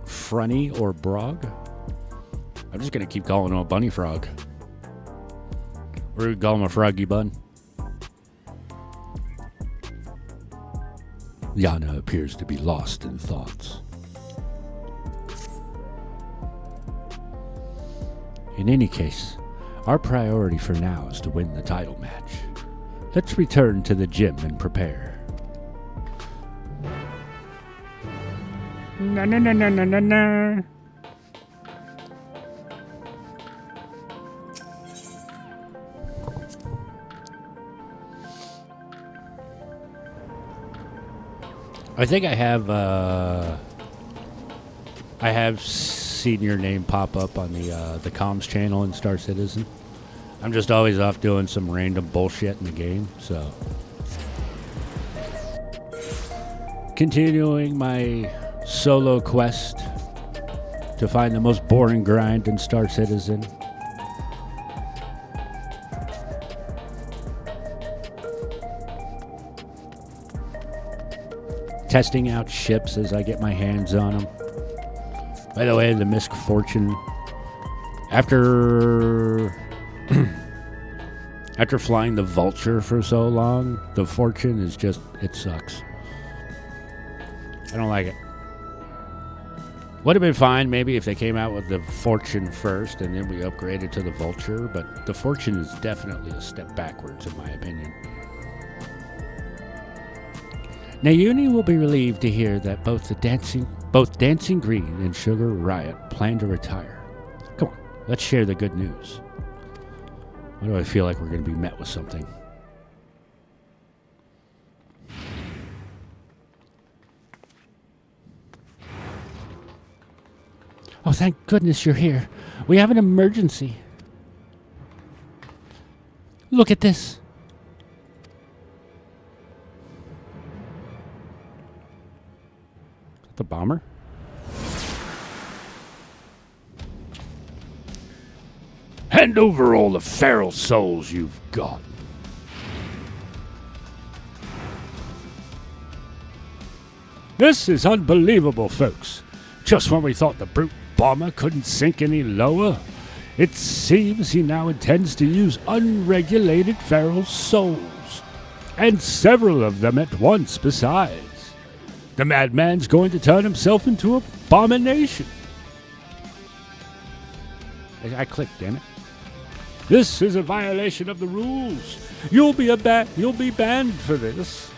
S1: Frunny or Brog? I'm just going to keep calling him a bunny frog. Or we call him a froggy bun. Yana appears to be lost in thoughts. In any case, our priority for now is to win the title match. Let's return to the gym and prepare. Na na na na na na na. I think I have seen your name pop up on the comms channel in Star Citizen. I'm just always off doing some random bullshit in the game, so. Continuing my solo quest to find the most boring grind in Star Citizen. Testing out ships as I get my hands on them. By the way, the Misk Fortune, after flying the Vulture for so long, the Fortune is just, it sucks. I don't like it. Would have been fine maybe if they came out with the Fortune first and then we upgraded to the Vulture, but the Fortune is definitely a step backwards in my opinion. Nayuni will be relieved to hear that both Dancing Green and Sugar Riot plan to retire. Come on, let's share the good news. Why do I feel like we're going to be met with something? Oh, thank goodness you're here. We have an emergency. Look at this. The bomber? Hand over all the feral souls you've got. This is unbelievable, folks. Just when we thought the brute bomber couldn't sink any lower, it seems he now intends to use unregulated feral souls. And several of them at once besides. The madman's going to turn himself into an abomination. I clicked, damn it. This is a violation of the rules. You'll be banned for this.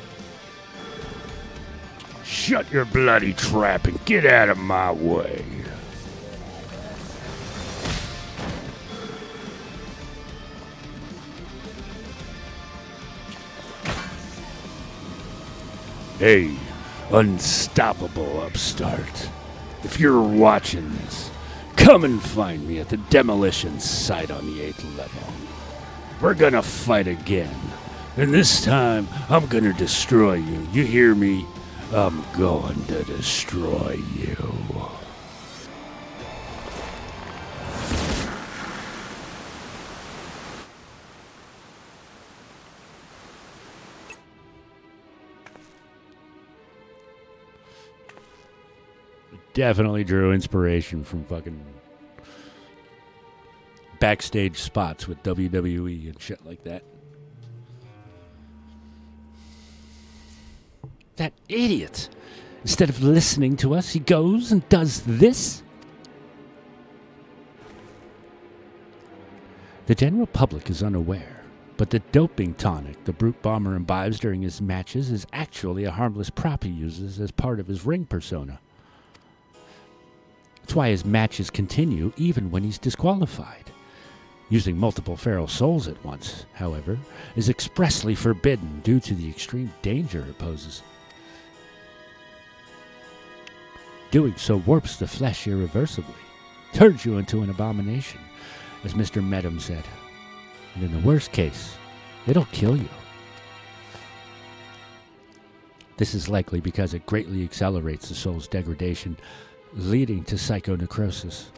S1: Shut your bloody trap and get out of my way. Hey, unstoppable upstart. If you're watching this, come and find me at the demolition site on the 8th level. We're gonna fight again. And this time, I'm gonna destroy you. You hear me? I'm going to destroy you. Definitely drew inspiration from fucking backstage spots with WWE and shit like that. That idiot! Instead of listening to us, he goes and does this? The general public is unaware, but the doping tonic the Brute Bomber imbibes during his matches is actually a harmless prop he uses as part of his ring persona. It's why his matches continue even when he's disqualified. Using multiple feral souls at once, however, is expressly forbidden due to the extreme danger it poses. Doing so warps the flesh irreversibly, turns you into an abomination, as Mr. Medham said. And in the worst case, it'll kill you. This is likely because it greatly accelerates the soul's degradation, leading to psychonecrosis.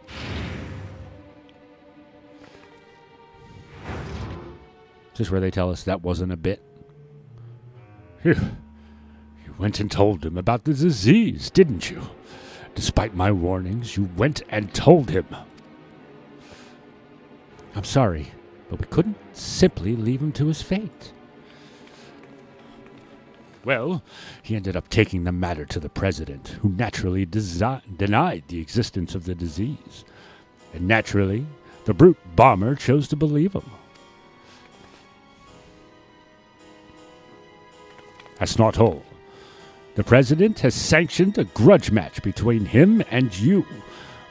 S1: This is where they tell us that wasn't a bit. You went and told him about the disease, didn't you? Despite my warnings, you went and told him. I'm sorry, but we couldn't simply leave him to his fate. Well, he ended up taking the matter to the president, who naturally denied the existence of the disease. And naturally, the brute bomber chose to believe him. That's not all. The president has sanctioned a grudge match between him and you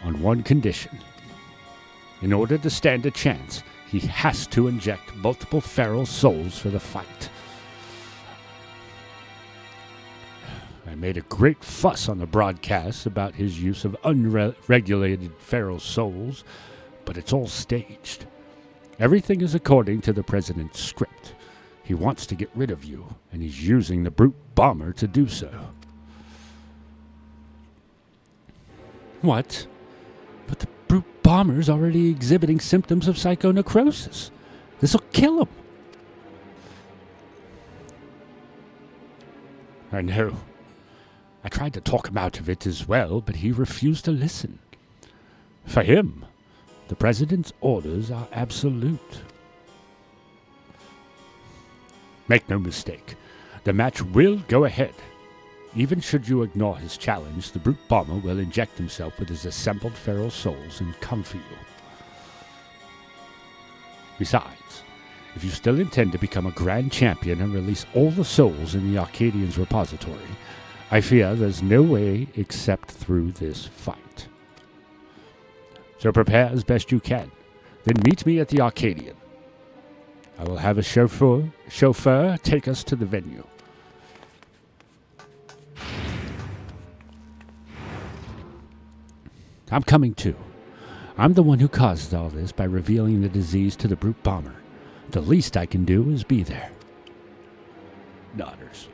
S1: on one condition. In order to stand a chance, he has to inject multiple feral souls for the fight. I made a great fuss on the broadcast about his use of unregulated feral souls, but it's all staged. Everything is according to the president's script. He wants to get rid of you, and he's using the brute bomber to do so. What? But the brute bomber's already exhibiting symptoms of psychonecrosis. This'll kill him. I know. I tried to talk him out of it as well, but he refused to listen. For him, the president's orders are absolute. Make no mistake, the match will go ahead. Even should you ignore his challenge, the brute bomber will inject himself with his assembled feral souls and come for you. Besides, if you still intend to become a grand champion and release all the souls in the Arcadian's repository, I fear there's no way except through this fight. So prepare as best you can, then meet me at the Arcadian. I will have a chauffeur take us to the venue. I'm coming too. I'm the one who caused all this by revealing the disease to the brute bomber. The least I can do is be there. Nodders.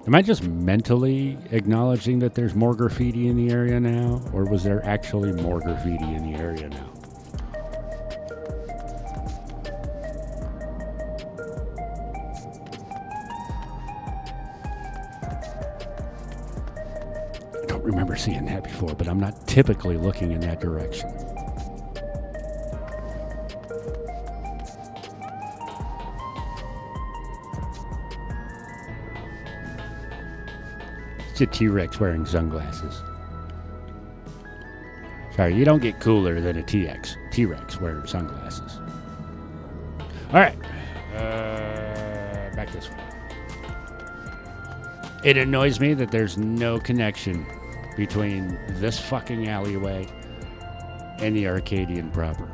S1: Am I just mentally acknowledging that there's more graffiti in the area now? Or was there actually more graffiti in the area now? I don't remember seeing that before, but I'm not typically looking in that direction. It's a T-Rex wearing sunglasses. Sorry, you don't get cooler than a T-Rex wearing sunglasses. Alright. Back this way. It annoys me that there's no connection between this fucking alleyway and the Arcadian proper.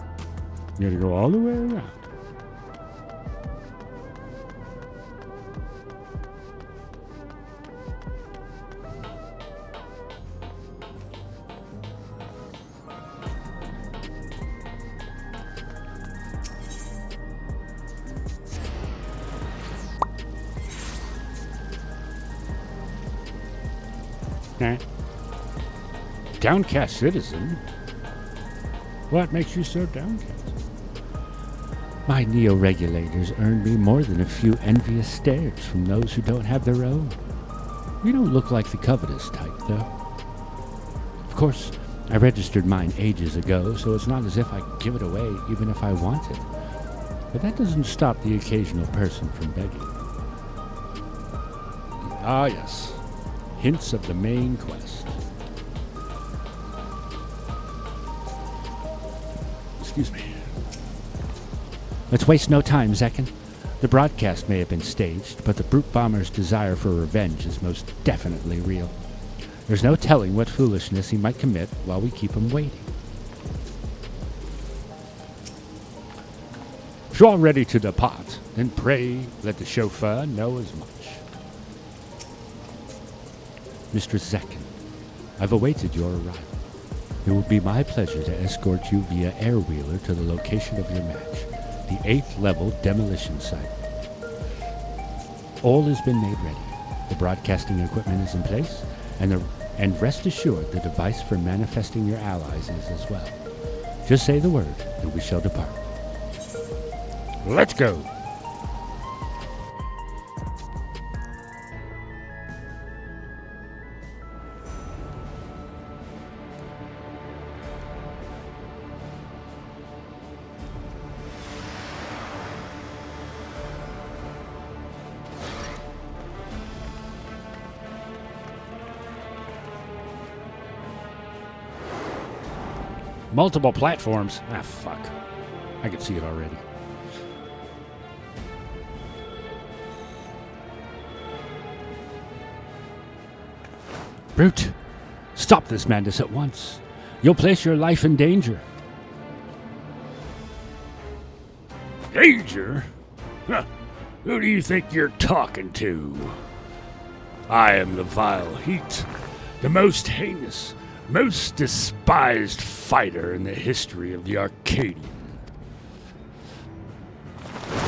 S1: You gotta go all the way around. Downcast citizen? What makes you so downcast? My neo-regulators earned me more than a few envious stares from those who don't have their own. You don't look like the covetous type, though. Of course, I registered mine ages ago, so it's not as if I could give it away even if I wanted. But that doesn't stop the occasional person from begging. Ah, yes. Hints of the main quest. Excuse me. Let's waste no time, Zekken. The broadcast may have been staged, but the brute bomber's desire for revenge is most definitely real. There's no telling what foolishness he might commit while we keep him waiting. If you are ready to depart, then pray let the chauffeur know as much. Mr. Zekken, I've awaited your arrival. It will be my pleasure to escort you via airwheeler to the location of your match, the 8th level demolition site. All has been made ready. The broadcasting equipment is in place, and rest assured the device for manifesting your allies is as well. Just say the word, and we shall depart. Let's go! Multiple platforms. Ah, fuck. I can see it already. Brute, stop this madness at once. You'll place your life in danger. Danger? Huh. Who do you think you're talking to? I am the vile Heat, the most heinous, most despised fighter in the history of the Arcadian.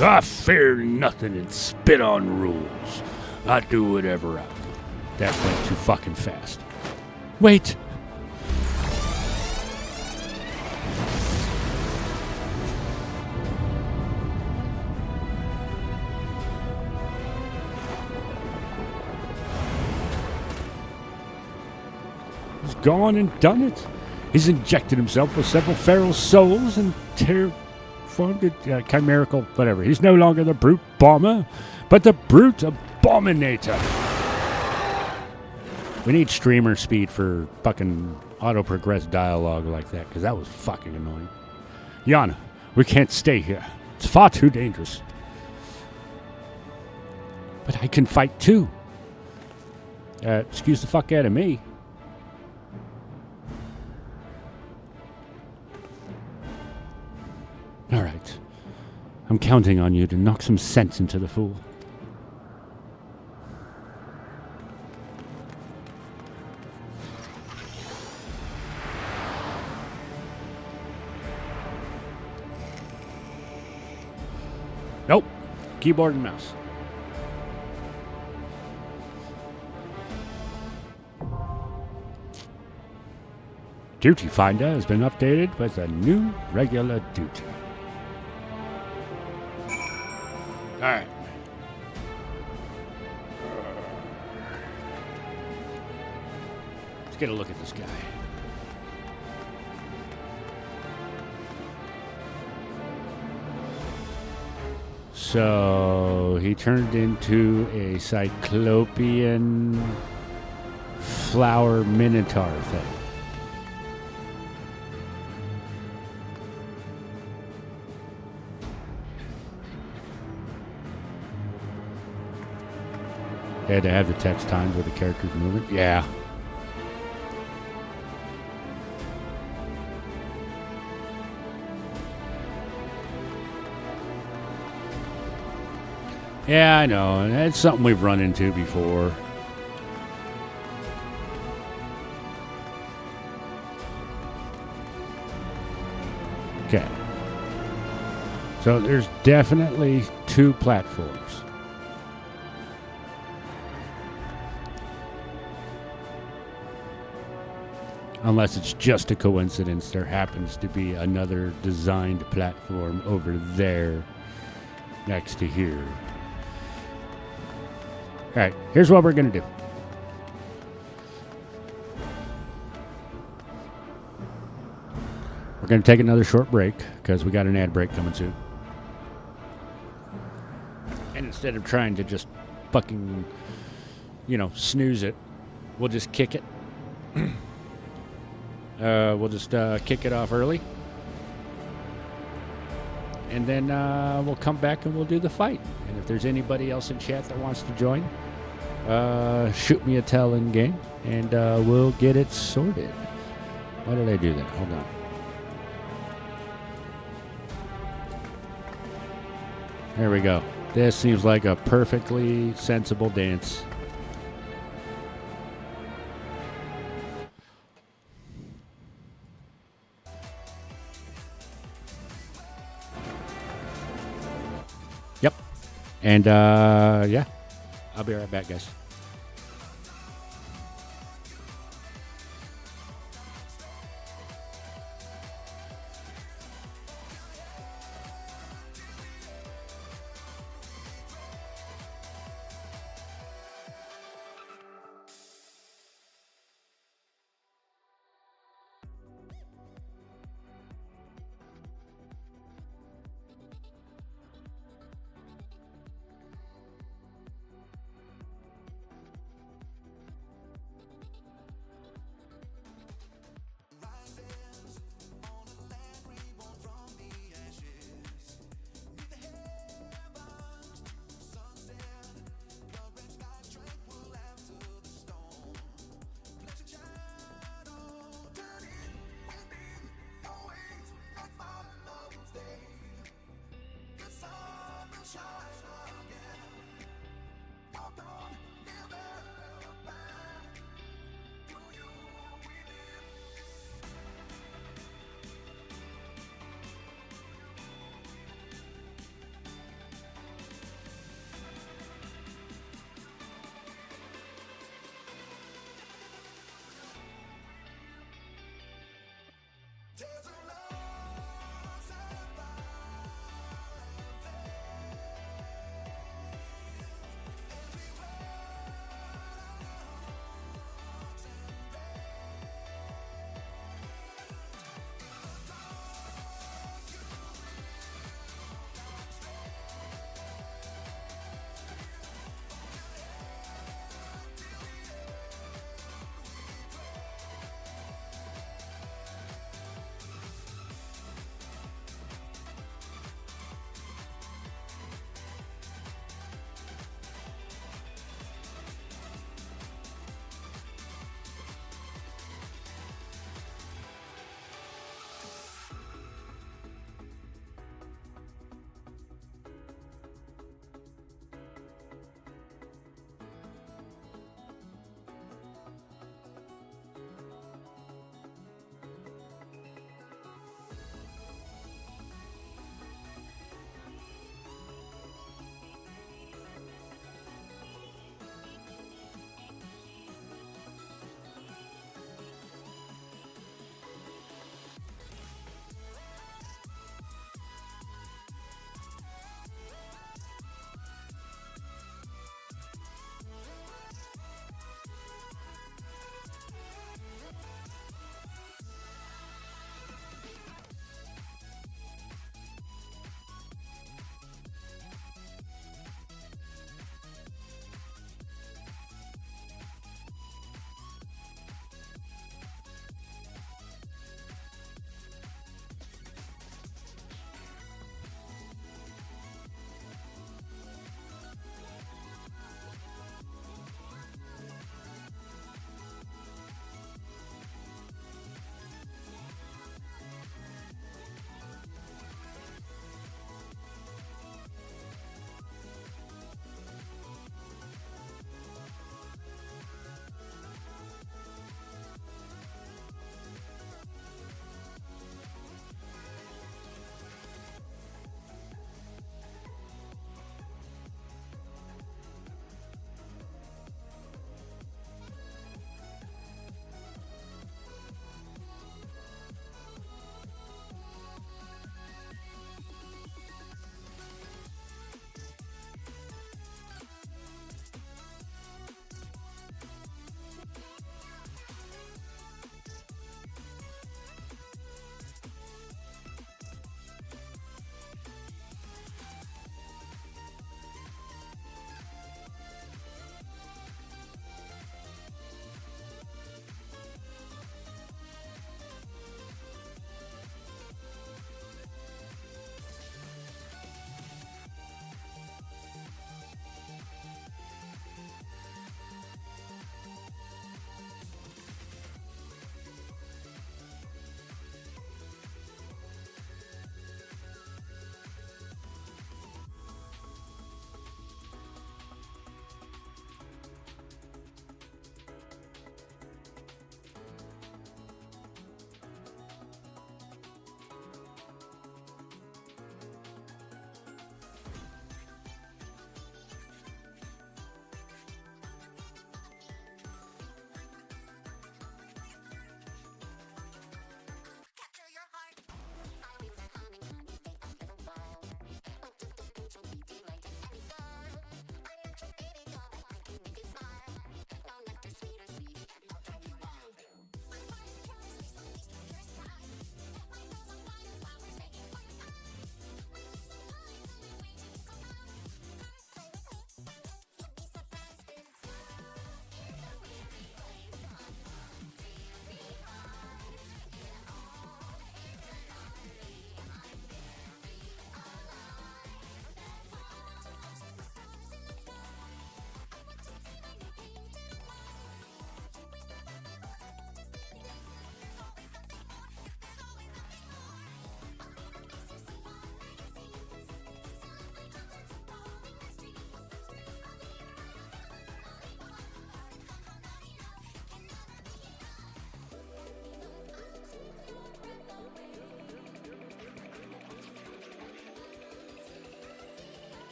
S1: I fear nothing and spit on rules. I do whatever I want. That went too fucking fast. Wait! He's gone and done it. He's injected himself with several feral souls and formed a chimerical whatever. He's no longer the brute bomber, but the brute abominator. We need streamer speed for fucking auto-progress dialogue like that, because that was fucking annoying. Yana, we can't stay here. It's far too dangerous. But I can fight too. Excuse the fuck out of me. All right. I'm counting on you to knock some sense into the fool. Nope. Keyboard and mouse. Duty Finder has been updated with a new regular duty. Alright. Let's get a look at this guy. So he turned into a cyclopean flower minotaur thing. They had to have the text timed with the character's movement. Yeah. Yeah, I know. It's something we've run into before. Okay. So there's definitely two platforms. Unless it's just a coincidence, there happens to be another designed platform over there next to here. All right, here's what we're going to do. We're going to take another short break because we got an ad break coming soon. And instead of trying to just fucking snooze it. We'll just kick it. We'll just kick it off early. And then we'll come back and we'll do the fight. And if there's anybody else in chat that wants to join, shoot me a tell in game, and we'll get it sorted. Why did I do that? Hold on. There we go. This seems like a perfectly sensible dance. Yep. And yeah, I'll be right back, guys.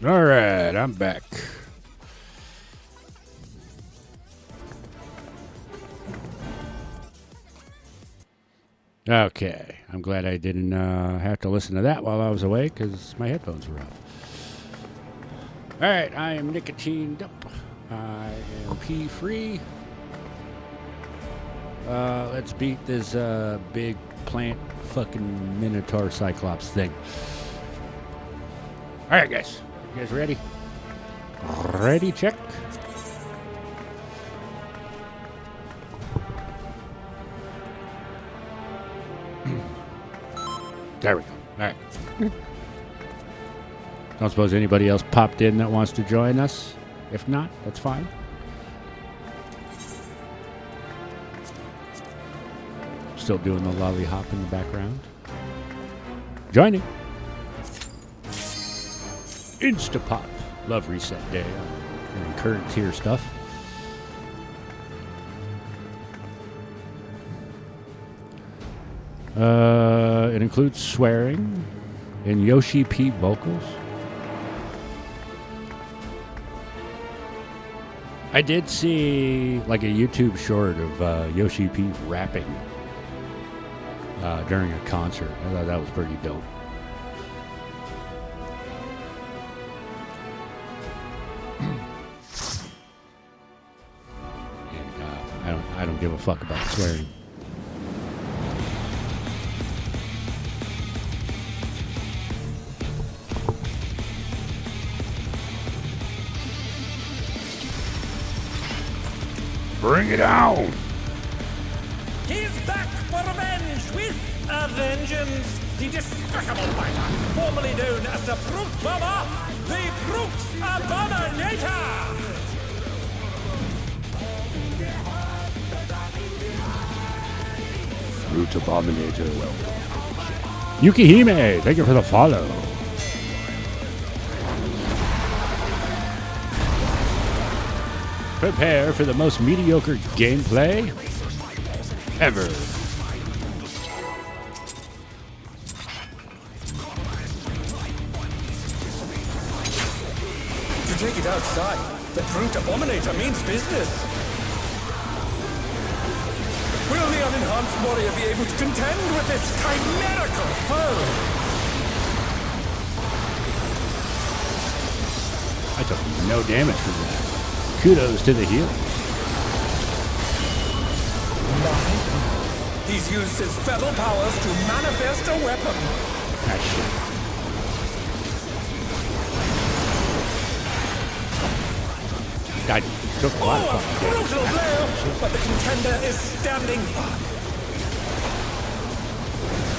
S1: All right, I'm back. Okay, I'm glad I didn't have to listen to that while I was away because my headphones were off. All right, I am nicotined up. I am pee-free. Let's beat this big plant fucking Minotaur Cyclops thing. All right, guys. You guys ready? Ready? Check. There we go. All right. Don't suppose anybody else popped in that wants to join us. If not, that's fine. Still doing the lollipop in the background. Joining. Instapop. Love reset day. And current tier stuff. It includes swearing and Yoshi P vocals. I did see like a YouTube short of Yoshi P rapping during a concert. I thought that was pretty dope. And I don't give a fuck about swearing. Bring it on!
S2: He's back for revenge with a vengeance. The despicable fighter, formerly known as the Fruit Bomber, the Fruit Abominator!
S1: Fruit Abominator. Yukihime, thank you for the follow. Prepare for the most mediocre gameplay ever.
S2: To take it outside, the Fruit Abominator means business. Will the unenhanced warrior be able to contend with this chimerical foe?
S1: I took no damage from that. Kudos to the healers.
S2: He's used his feral powers to manifest a weapon.
S1: Ah, shit. I took a lot of fucking damage.
S2: Brutal blow, but the contender is standing firm.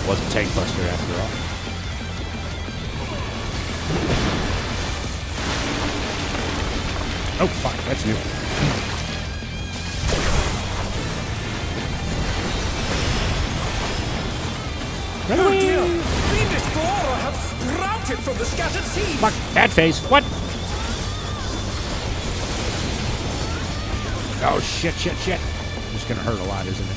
S1: Wasn't Tank Buster after all. Oh, fuck, that's new.
S2: Oh dear! Fiendish flora have sprouted from the scattered seeds!
S1: Fuck, bad face. What? Oh, shit. It's gonna hurt a lot, isn't it?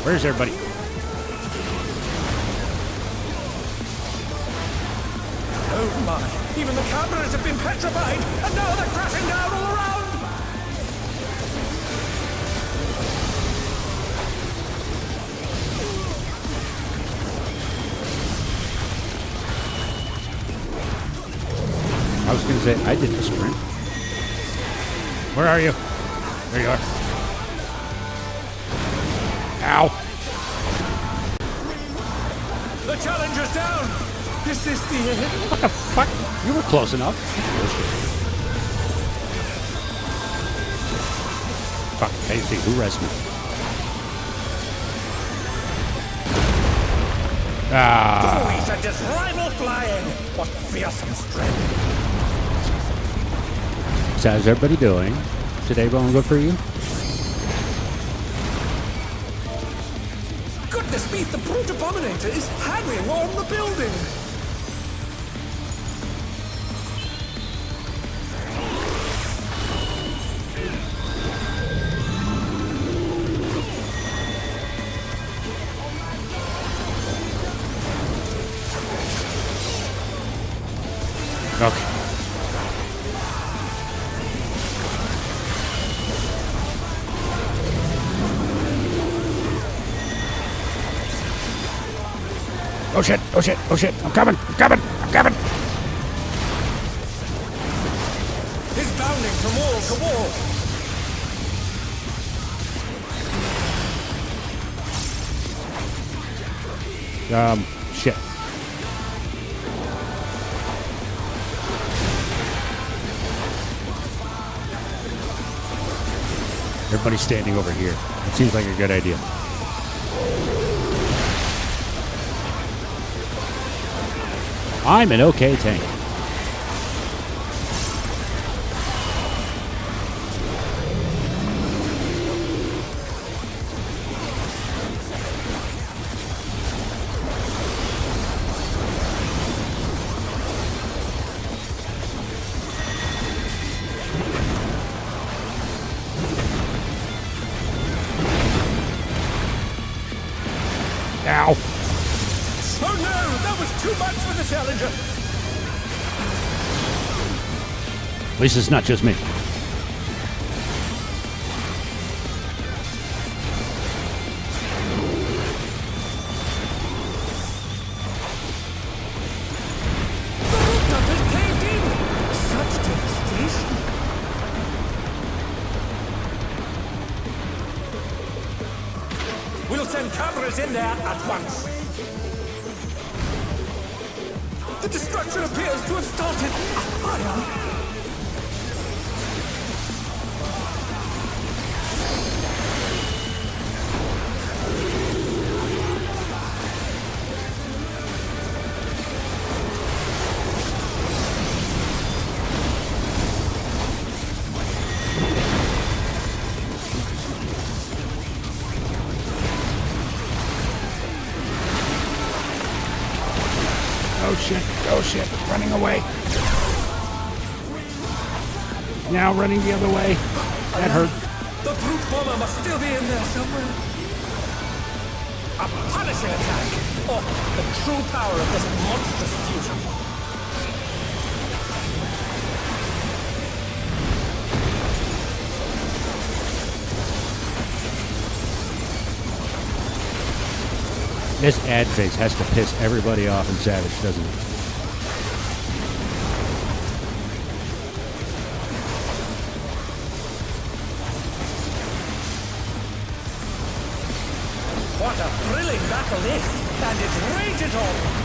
S1: Where's everybody?
S2: Oh my! Even the cameras have been petrified, and now they're crashing down all around!
S1: I was gonna say, I did the sprint. Where are you? There you are. Ow.
S2: The challenger's down! Is this the end?
S1: What the fuck? You were close enough. Fuck, I didn't see who rescued me. Ah.
S2: Oh, he sent his rival flying! What fearsome strength!
S1: So how's everybody doing? Today going good for you?
S2: Goodness me, the Brute Abominator is hanging on the building!
S1: Okay. Oh shit, oh shit, oh shit. I'm coming, I'm coming, I'm coming.
S2: He's bounding from wall to wall.
S1: Shit. Everybody's standing over here. It seems like a good idea. I'm an okay tank. Ow.
S2: Oh no, that was too much for the Challenger.
S1: At least it's not just me.
S2: The rooftop is caved in. Such devastation. We'll send cameras in there at once. The destruction appears to have started a fire.
S1: Oh shit, running away. Now running the other way. That hurt.
S2: The brute bomber must still be in there somewhere. A punishing attack! Oh, the true power of this monstrous fusion.
S1: This ad face has to piss everybody off in Savage, doesn't it?
S2: What a thrilling battle this! And it rages on!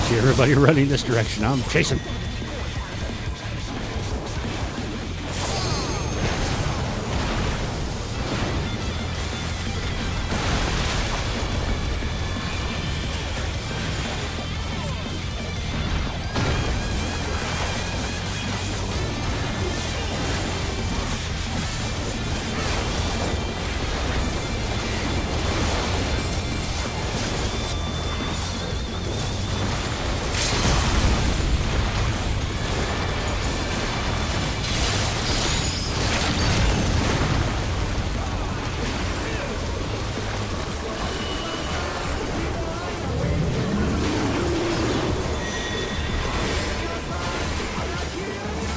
S1: See everybody running this direction. I'm chasing.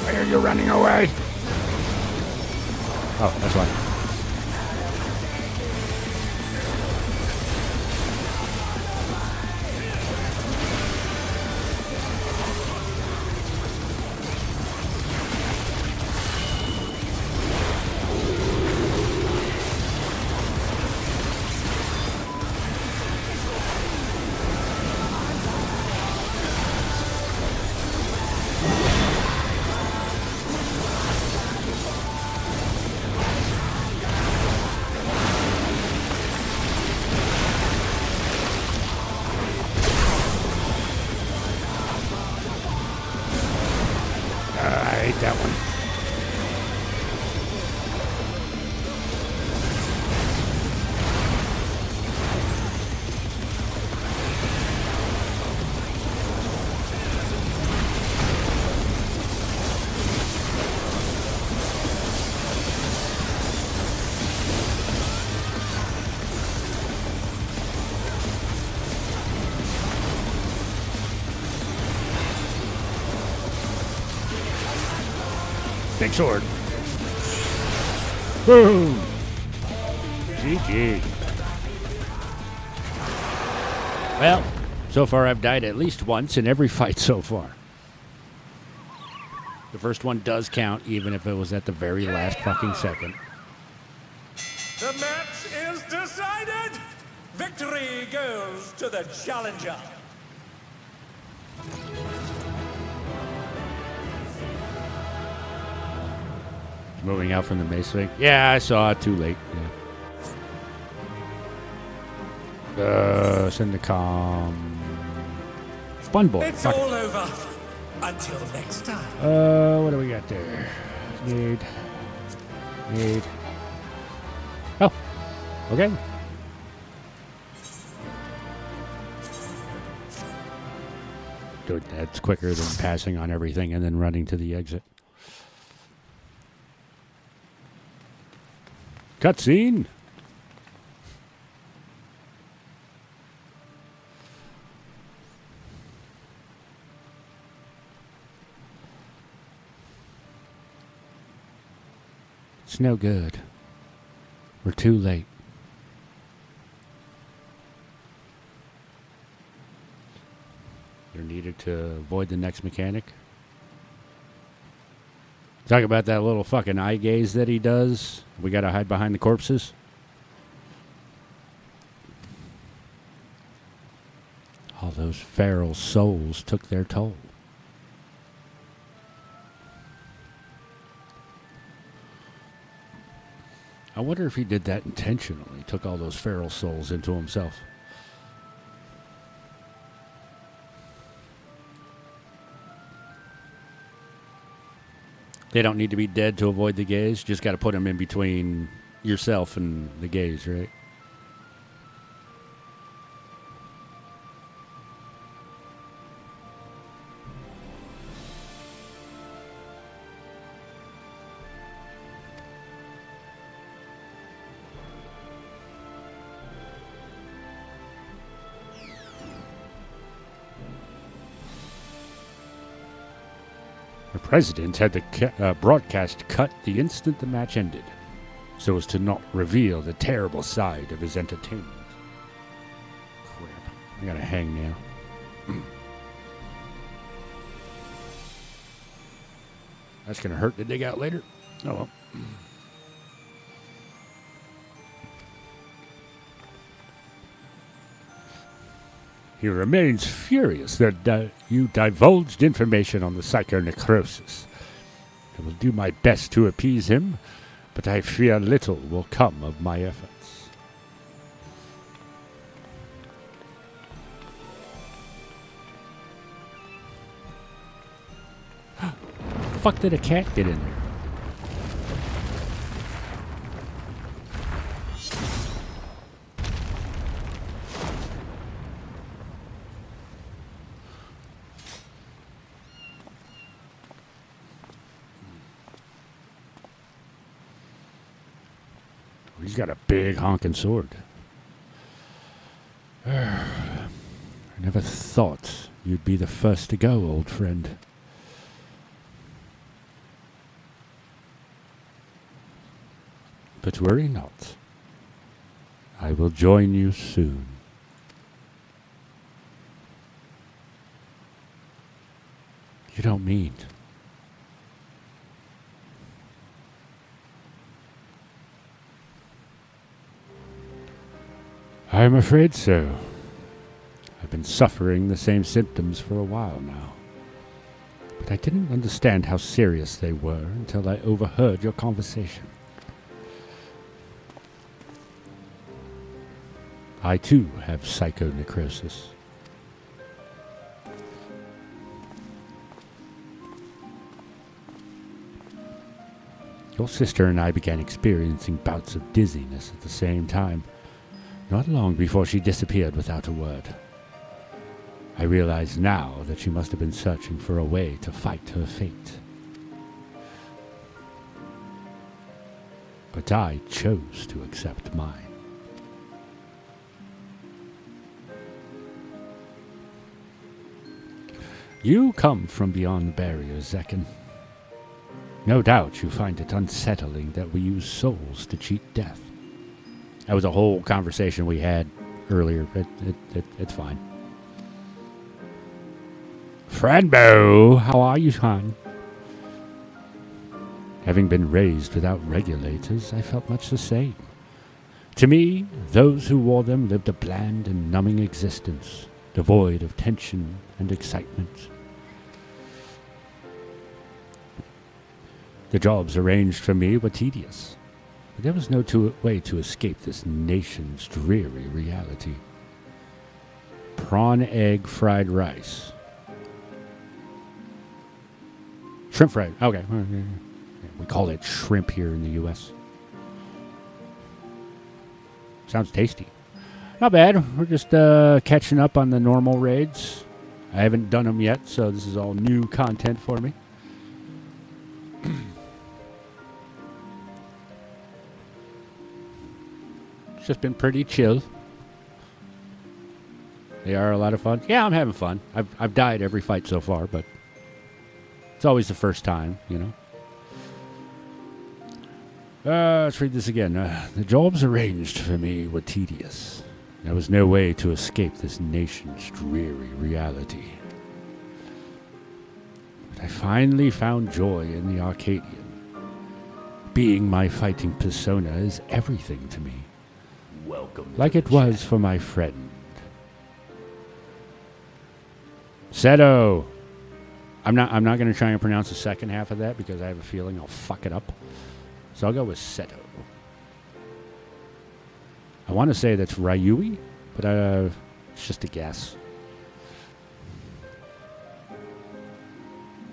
S1: Why are you running away? Oh, that's why. mechanic sword. Boom. GG. Well, so far I've died at least once in every fight so far. The first one does count, even if it was at the very last fucking second.
S2: The match is decided! Victory goes to the challenger.
S1: Moving out from the mace thing. Yeah, I saw it too late. Yeah. Send the Fun boy.
S2: It's
S1: Fuck.
S2: all over. Until next time.
S1: What do we got there? Need. Oh. Okay. Good. That's quicker than passing on everything and then running to the exit. Cutscene. It's no good. We're too late. You're needed to avoid the next mechanic. Talk about that little fucking eye gaze that he does. We gotta hide behind the corpses. All those feral souls took their toll. I wonder if he did that intentionally. Took all those feral souls into himself. They don't need to be dead to avoid the gaze. Just got to put them in between yourself and the gaze, right? The president had the broadcast cut the instant the match ended, so as to not reveal the terrible side of his entertainment. Crap. I gotta hang now. That's gonna hurt to dig out later. Oh well. He remains furious that you divulged information on the psychonecrosis. I will do my best to appease him, but I fear little will come of my efforts. The fuck did a cat get in there? He's got a big honking sword. I never thought you'd be the first to go, old friend. But worry not. I will join you soon. You don't mean... I'm afraid so. I've been suffering the same symptoms for a while now. But I didn't understand how serious they were until I overheard your conversation. I too have psychonecrosis. Your sister and I began experiencing bouts of dizziness at the same time. Not long before she disappeared without a word. I realize now that she must have been searching for a way to fight her fate. But I chose to accept mine. You come from beyond the barrier, Zekken. No doubt you find it unsettling that we use souls to cheat death. That was a whole conversation we had earlier. It's fine. Franbo, how are you, hon? Having been raised without regulators, I felt much the same. To me, those who wore them lived a bland and numbing existence, devoid of tension and excitement. The jobs arranged for me were tedious, but there was no way to escape this nation's dreary reality. Prawn egg fried rice. Shrimp fried, okay. We call it shrimp here in the U.S. Sounds tasty. Not bad. We're just catching up on the normal raids. I haven't done them yet, so this is all new content for me. It's just been pretty chill. They are a lot of fun. Yeah, I'm having fun. I've died every fight so far, but it's always the first time, you know. Let's read this again. The jobs arranged for me were tedious. There was no way to escape this nation's dreary reality. But I finally found joy in the Arcadian. Being my fighting persona is everything to me.
S2: Welcome.
S1: Like it was for my friend. Seto. I'm not going to try and pronounce the second half of that because I have a feeling I'll fuck it up. So I'll go with Seto. I want to say that's Ryui, but it's just a guess.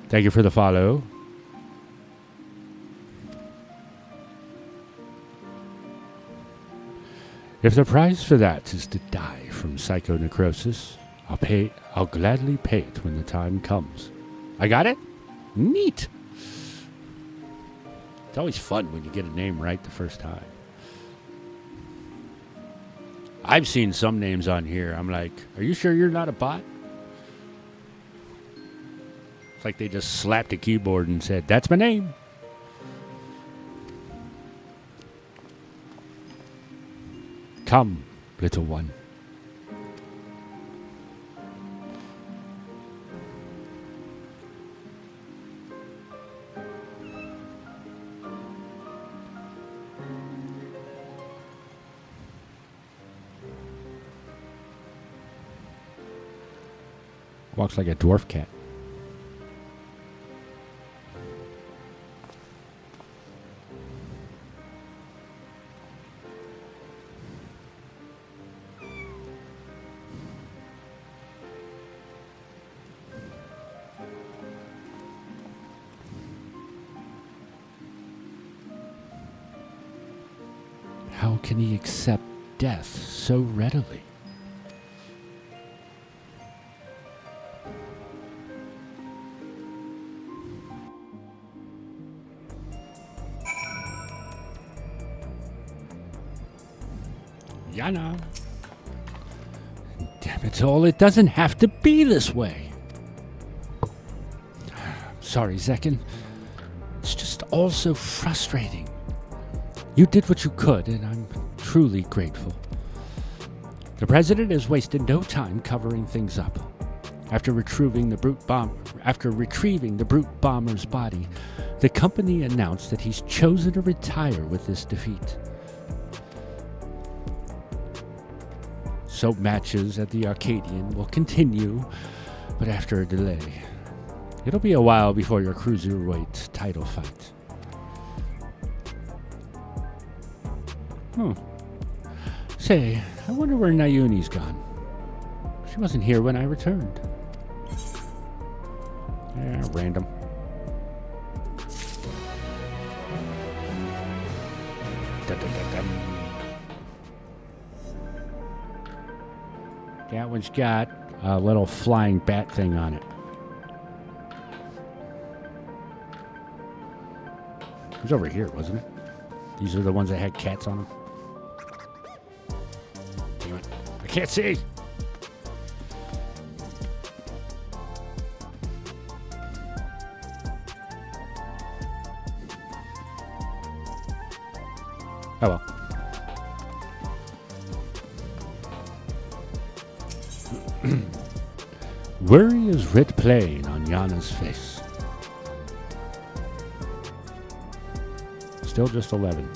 S1: Thank you for the follow. If the price for that is to die from psychonecrosis, I'll gladly pay it when the time comes. I got it? Neat. It's always fun when you get a name right the first time. I've seen some names on here. I'm like, are you sure you're not a bot? It's like they just slapped a keyboard and said, that's my name. Come, little one. Walks like a dwarf cat. How can he accept death so readily? Yana. Damn it all, it doesn't have to be this way. Sorry, Zekken. It's just all so frustrating. You did what you could, and I'm truly grateful. The president has wasted no time covering things up. After retrieving the brute bomber's body, the company announced that he's chosen to retire with this defeat. So matches at the Arcadian will continue, but after a delay. It'll be a while before your Cruiserweight title fight. Say, I wonder where Nayuni's gone. She wasn't here when I returned. Yeah, random. That one's got a little flying bat thing on it. It was over here, wasn't it? These are the ones that had cats on them. Damn it. I can't see. Oh well. Worry is writ plain on Yana's face. Still just 11.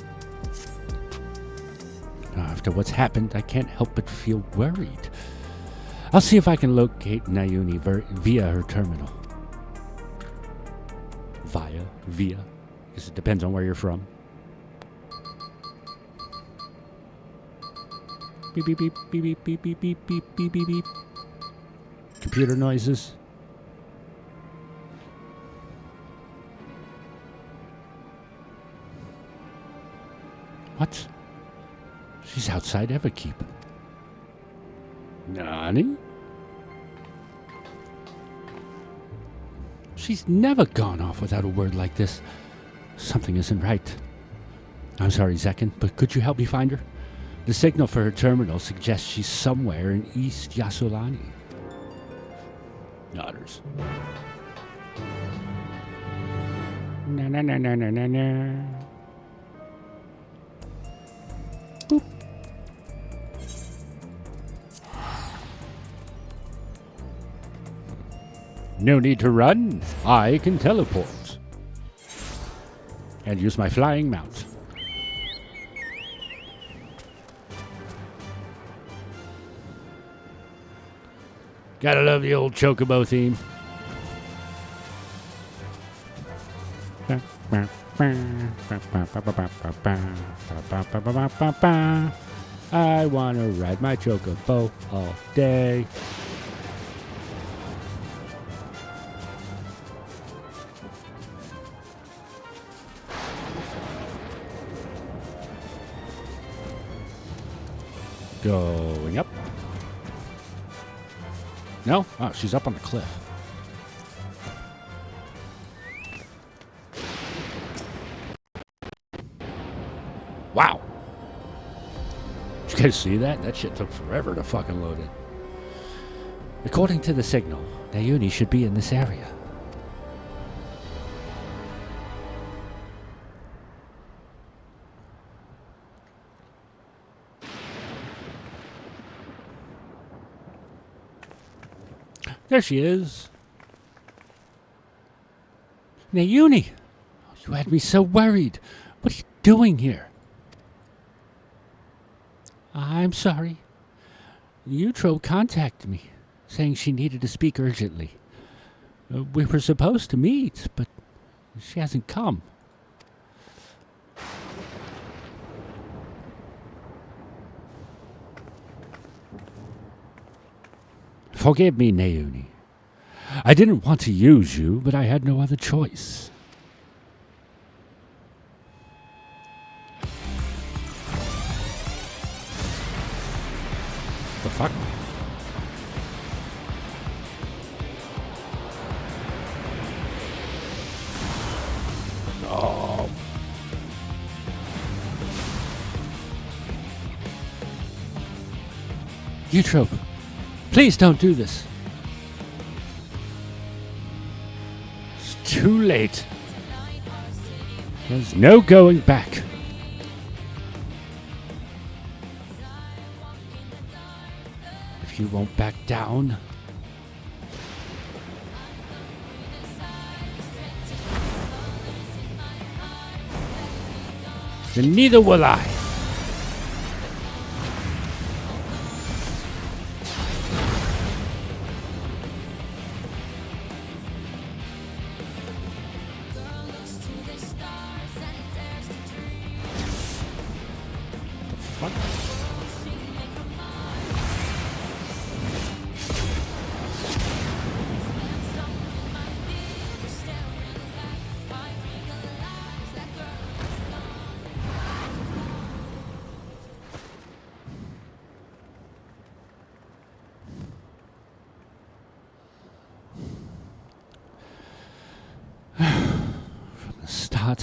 S1: After what's happened, I can't help but feel worried. I'll see if I can locate Nayuni via her terminal. Via? Because it depends on where you're from. Beep, beep, beep, beep, beep, beep, beep, beep, beep, beep, beep. Computer noises. What? She's outside Everkeep. Nani? She's never gone off without a word like this. Something isn't right. I'm sorry, Zekken, but could you help me find her? The signal for her terminal suggests she's somewhere in East Yasulani. Otters. Na na na na na na na. Boop. No need to run. I can teleport. And use my flying mount. Gotta love the old Chocobo theme. I wanna ride my Chocobo all day. Going up. No? Oh, she's up on the cliff. Wow. Did you guys see that? That shit took forever to fucking load it. According to the signal, Nayuni should be in this area. There she is. Nayuni! You had me so worried. What are you doing here? I'm sorry. Utro contacted me, saying she needed to speak urgently. We were supposed to meet, but she hasn't come. Forgive me, Nayuni. I didn't want to use you, but I had no other choice. The fuck? Oh. Utro. Please don't do this. It's too late. There's no going back. If you won't back down, then neither will I.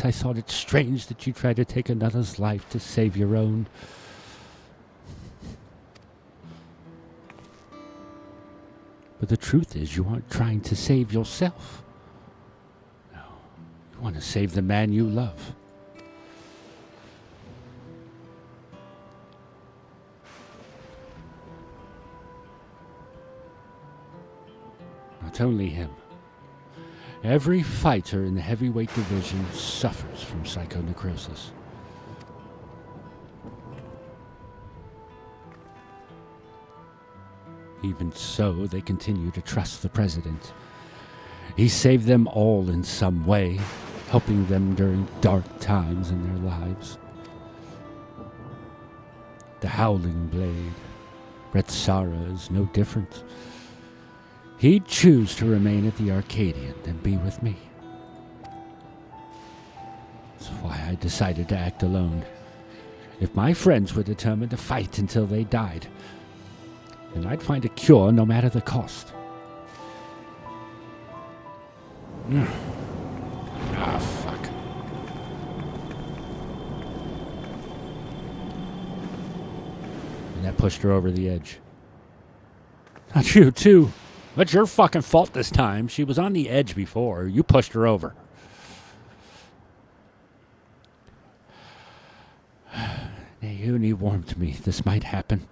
S1: I thought it strange that you tried to take another's life to save your own. But the truth is, you aren't trying to save yourself. No, you want to save the man you love. not only him. Every fighter in the heavyweight division suffers from psychonecrosis. Even so, they continue to trust the president. He saved them all in some way, helping them during dark times in their lives. The Howling Blade, Retsara, is no different. He'd choose to remain at the Arcadian than be with me. That's why I decided to act alone. If my friends were determined to fight until they died, then I'd find a cure no matter the cost. Ah, fuck. And that pushed her over the edge. Not you, too. That's your fucking fault this time. She was on the edge before. You pushed her over. Naomi warned me this might happen.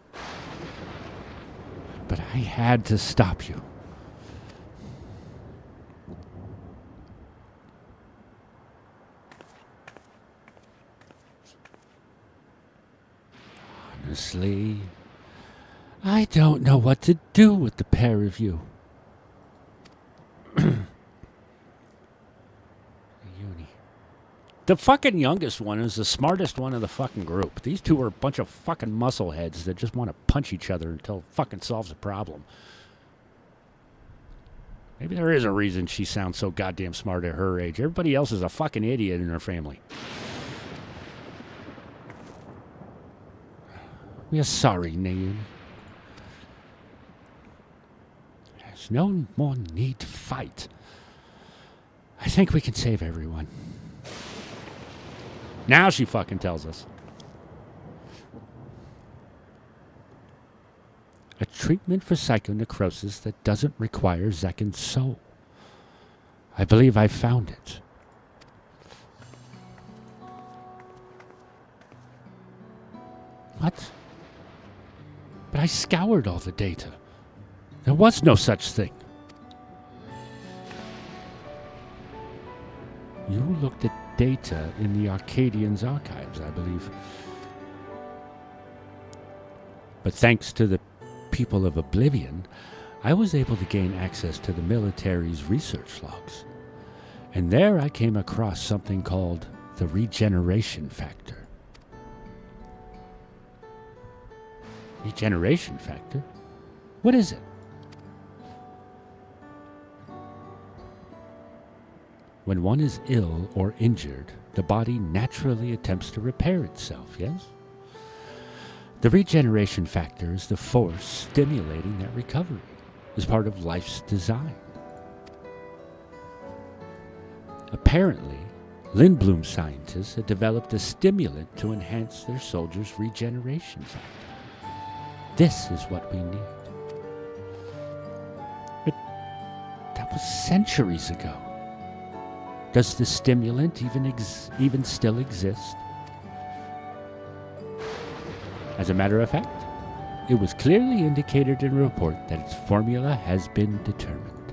S1: But I had to stop you. Honestly, I don't know what to do with the pair of you. The fucking youngest one is the smartest one of the fucking group. These two are a bunch of fucking muscleheads that just want to punch each other until it fucking solves a problem. Maybe there is a reason she sounds so goddamn smart at her age. Everybody else is a fucking idiot in her family. We are sorry, Naomi. There's no more need to fight. I think we can save everyone. Now she fucking tells us. A treatment for psychonecrosis that doesn't require Zekken's soul. I believe I found it. What? But I scoured all the data. There was no such thing. You looked at data in the Arcadian's archives, I believe. But thanks to the people of Oblivion, I was able to gain access to the military's research logs. And there I came across something called the regeneration factor. Regeneration factor? What is it? When one is ill or injured, the body naturally attempts to repair itself, yes? The regeneration factor is the force stimulating that recovery, as part of life's design. Apparently, Lindblom scientists had developed a stimulant to enhance their soldiers' regeneration factor. This is what we need. But that was centuries ago. Does the stimulant even still exist? As a matter of fact, it was clearly indicated in a report that its formula has been determined.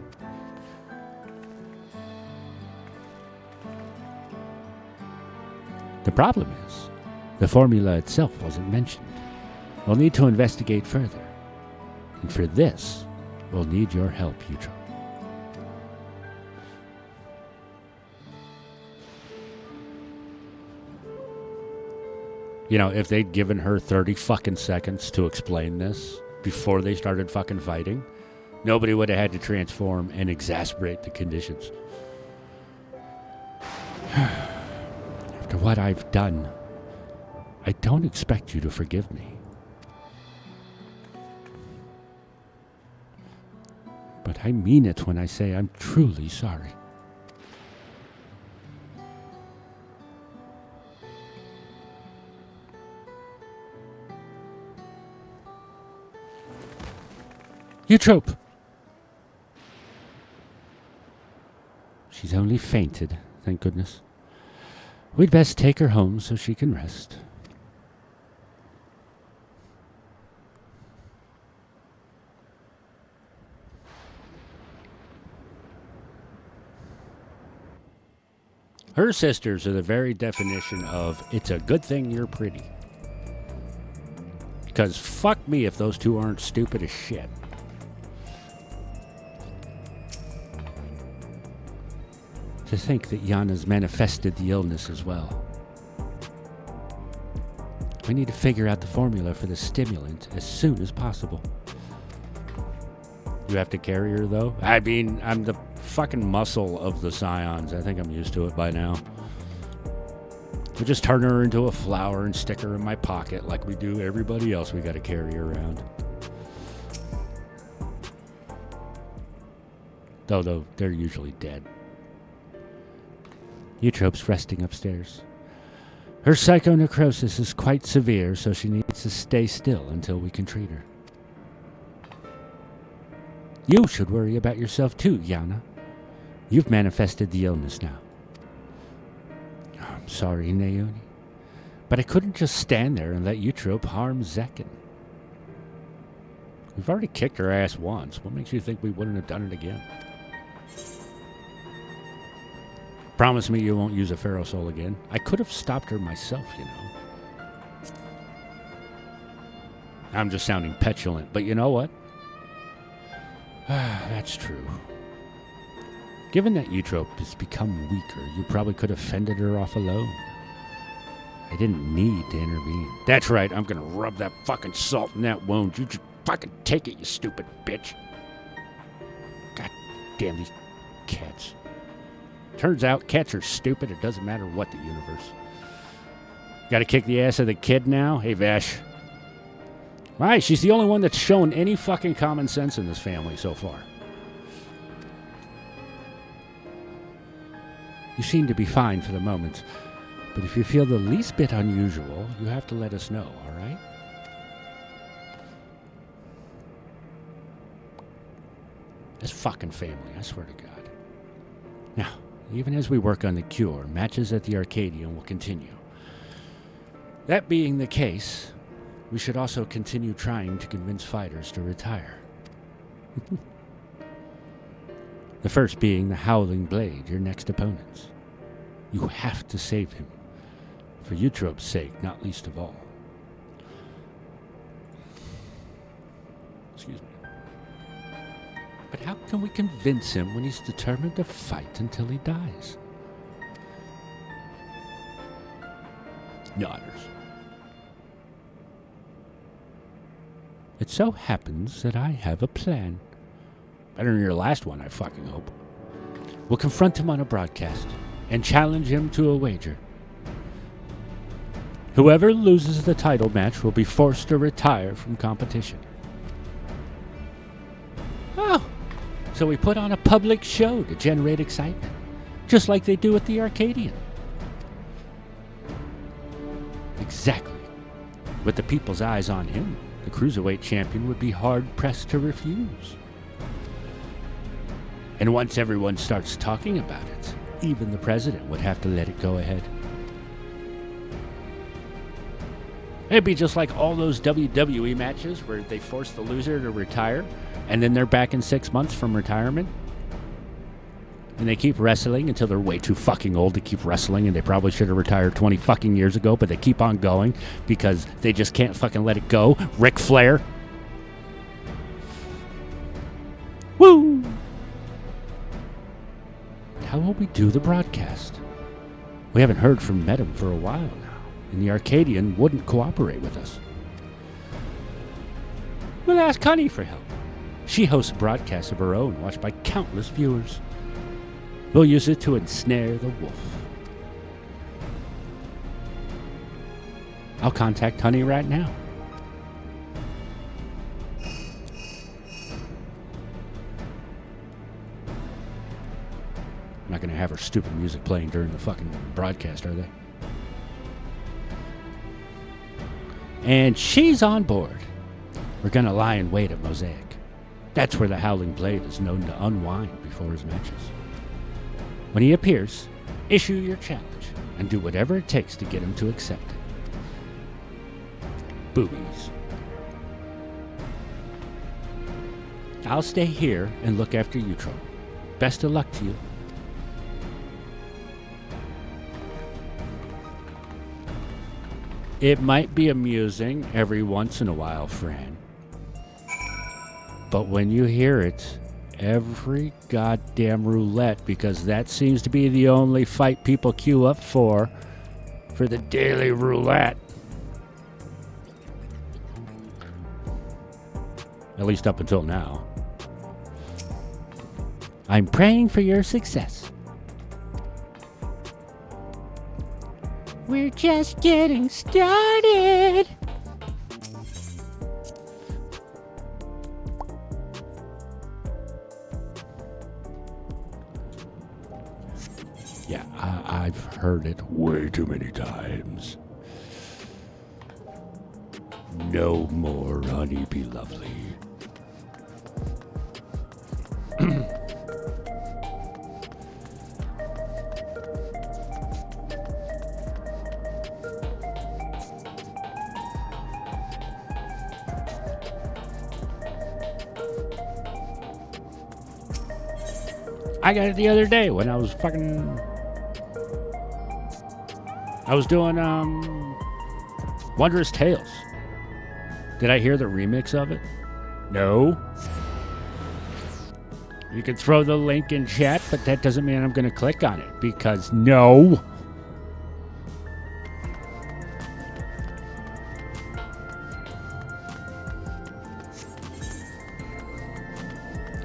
S1: The problem is, the formula itself wasn't mentioned. We'll need to investigate further. And for this, we'll need your help, Utro. You know, if they'd given her 30 fucking seconds to explain this before they started fucking fighting, nobody would have had to transform and exacerbate the conditions. After what I've done, I don't expect you to forgive me. But I mean it when I say I'm truly sorry. Eutrope! She's only fainted, thank goodness. We'd best take her home so she can rest. Her sisters are the very definition of it's a good thing you're pretty. Because fuck me if those two aren't stupid as shit. To think that Yana's manifested the illness as well. We need to figure out the formula for the stimulant as soon as possible. You have to carry her, though? I mean, I'm the fucking muscle of the Scions. I think I'm used to it by now. We just turn her into a flower and stick her in my pocket like we do everybody else we got to carry around. Though they're usually dead. Eutrope's resting upstairs. Her psychonecrosis is quite severe, so she needs to stay still until we can treat her. You should worry about yourself too, Yana. You've manifested the illness now. I'm sorry, Naomi, but I couldn't just stand there and let Eutrope harm Zekken. We've already kicked her ass once. What makes you think we wouldn't have done it again? Promise me you won't use a ferrosoul again. I could have stopped her myself, you know. I'm just sounding petulant, but you know what? That's true. Given that Eutrope has become weaker, you probably could have fended her off alone. I didn't need to intervene. That's right, I'm gonna rub that fucking salt in that wound. You just fucking take it, you stupid bitch. God damn these cats. Turns out cats are stupid. It doesn't matter what the universe. Gotta kick the ass of the kid now? Hey, Vash. Why? She's the only one that's shown any fucking common sense in this family so far. You seem to be fine for the moment, but if you feel the least bit unusual, you have to let us know, all right? This fucking family, I swear to God. Now, even as we work on the cure, matches at the Arcadian will continue. That being the case, we should also continue trying to convince fighters to retire. The first being the Howling Blade, your next opponent. You have to save him, for Eutrope's sake, not least of all. Excuse me. But how can we convince him when he's determined to fight until he dies? Nodders. It so happens that I have a plan. Better than your last one, I fucking hope. We'll confront him on a broadcast and challenge him to a wager. Whoever loses the title match will be forced to retire from competition. Oh, so we put on a public show to generate excitement, just like they do at the Arcadian. Exactly. With the people's eyes on him, the Cruiserweight champion would be hard-pressed to refuse. And once everyone starts talking about it, even the president would have to let it go ahead. It'd be just like all those WWE matches where they force the loser to retire, and then they're back in 6 months from retirement. And they keep wrestling until they're way too fucking old to keep wrestling, and they probably should have retired 20 fucking years ago, but they keep on going because they just can't fucking let it go. Ric Flair. Woo! How will we do the broadcast? We haven't heard from Medem for a while now, and the Arcadian wouldn't cooperate with us. We'll ask Honey for help. She hosts broadcasts of her own, watched by countless viewers. We'll use it to ensnare the wolf. I'll contact Honey right now. I'm not going to have her stupid music playing during the fucking broadcast, are they? And she's on board. We're going to lie in wait at Mosaic. That's where the Howling Blade is known to unwind before his matches. When he appears, issue your challenge and do whatever it takes to get him to accept it. Boobies. I'll stay here and look after Eutrope. Best of luck to you. It might be amusing every once in a while, Fran. But when you hear it, every goddamn roulette, because that seems to be the only fight people queue up for the daily roulette. At least up until now. I'm praying for your success. We're just getting started. Yeah, I've heard it way too many times. No more honey be lovely. I got it the other day when I was doing Wondrous Tales. Did I hear the remix of it? No. You can throw the link in chat, but that doesn't mean I'm going to click on it, because no.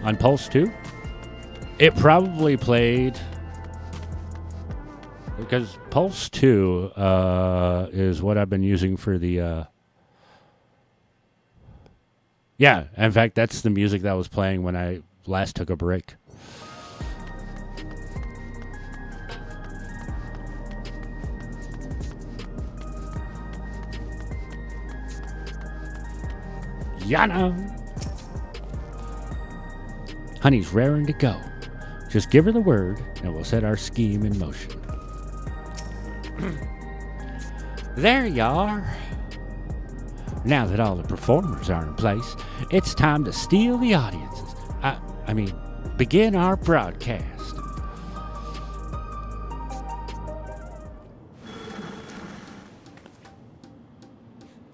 S1: On Pulse 2? It probably played, because Pulse 2 is what I've been using for the... Yeah, in fact, that's the music that was playing when I last took a break. Yana! Honey's raring to go. Just give her the word, and we'll set our scheme in motion. There you are. Now that all the performers are in place, it's time to steal the audiences. I mean, begin our broadcast.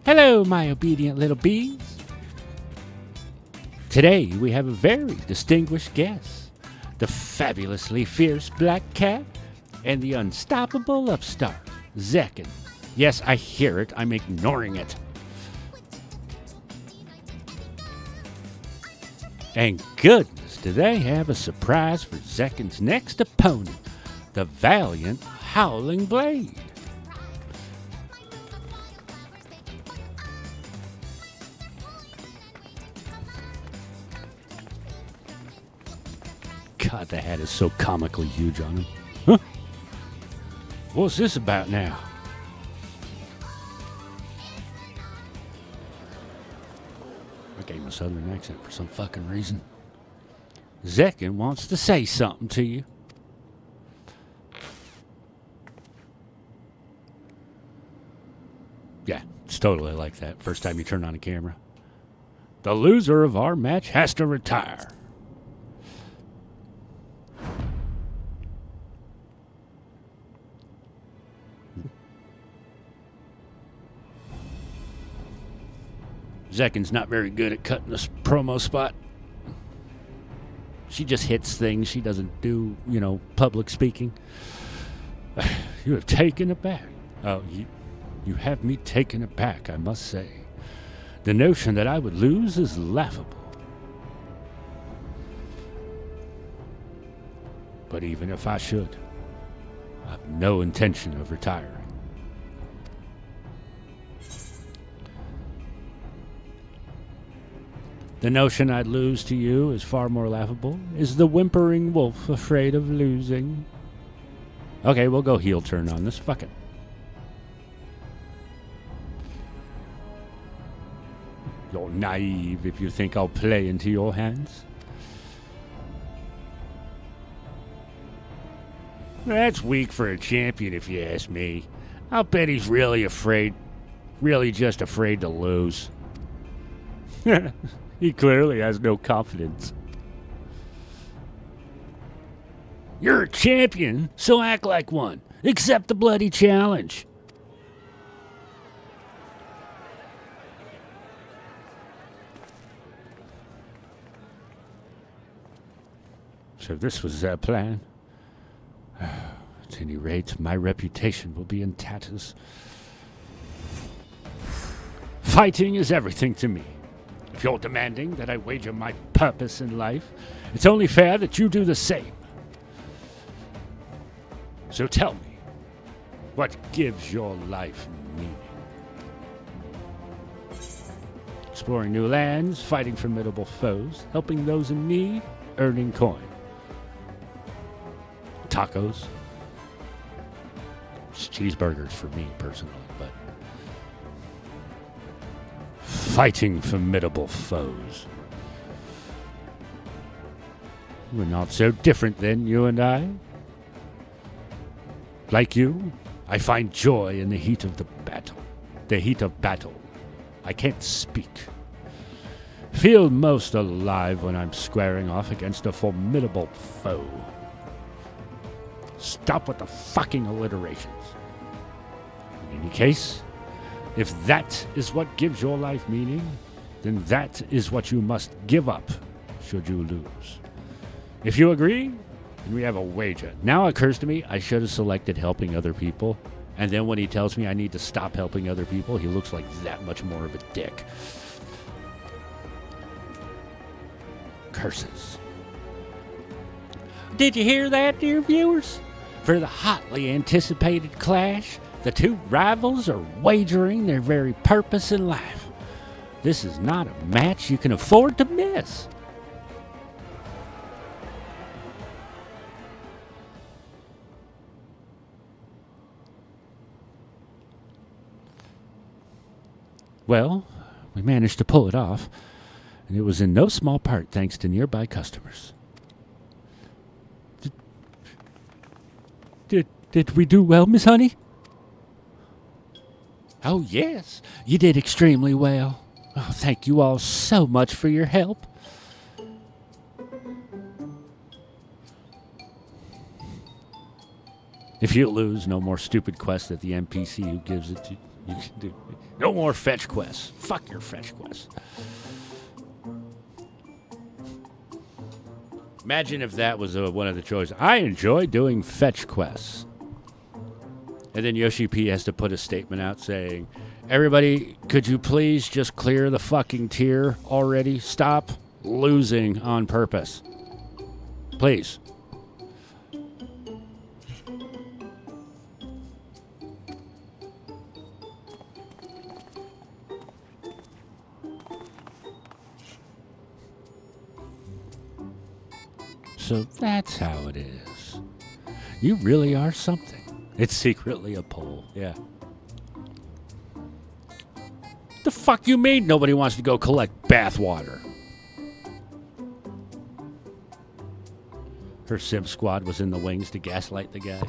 S1: Hello, my obedient little bees. Today, we have a very distinguished guest. The fabulously fierce black cat and the unstoppable upstart, Zekken. Yes, I hear it. I'm ignoring it. And goodness, do they have a surprise for Zekken's next opponent, the valiant Howling Blade. God, the hat is so comically huge on him. Huh? What's this about now? I gave him a southern accent for some fucking reason. Zekken wants to say something to you. Yeah, it's totally like that. First time you turn on a camera. The loser of our match has to retire. Zekken's not very good at cutting this promo spot. She just hits things. She doesn't do, public speaking. You have taken aback. Oh, you have me taken aback, I must say. The notion that I would lose is laughable. But even if I should, I have no intention of retiring. The notion I'd lose to you is far more laughable. Is the whimpering wolf afraid of losing? Okay, we'll go heel turn on this. Fuck it. You're naive if you think I'll play into your hands. That's weak for a champion, if you ask me. I'll bet he's really just afraid to lose. He clearly has no confidence. You're a champion, so act like one. Accept the bloody challenge. So this was their plan. At any rate, my reputation will be in tatters. Fighting is everything to me. If you're demanding that I wager my purpose in life, it's only fair that you do the same. So tell me, what gives your life meaning? Exploring new lands, fighting formidable foes, helping those in need, earning coin. Tacos. It's cheeseburgers for me personally, but fighting formidable foes. We're not so different then, you and I. Like you, I find joy in the heat of the battle. The heat of battle. I can't speak. Feel most alive when I'm squaring off against a formidable foe. Stop with the fucking alliterations. In any case, if that is what gives your life meaning, then that is what you must give up should you lose. If you agree, then we have a wager. Now it occurs to me I should have selected helping other people, and then when he tells me I need to stop helping other people, he looks like that much more of a dick. Curses. Did you hear that, dear viewers? For the hotly anticipated clash, the two rivals are wagering their very purpose in life. This is not a match you can afford to miss. Well, we managed to pull it off, and it was in no small part thanks to nearby customers. Did we do well, Miss Honey? Oh, yes. You did extremely well. Oh, thank you all so much for your help. If you lose, no more stupid quests that the NPC who gives it to you can do. No more fetch quests. Fuck your fetch quests. Imagine if that was one of the choices. I enjoy doing fetch quests. And then Yoshi P has to put a statement out saying, everybody, could you please just clear the fucking tier already? Stop losing on purpose. Please. So that's how it is. You really are something. It's secretly a pole, yeah. The fuck you mean nobody wants to go collect bathwater? Her Sim squad was in the wings to gaslight the guy.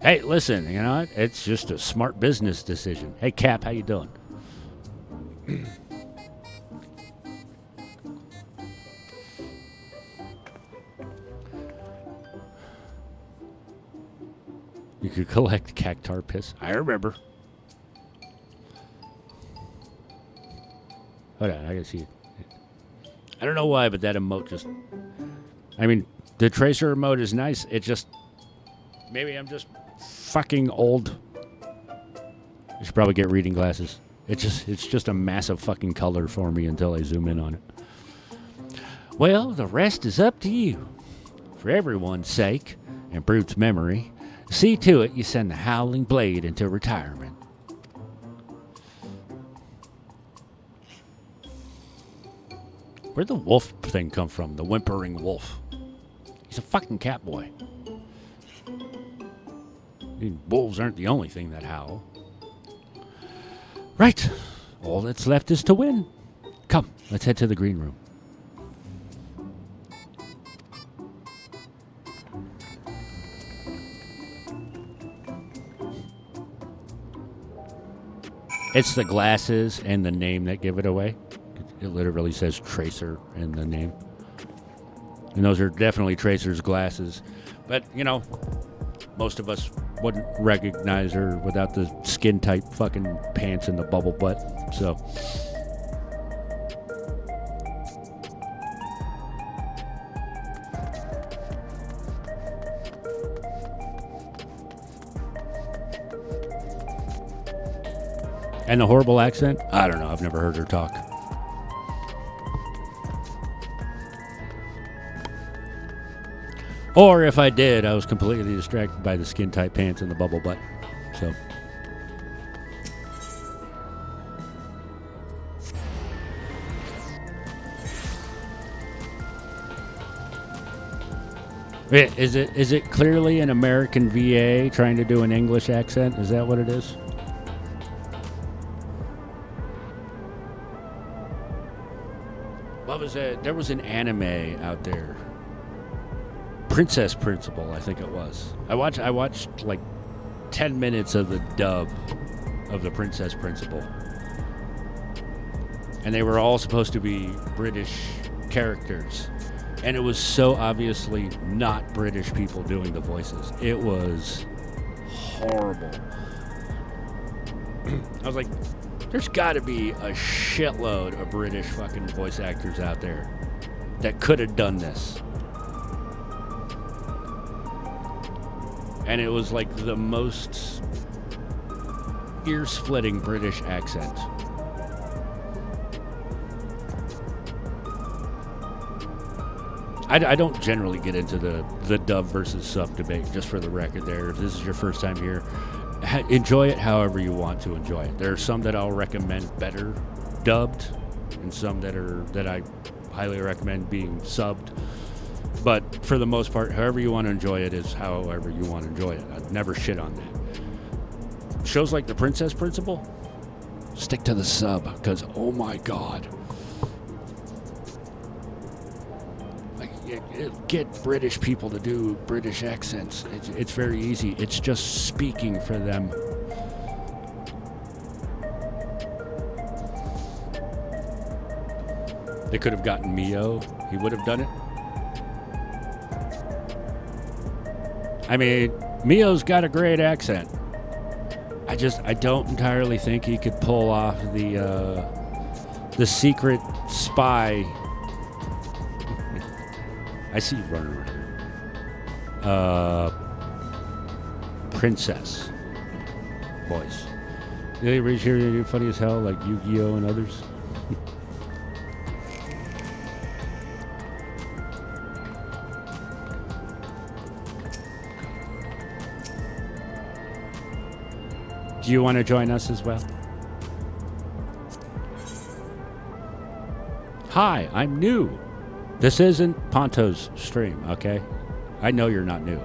S1: Hey, listen, you know what? It's just a smart business decision. Hey, Cap, how you doing? You could collect cactar piss. I remember. Hold on, I gotta see it. I don't know why, but that emote just... I mean, the tracer emote is nice. It just... Maybe I'm just fucking old. I should probably get reading glasses. It's just a massive fucking color for me until I zoom in on it. Well, the rest is up to you. For everyone's sake, and Brute's memory... See to it you send the Howling Blade into retirement. Where'd the wolf thing come from? The whimpering wolf. He's a fucking cat boy. I mean, wolves aren't the only thing that howl. Right. All that's left is to win. Come, let's head to the green room. It's the glasses and the name that give it away. It literally says Tracer in the name. And those are definitely Tracer's glasses. But, you know, most of us wouldn't recognize her without the skin-tight fucking pants and the bubble butt. So... And the horrible accent? I don't know. I've never heard her talk. Or if I did, I was completely distracted by the skin-tight pants and the bubble butt. So... Is it clearly an American VA trying to do an English accent? Is that what it is? What was it? There was an anime out there. Princess Principal, I think it was. I watched like 10 minutes of the dub of the Princess Principal. And they were all supposed to be British characters. And it was so obviously not British people doing the voices. It was horrible. I was like, there's got to be a shitload of British fucking voice actors out there that could have done this. And it was like the most ear-splitting British accent. I don't generally get into the dub versus sub debate, just for the record there. If this is your first time here, enjoy it however you want to enjoy it. There are some that I'll recommend better dubbed, and some that I highly recommend being subbed. But for the most part, however you want to enjoy it is however you want to enjoy it. I'd never shit on that. Shows like The Princess Principal, stick to the sub, because oh my god. Get British people to do British accents. It's very easy. It's just speaking for them. They could have gotten Mio. He would have done it. I mean, Mio's got a great accent. I don't entirely think he could pull off the secret spy. I see you running around here. Princess voice. Anybody here funny as hell, like Yu-Gi-Oh! And others? Do you want to join us as well? Hi, I'm new. This isn't Ponto's stream, okay? I know you're not new.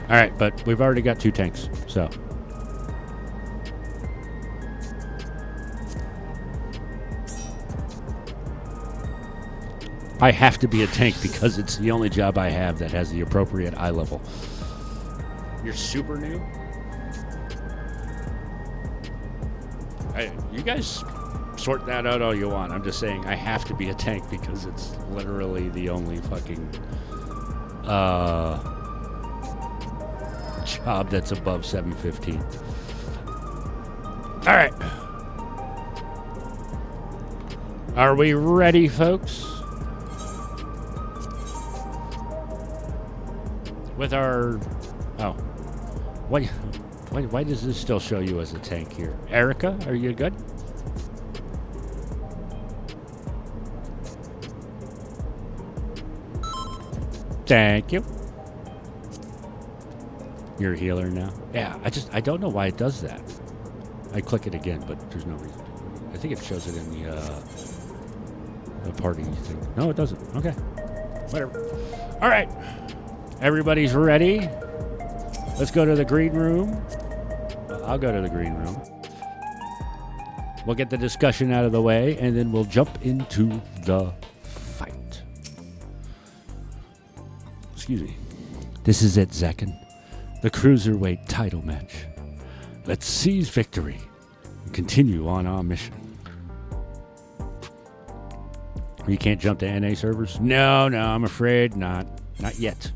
S1: All right, but we've already got 2 tanks, so. I have to be a tank because it's the only job I have that has the appropriate eye level. You're super new? You guys sort that out all you want. I'm just saying I have to be a tank because it's literally the only fucking job that's above 715. All right. Are we ready, folks? With our... Oh. Why does this still show you as a tank here? Erica, are you good? Thank you. You're a healer now? Yeah, I don't know why it does that. I click it again, but there's no reason. I think it shows it in the party thing. No, it doesn't. Okay. Whatever. All right. Everybody's ready? Let's go to the green room. I'll go to the green room. We'll get the discussion out of the way, and then we'll jump into the fight. Excuse me. This is it, Zekken. The Cruiserweight title match. Let's seize victory and continue on our mission. You can't jump to NA servers? No, I'm afraid not. Not yet.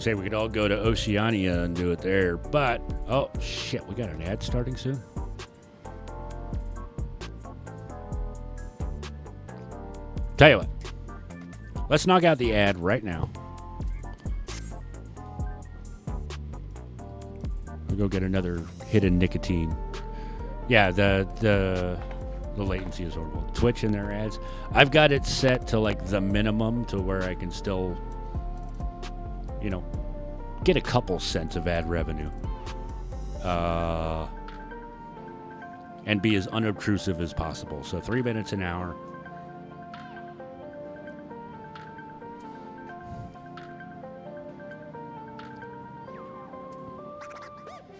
S1: Say we could all go to Oceania and do it there, but oh shit, we got an ad starting soon. Tell you what, let's knock out the ad right now. We'll go get another hidden nicotine. Yeah, the latency is horrible. Twitch and their ads. I've got it set to like the minimum to where I can still, get a couple cents of ad revenue. And be as unobtrusive as possible. So 3 minutes an hour.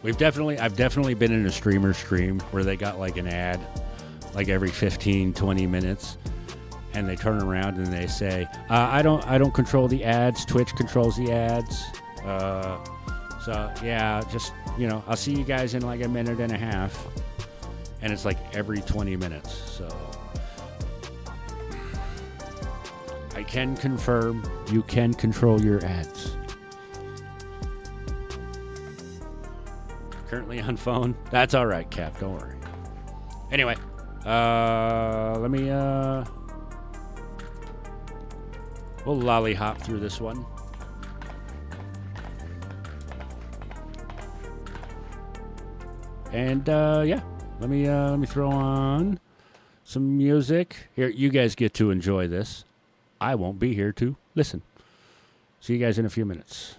S1: I've definitely been in a streamer stream where they got like an ad like every 15, 20 minutes, and they turn around and they say, I don't control the ads, Twitch controls the ads. So yeah, just, I'll see you guys in like a minute and a half. And it's like every 20 minutes. So I can confirm you can control your ads. Currently on phone. That's all right, Cap. Don't worry. Anyway, let me we'll lolly hop through this one. And yeah, let me throw on some music. Here, you guys get to enjoy this. I won't be here to listen. See you guys in a few minutes.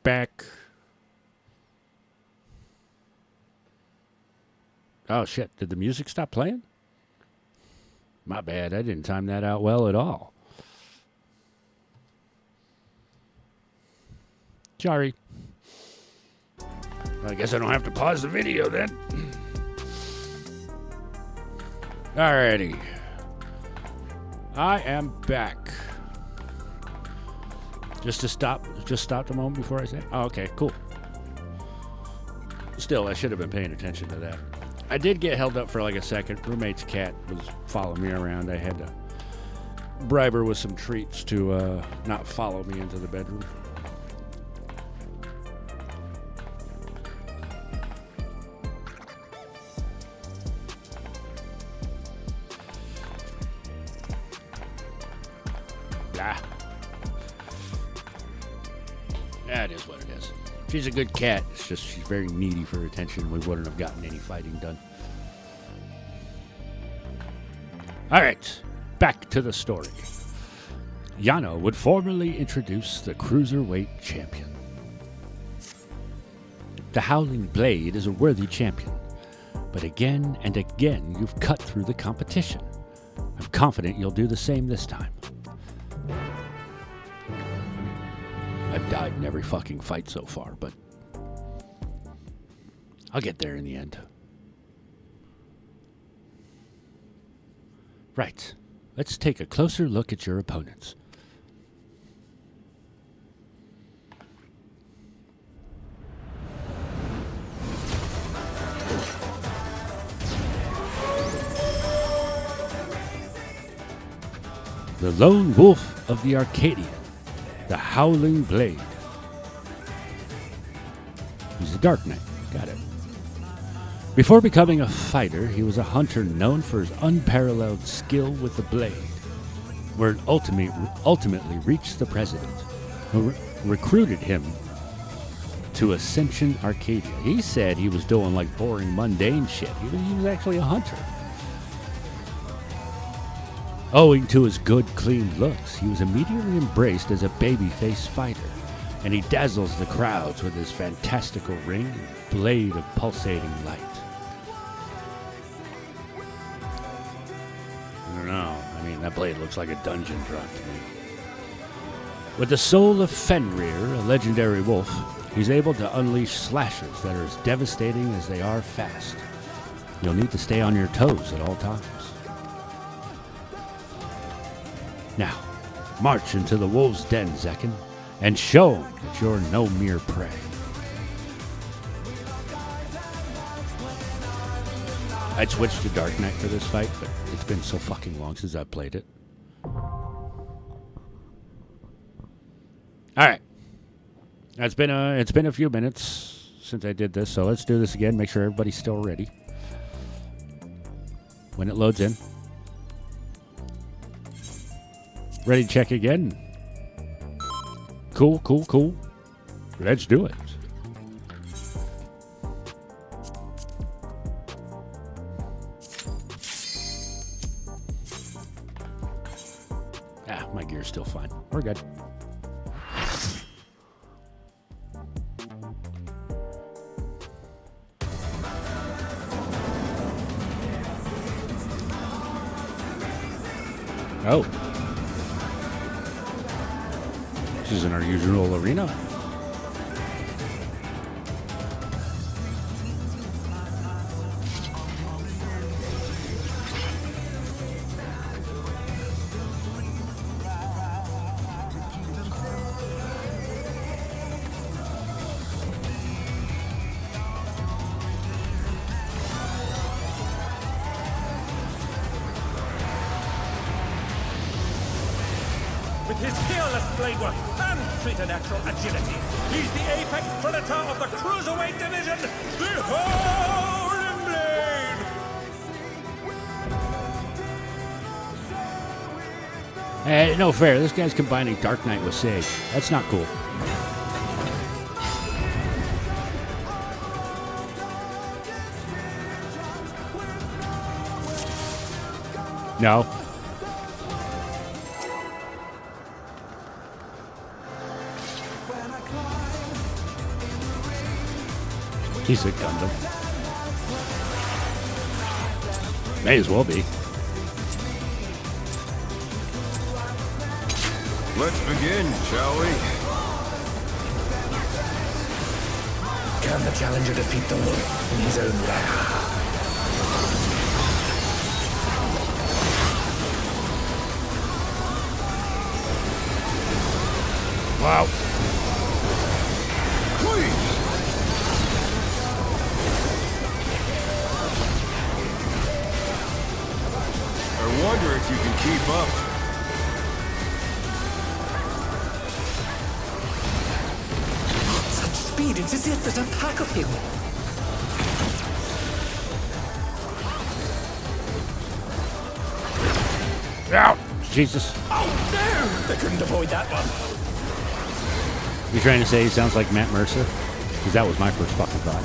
S1: back. Oh, shit. Did the music stop playing? My bad. I didn't time that out well at all. Sorry. I guess I don't have to pause the video then. Alrighty. I am back. Just stopped a moment before I said, oh, okay, cool. Still, I should have been paying attention to that. I did get held up for like a second. Roommate's cat was following me around. I had to bribe her with some treats to not follow me into the bedroom. That is what it is. She's a good cat. It's just she's very needy for attention. We wouldn't have gotten any fighting done. All right, back to the story. Yano would formally introduce the Cruiserweight champion. The Howling Blade is a worthy champion, but again and again you've cut through the competition. I'm confident you'll do the same this time. I've died in every fucking fight so far, but I'll get there in the end. Right. Let's take a closer look at your opponents. The Lone Wolf of the Arcadian. The Howling Blade. He's a Dark Knight. Got it. Before becoming a fighter, he was a hunter known for his unparalleled skill with the blade, where it ultimately reached the president, who recruited him to Ascension Arcadia. He said he was doing like boring, mundane shit. He was actually a hunter. Owing to his good, clean looks, he was immediately embraced as a babyface fighter, and he dazzles the crowds with his fantastical ring and blade of pulsating light. I don't know. I mean, that blade looks like a dungeon drop to me. With the soul of Fenrir, a legendary wolf, he's able to unleash slashes that are as devastating as they are fast. You'll need to stay on your toes at all times. Now, march into the wolf's den, Zekken, and show him that you're no mere prey. I'd switch to Dark Knight for this fight, but it's been so fucking long since I've played it. Alright. It's been a few minutes since I did this, so let's do this again. Make sure everybody's still ready. When it loads in. Ready to check again? Cool. Let's do it. My gear's still fine. We're good. Oh. This isn't our usual arena.
S2: With his fearless blade work and preternatural agility, he's the apex predator of the Cruiserweight division, the Howling Blade!
S1: Hey, no fair. This guy's combining Dark Knight with Sage. That's not cool. No. He's a Gundam. May as well be.
S4: Let's begin, shall we?
S2: Can the challenger defeat the wolf in his own lair?
S1: Wow.
S4: Please. I wonder if you can keep up.
S2: Such speed, it's as if there's a pack of him.
S1: Out! Jesus.
S2: Oh no! They couldn't avoid that one.
S1: You trying to say he sounds like Matt Mercer? Because that was my first fucking thought.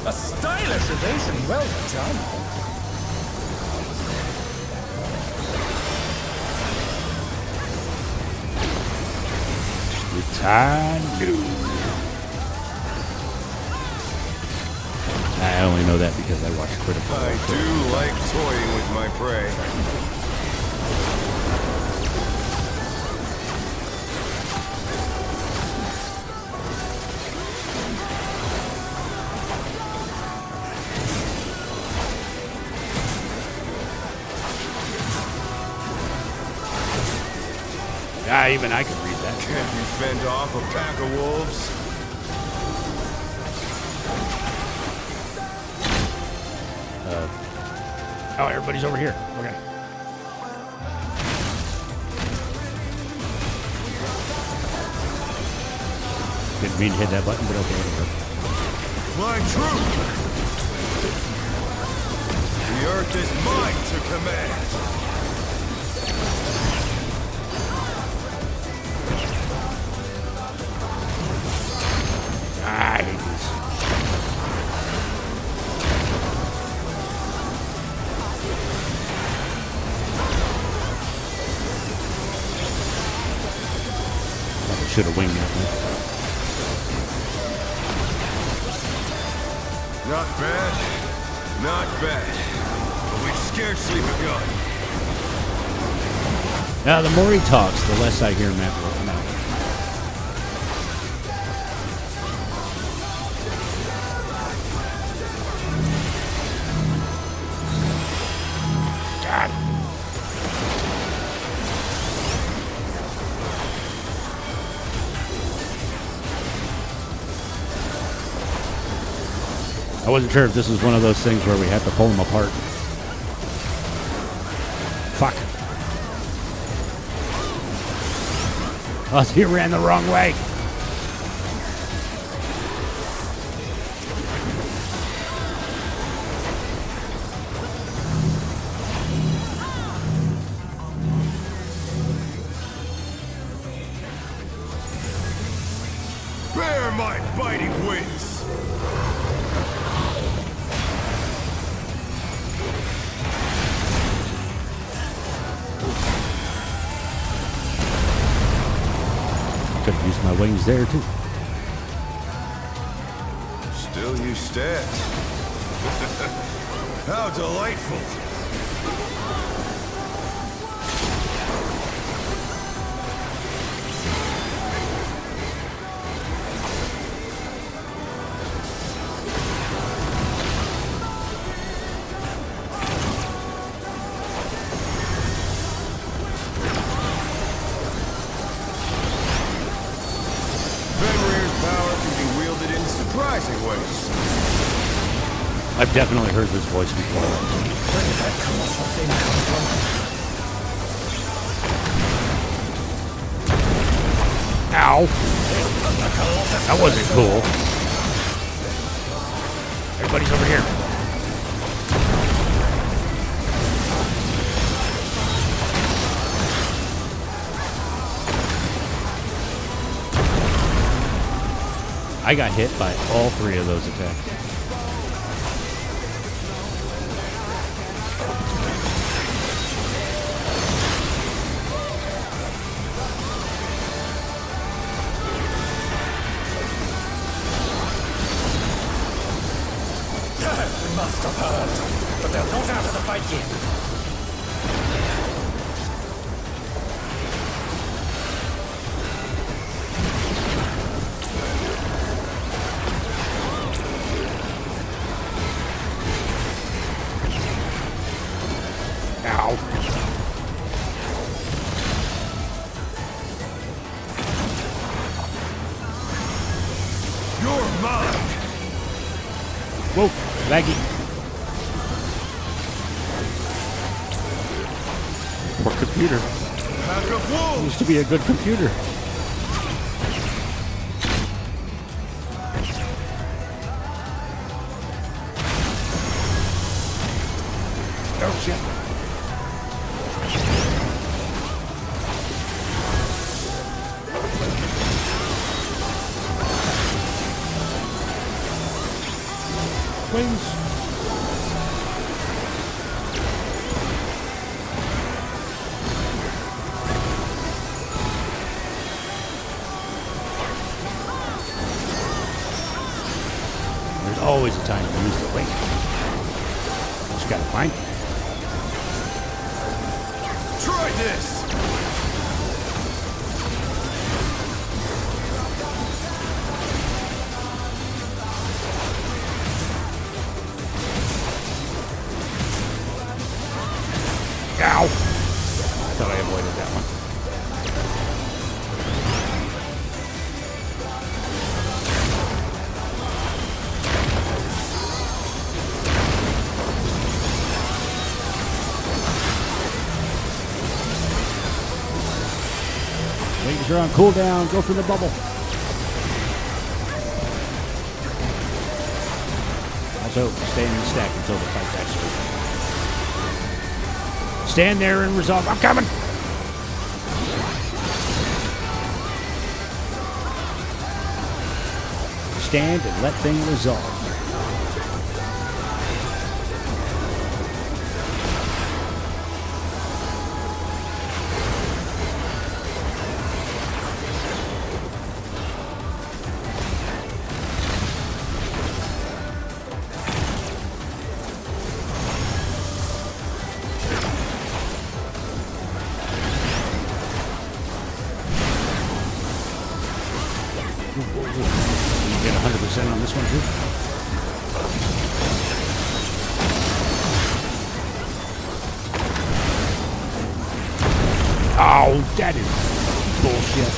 S2: A stylish ovation, well done.
S1: I only know that because I watched Critical.
S4: I do like toying with my prey.
S1: Yeah, even I could read that.
S4: Can't you fend off a pack of wolves?
S1: Oh, everybody's over here. Okay. Didn't mean to hit that button, but okay, whatever.
S4: My troop! The earth is mine to command!
S1: I hate these. Should have winged that one.
S4: Not bad. Not bad. But we've scarcely begun.
S1: Now, the more he talks, the less I hear Matt working out. God. I wasn't sure if this was one of those things where we had to pull them apart. Fuck. Oh, he ran the wrong way.
S4: Bear my biting wings!
S1: Could have used my wings there, too.
S4: Still you stand. How delightful! Surprising ways.
S1: I've definitely heard this voice before.
S2: Where did that colossal thing come from?
S1: Ow! That wasn't cool. Everybody's over here. I got hit by all three of those attacks.
S2: must have heard, but they're not out of the fight yet.
S1: Ow.
S4: You're mine!
S1: Whoa, laggy. Poor computer.
S4: Pack of wolves!
S1: Used to be a good computer. Oh shit. Wings. There's always a time to use the wing. Just gotta find it.
S4: Try this!
S1: Ow! I thought I avoided that one. Wings are on cooldown. Go for the bubble. Also, stay in the stack until the fight's actually. Stand there and resolve. I'm coming. Stand and let things resolve. You get 100% on this one too. Oh, that is bullshit.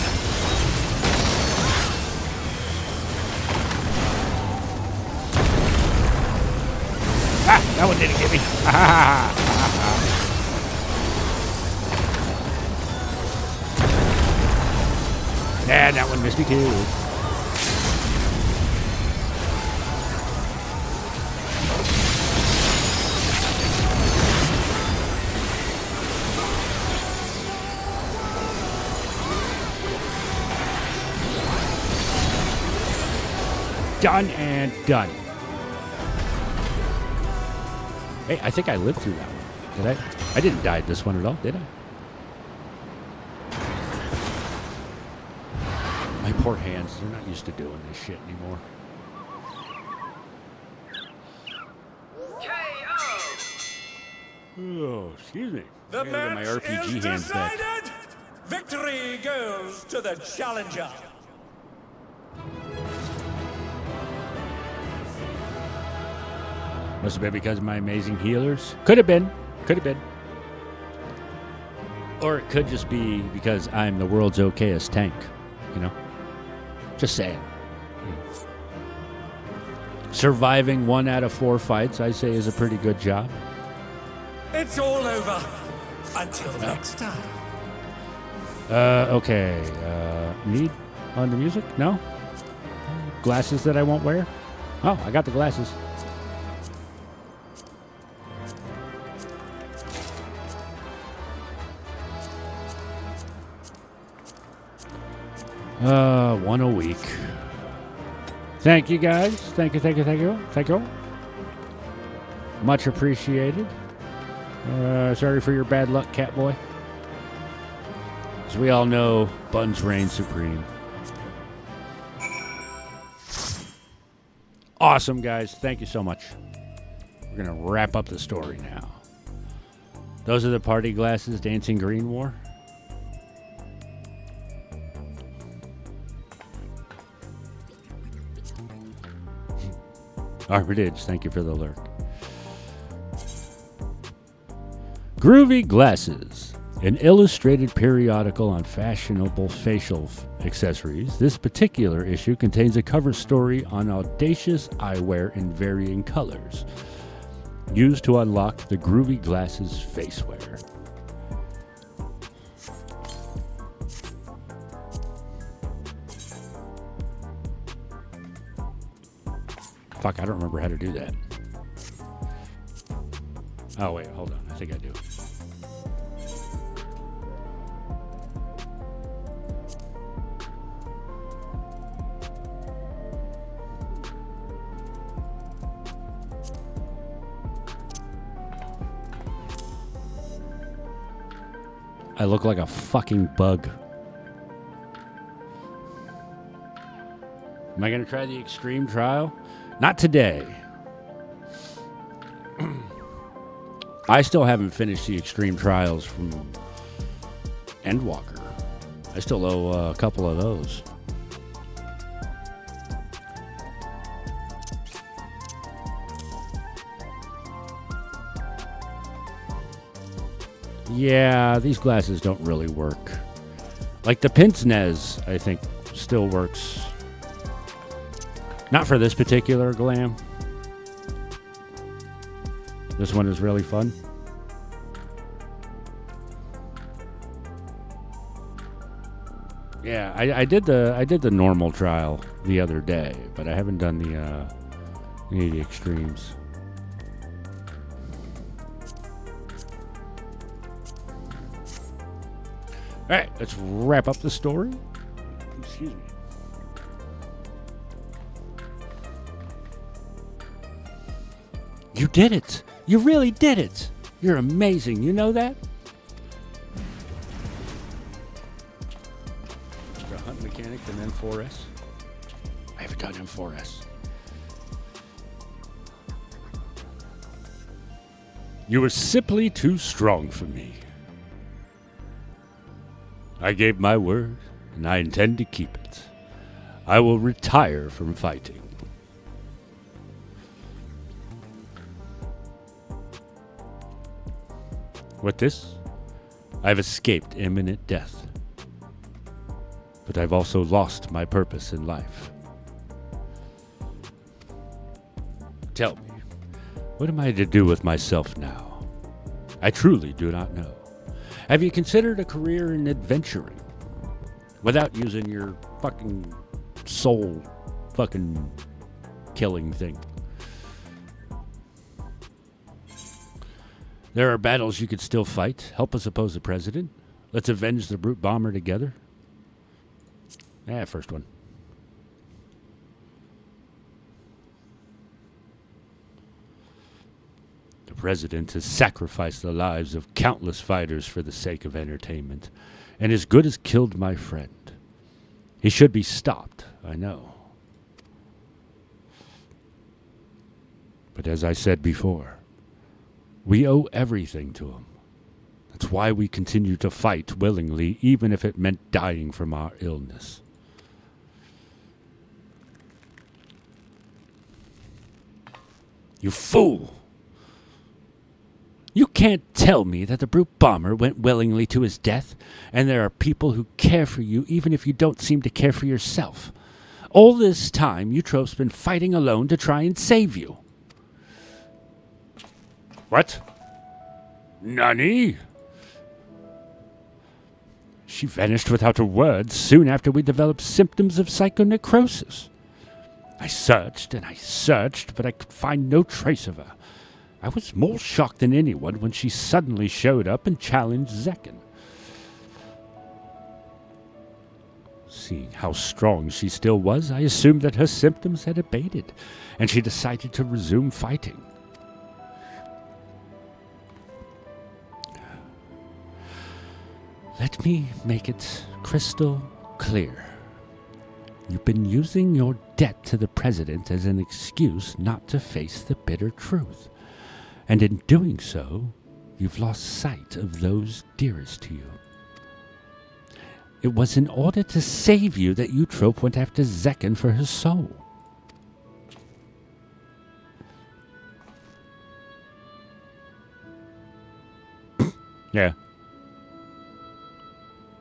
S1: Ah, that one didn't get me. Yeah, that one missed me too. Done and done. Hey, I think I lived through that one. Did I? I didn't die at this one at all, did I? My poor hands, they're not used to doing this shit anymore. Oh, excuse me.
S2: The
S1: I gotta get
S2: match
S1: my RPG
S2: is
S1: hands back.
S2: decided. Victory goes to the challenger.
S1: Must have been because of my amazing healers. Could have been. Could have been. Or it could just be because I'm the world's okayest tank. You know? Just saying. Surviving 1 out of 4 fights, I say, is a pretty good job.
S2: It's all over. Until next time.
S1: Okay. Need on the music? No? Glasses that I won't wear? Oh, I got the glasses. One a week. Thank you, guys. Thank you, thank you, thank you. Thank you. Much appreciated. Sorry for your bad luck, Catboy. As we all know, buns reign supreme. Awesome, guys. Thank you so much. We're going to wrap up the story now. Those are the party glasses Dancing Green wore. Armitage, thank you for the alert. Groovy Glasses, an illustrated periodical on fashionable facial accessories. This particular issue contains a cover story on audacious eyewear in varying colors, used to unlock the Groovy Glasses facewear. Fuck, I don't remember how to do that. Oh, wait, hold on. I think I do. I look like a fucking bug. Am I going to try the extreme trial? Not today. I still haven't finished the extreme trials from Endwalker. I still owe a couple of those. Yeah, these glasses don't really work. Like the pince nez, I think, still works. Not for this particular glam. This one is really fun. Yeah, I did the normal trial the other day, but I haven't done any of the extremes. All right, let's wrap up the story. Excuse me. You did it. You really did it. You're amazing. You know that? The Hunt Mechanic and M4S. I haven't done M4S. You were simply too strong for me. I gave my word, and I intend to keep it. I will retire from fighting. With this, I've escaped imminent death. But I've also lost my purpose in life. Tell me, what am I to do with myself now? I truly do not know. Have you considered a career in adventuring? Without using your fucking soul fucking killing thing. There are battles you could still fight. Help us oppose the president. Let's avenge the brute bomber together. First one. The president has sacrificed the lives of countless fighters for the sake of entertainment, and as good as killed my friend. He should be stopped, I know. But as I said before, we owe everything to him. That's why we continue to fight willingly, even if it meant dying from our illness. You fool! You can't tell me that the brute bomber went willingly to his death, and there are people who care for you even if you don't seem to care for yourself. All this time, Eutrope's been fighting alone to try and save you. What? Nani? She vanished without a word soon after we developed symptoms of psychonecrosis. I searched and I searched, but I could find no trace of her. I was more shocked than anyone when she suddenly showed up and challenged Zekken. Seeing how strong she still was, I assumed that her symptoms had abated, and she decided to resume fighting. Let me make it crystal clear. You've been using your debt to the president as an excuse not to face the bitter truth. And in doing so, you've lost sight of those dearest to you. It was in order to save you that Eutrope went after Zekken for his soul. Yeah.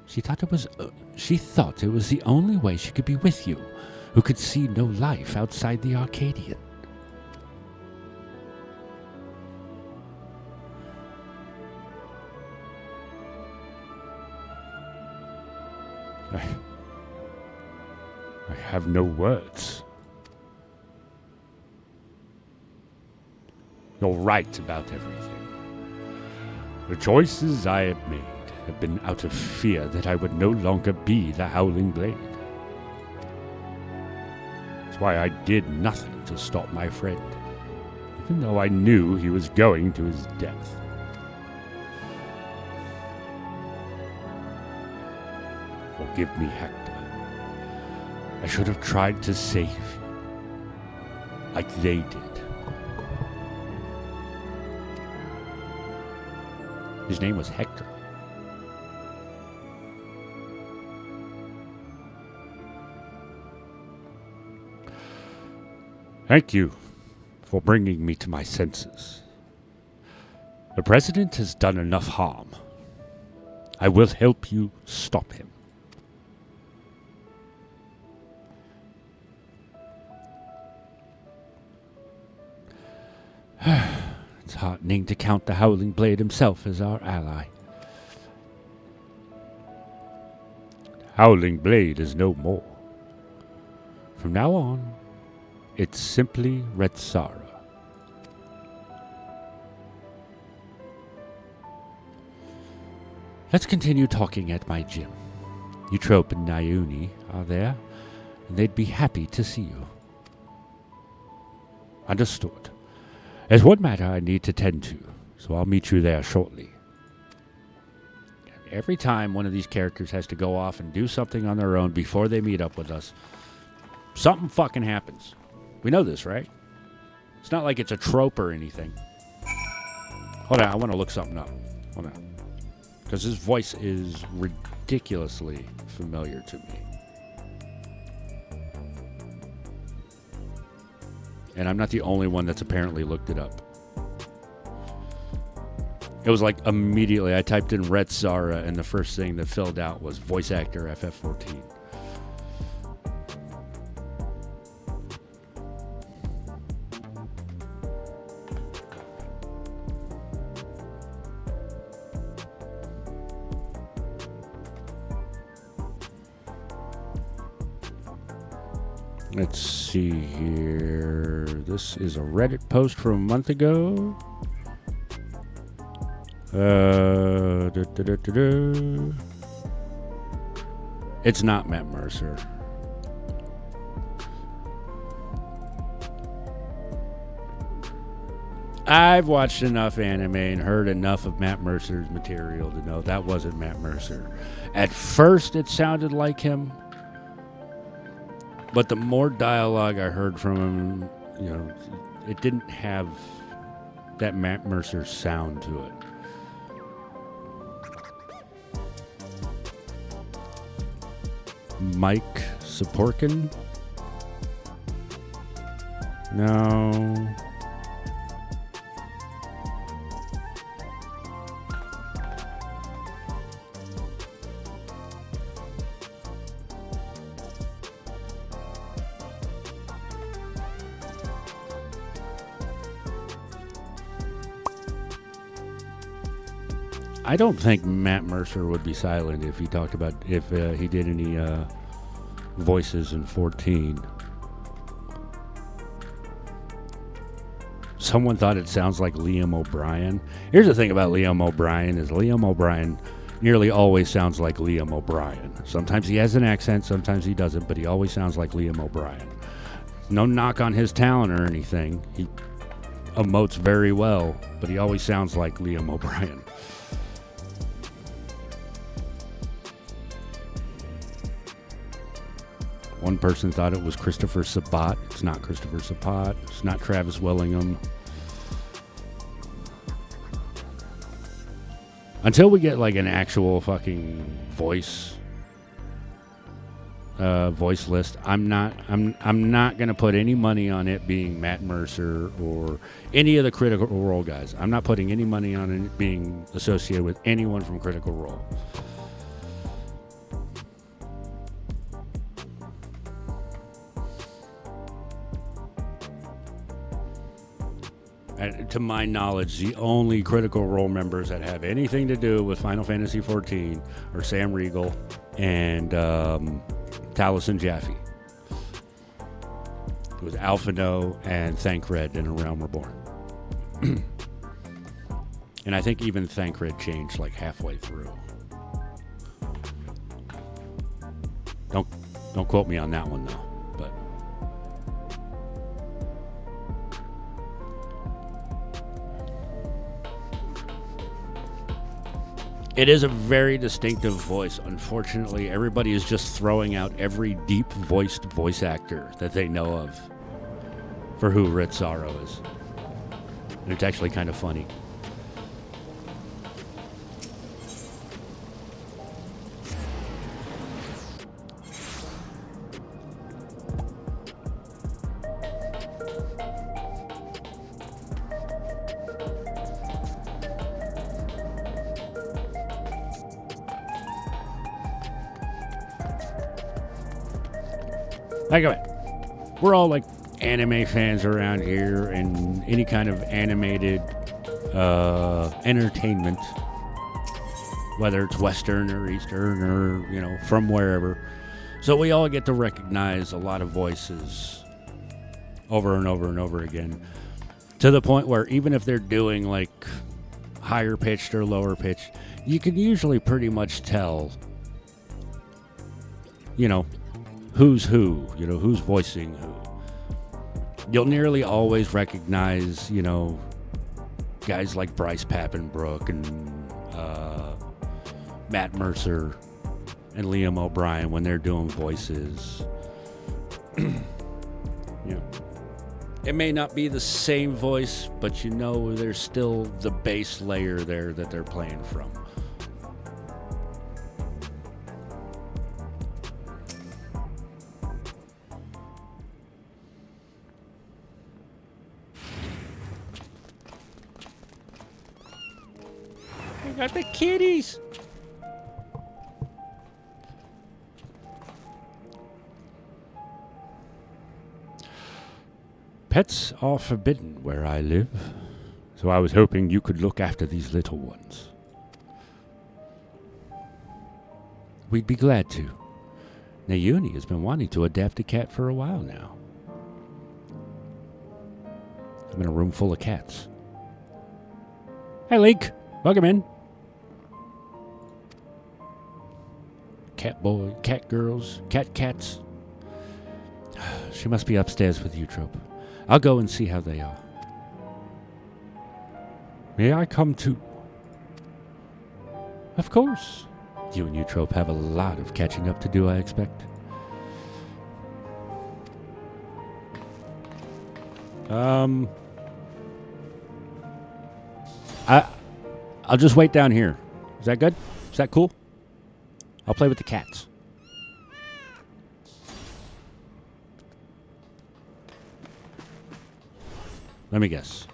S1: She thought it was the only way she could be with you, who could see no life outside the Arcadian. I have no words. You're right about everything. The choices I have made have been out of fear that I would no longer be the Howling Blade. That's why I did nothing to stop my friend, even though I knew he was going to his death. Forgive me, Hector. I should have tried to save you, like they did. His name was Hector. Thank you for bringing me to my senses. The President has done enough harm. I will help you stop him. It's heartening to count the Howling Blade himself as our ally. Howling Blade is no more. From now on, it's simply Retsara. Let's continue talking at my gym. Eutrope and Nayuni are there, and they'd be happy to see you. Understood. There's one matter I need to tend to, so I'll meet you there shortly. Every time one of these characters has to go off and do something on their own before they meet up with us, something fucking happens. We know this, right? It's not like it's a trope or anything. Hold on, I want to look something up. Hold on. Because his voice is ridiculously familiar to me. And I'm not the only one that's apparently looked it up. It was like immediately I typed in Retsara and the first thing that filled out was voice actor FF14. Let's see here. This is a Reddit post from a month ago. It's not Matt Mercer. I've watched enough anime and heard enough of Matt Mercer's material to know that wasn't Matt Mercer. At first, it sounded like him. But the more dialogue I heard from him, you know, it didn't have that Matt Mercer sound to it. Mike Saporkin? No. I don't think Matt Mercer would be silent if he talked about if he did any voices in 14. Someone thought it sounds like Liam O'Brien. Here's the thing about Liam O'Brien is Liam O'Brien nearly always sounds like Liam O'Brien. Sometimes he has an accent, sometimes he doesn't, but he always sounds like Liam O'Brien. No knock on his talent or anything. He emotes very well, but he always sounds like Liam O'Brien. One person thought it was Christopher Sabat. It's not Christopher Sabat. It's not Travis Willingham. Until we get like an actual fucking voice list, I'm not gonna put any money on it being Matt Mercer or any of the Critical Role guys. I'm not putting any money on it being associated with anyone from Critical Role. And to my knowledge, the only Critical Role members that have anything to do with Final Fantasy XIV are Sam Riegel and Taliesin Jaffe. It was Alphino and Thancred in A Realm Reborn. And I think even Thancred changed like halfway through. Don't quote me on that one though. But it is a very distinctive voice. Unfortunately, everybody is just throwing out every deep-voiced voice actor that they know of for who Ritzaro is. And it's actually kind of funny. Like, we're all like anime fans around here, and any kind of animated entertainment, whether it's Western or Eastern or, you know, from wherever. So we all get to recognize a lot of voices over and over and over again, to the point where even if they're doing like higher pitched or lower pitched, you can usually pretty much tell, you know, who's who, you know, who's voicing who. You'll nearly always recognize, you know, guys like Bryce Papenbrook and Matt Mercer and Liam O'Brien when they're doing voices. Yeah. It may not be the same voice, but you know there's still the base layer there that they're playing from. Got the kitties. Pets are forbidden where I live, so I was hoping you could look after these little ones. We'd be glad to. Nayuni has been wanting to adopt a cat for a while now. I'm in a room full of cats. Hey, Link. Welcome in. Cat boy, cat girls, cats. She must be upstairs with Eutrope. I'll go and see how they are. May I come too? Of course. You and Eutrope have a lot of catching up to do, I expect. I'll just wait down here. Is that good? Is that cool? I'll play with the cats. Let me guess.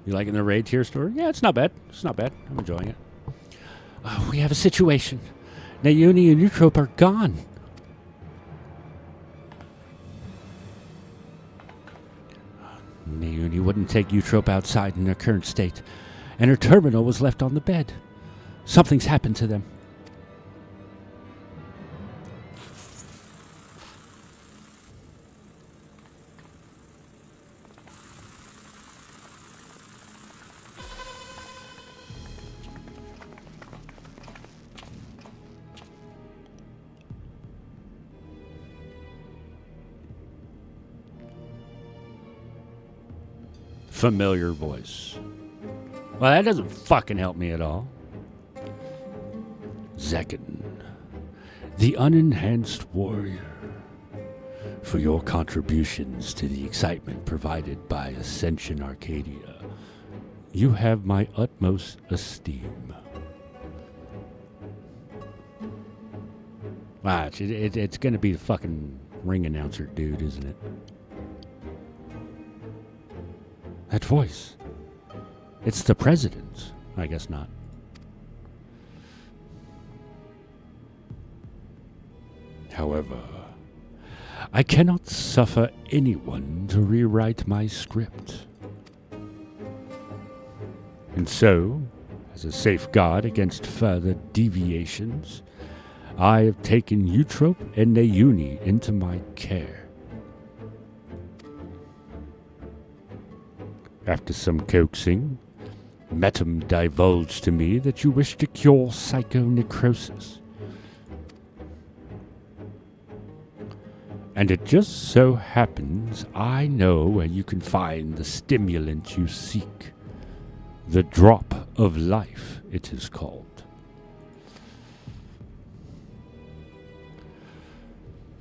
S1: You liking the raid tier story? Yeah, it's not bad. It's not bad. I'm enjoying it. Oh, we have a situation. Nayuni and Eutrope are gone. Nayuni wouldn't take Eutrope outside in her current state, and her terminal was left on the bed. Something's happened to them. Familiar voice. Well, that doesn't fucking help me at all. Zekken, the unenhanced warrior. for your contributions to the excitement provided by Ascension Arcadia. You have my utmost esteem. Watch, it's gonna be the fucking ring announcer dude, isn't it? That voice. It's the president. I guess not. However, I cannot suffer anyone to rewrite my script. And so, as a safeguard against further deviations, I have taken Eutrope and Nayuni into my care. After some coaxing, Metum divulged to me that you wish to cure psychonecrosis. And it just so happens I know where you can find the stimulant you seek. The drop of life, it is called.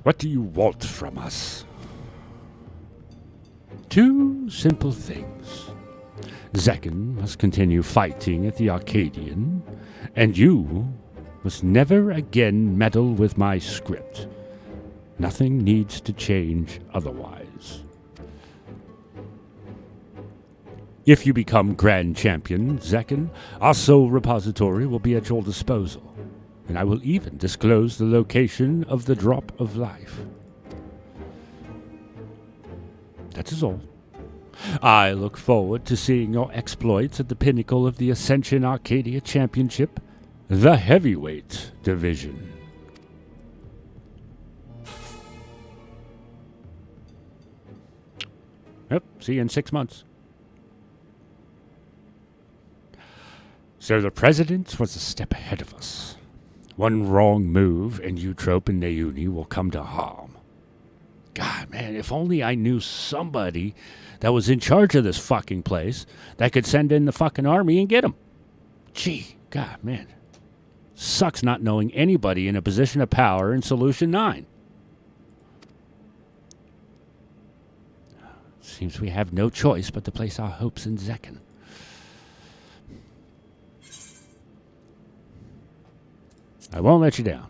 S1: What do you want from us? 2 simple things. Zekken must continue fighting at the Arcadian, and you must never again meddle with my script. Nothing needs to change otherwise. If you become Grand Champion, Zekken, our soul repository will be at your disposal, and I will even disclose the location of the drop of life. That is all. I look forward to seeing your exploits at the pinnacle of the Ascension Arcadia Championship, the heavyweight division. Yep, see you in 6 months. So the president was a step ahead of us. One wrong move and Eutrope and Nayuni will come to harm. God, man, if only I knew somebody that was in charge of this fucking place that could send in the fucking army and get him. Gee, God, man. Sucks not knowing anybody in a position of power in Solution 9. Seems we have no choice but to place our hopes in Zekken. I won't let you down.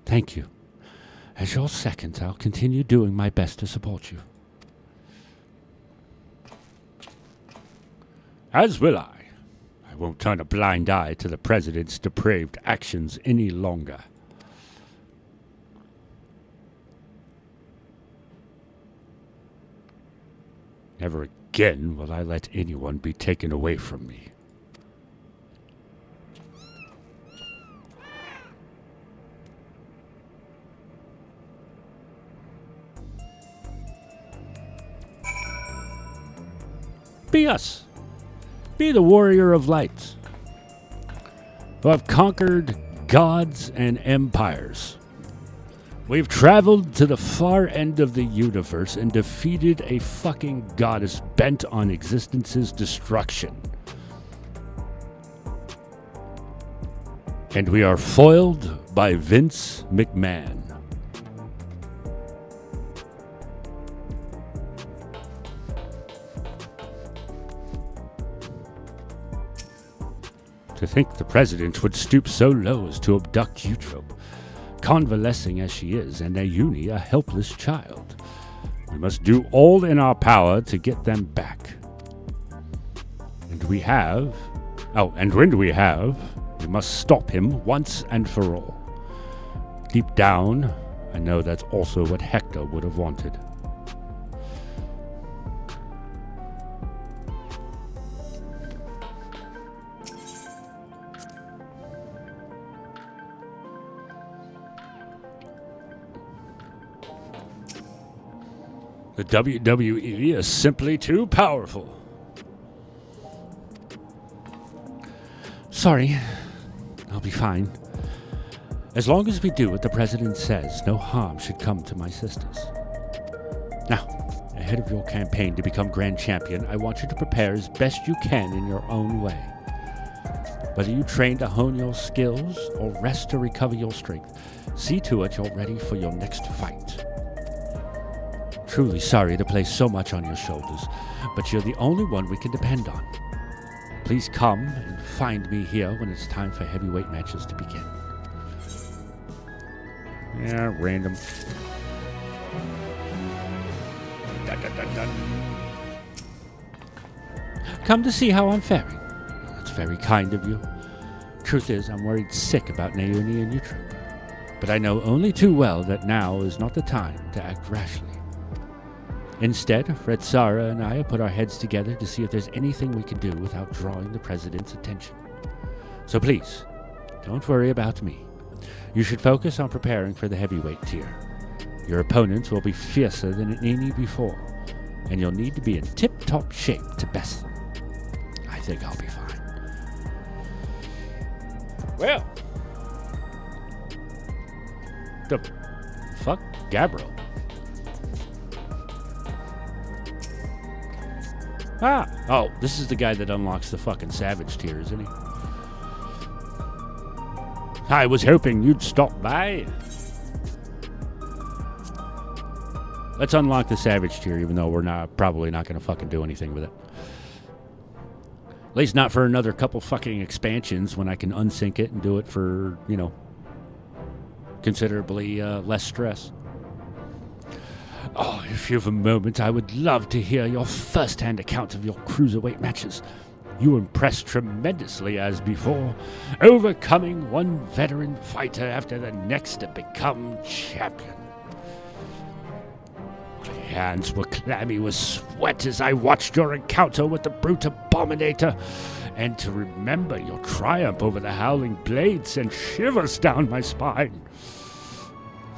S1: Thank you. As your second, I'll continue doing my best to support you. As will I. I won't turn a blind eye to the president's depraved actions any longer. Never again will I let anyone be taken away from me. Be us. Be the warrior of light, who have conquered gods and empires. We've traveled to the far end of the universe and defeated a fucking goddess bent on existence's destruction. And we are foiled by Vince McMahon. To think the president would stoop so low as to abduct Eutrope, convalescing as she is, and Nayuni a helpless child. We must do all in our power to get them back. And we have... Oh, and when we have, we must stop him once and for all. Deep down, I know that's also what Hector would have wanted. The WWE is simply too powerful. Sorry. I'll be fine. As long as we do what the president says, no harm should come to my sisters. Now, ahead of your campaign to become Grand Champion, I want you to prepare as best you can in your own way. Whether you train to hone your skills or rest to recover your strength, see to it you're ready for your next fight. Truly sorry to place so much on your shoulders, but you're the only one we can depend on. Please come and find me here when it's time for heavyweight matches to begin. Yeah, random. Dun, dun, dun, dun. Come to see how I'm faring. That's very kind of you. Truth is, I'm worried sick about Naomi and Utroop. But I know only too well that now is not the time to act rashly. Instead, Red Sara and I have put our heads together to see if there's anything we can do without drawing the President's attention. So please, don't worry about me. You should focus on preparing for the heavyweight tier. Your opponents will be fiercer than any before, and you'll need to be in tip-top shape to best them. I think I'll be fine. Well, the fuck, Gabriel? Oh, this is the guy that unlocks the fucking Savage tier, isn't he? I was hoping you'd stop by. Let's unlock the Savage tier, even though we're probably not going to fucking do anything with it. At least not for another couple fucking expansions when I can unsync it and do it for, considerably less stress. Oh, if you have a moment, I would love to hear your first-hand account of your Cruiserweight matches. You impressed tremendously as before, overcoming one veteran fighter after the next to become champion. My hands were clammy with sweat as I watched your encounter with the brute Abominator, and to remember your triumph over the Howling Blade sent shivers down my spine.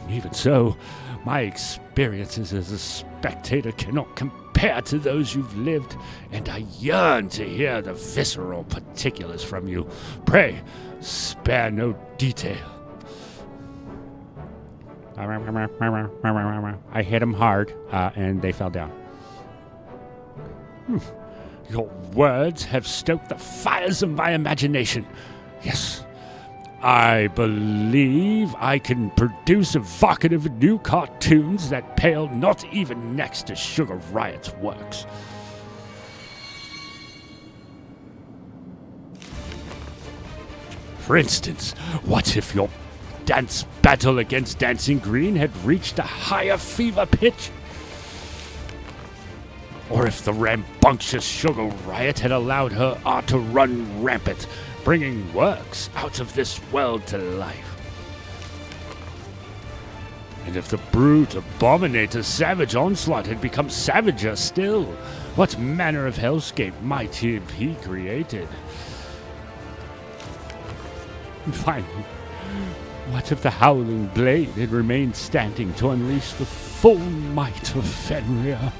S1: Even so, my experiences as a spectator cannot compare to those you've lived, and I yearn to hear the visceral particulars from you. Pray, spare no detail. I hit them hard, and they fell down. Your words have stoked the fires of my imagination. Yes, I believe I can produce evocative new cartoons that pale not even next to Sugar Riot's works. For instance, what if your dance battle against Dancing Green had reached a higher fever pitch? Or if the rambunctious Sugar Riot had allowed her art to run rampant, bringing works out of this world to life. And if the brute Abominator Savage Onslaught had become savager still, what manner of hellscape might he created? And finally, what if the Howling Blade had remained standing to unleash the full might of Fenrir?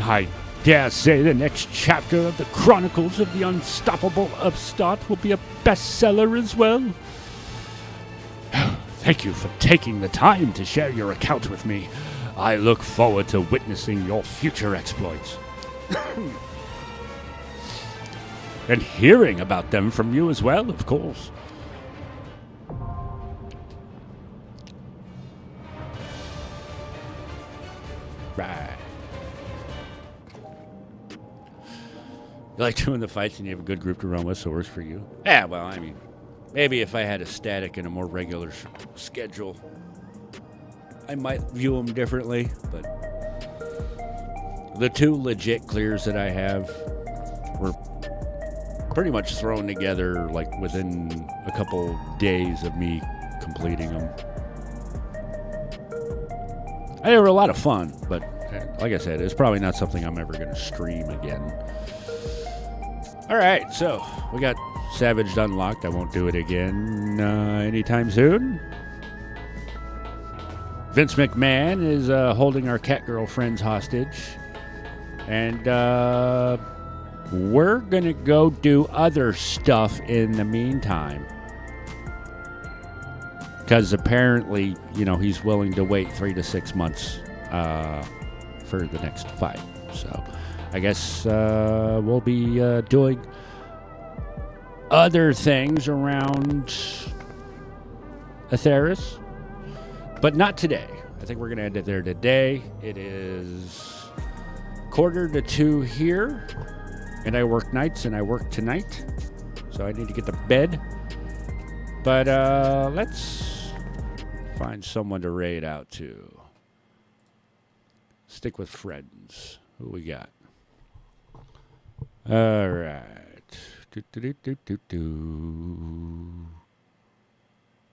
S1: I dare say the next chapter of the Chronicles of the Unstoppable Upstart will be a bestseller as well. Thank you for taking the time to share your account with me. I look forward to witnessing your future exploits. And hearing about them from you as well, of course. Right. You like doing the fights and you have a good group to run with, so it works for you? Yeah, well, I mean, maybe if I had a static and a more regular schedule, I might view them differently, but the two legit clears that I have were pretty much thrown together like within a couple days of me completing them. They were a lot of fun, but like I said, it's probably not something I'm ever going to stream again. All right, so we got Savage unlocked. I won't do it again anytime soon. Vince McMahon is holding our cat girlfriends hostage. And we're going to go do other stuff in the meantime. Because apparently, he's willing to wait 3 to 6 months for the next fight. So I guess we'll be doing other things around Atheris, but not today. I think we're going to end it there today. It is 1:45 here, and I work nights and I work tonight, so I need to get to bed. But let's find someone to raid out to. Stick with friends. Who we got? All right.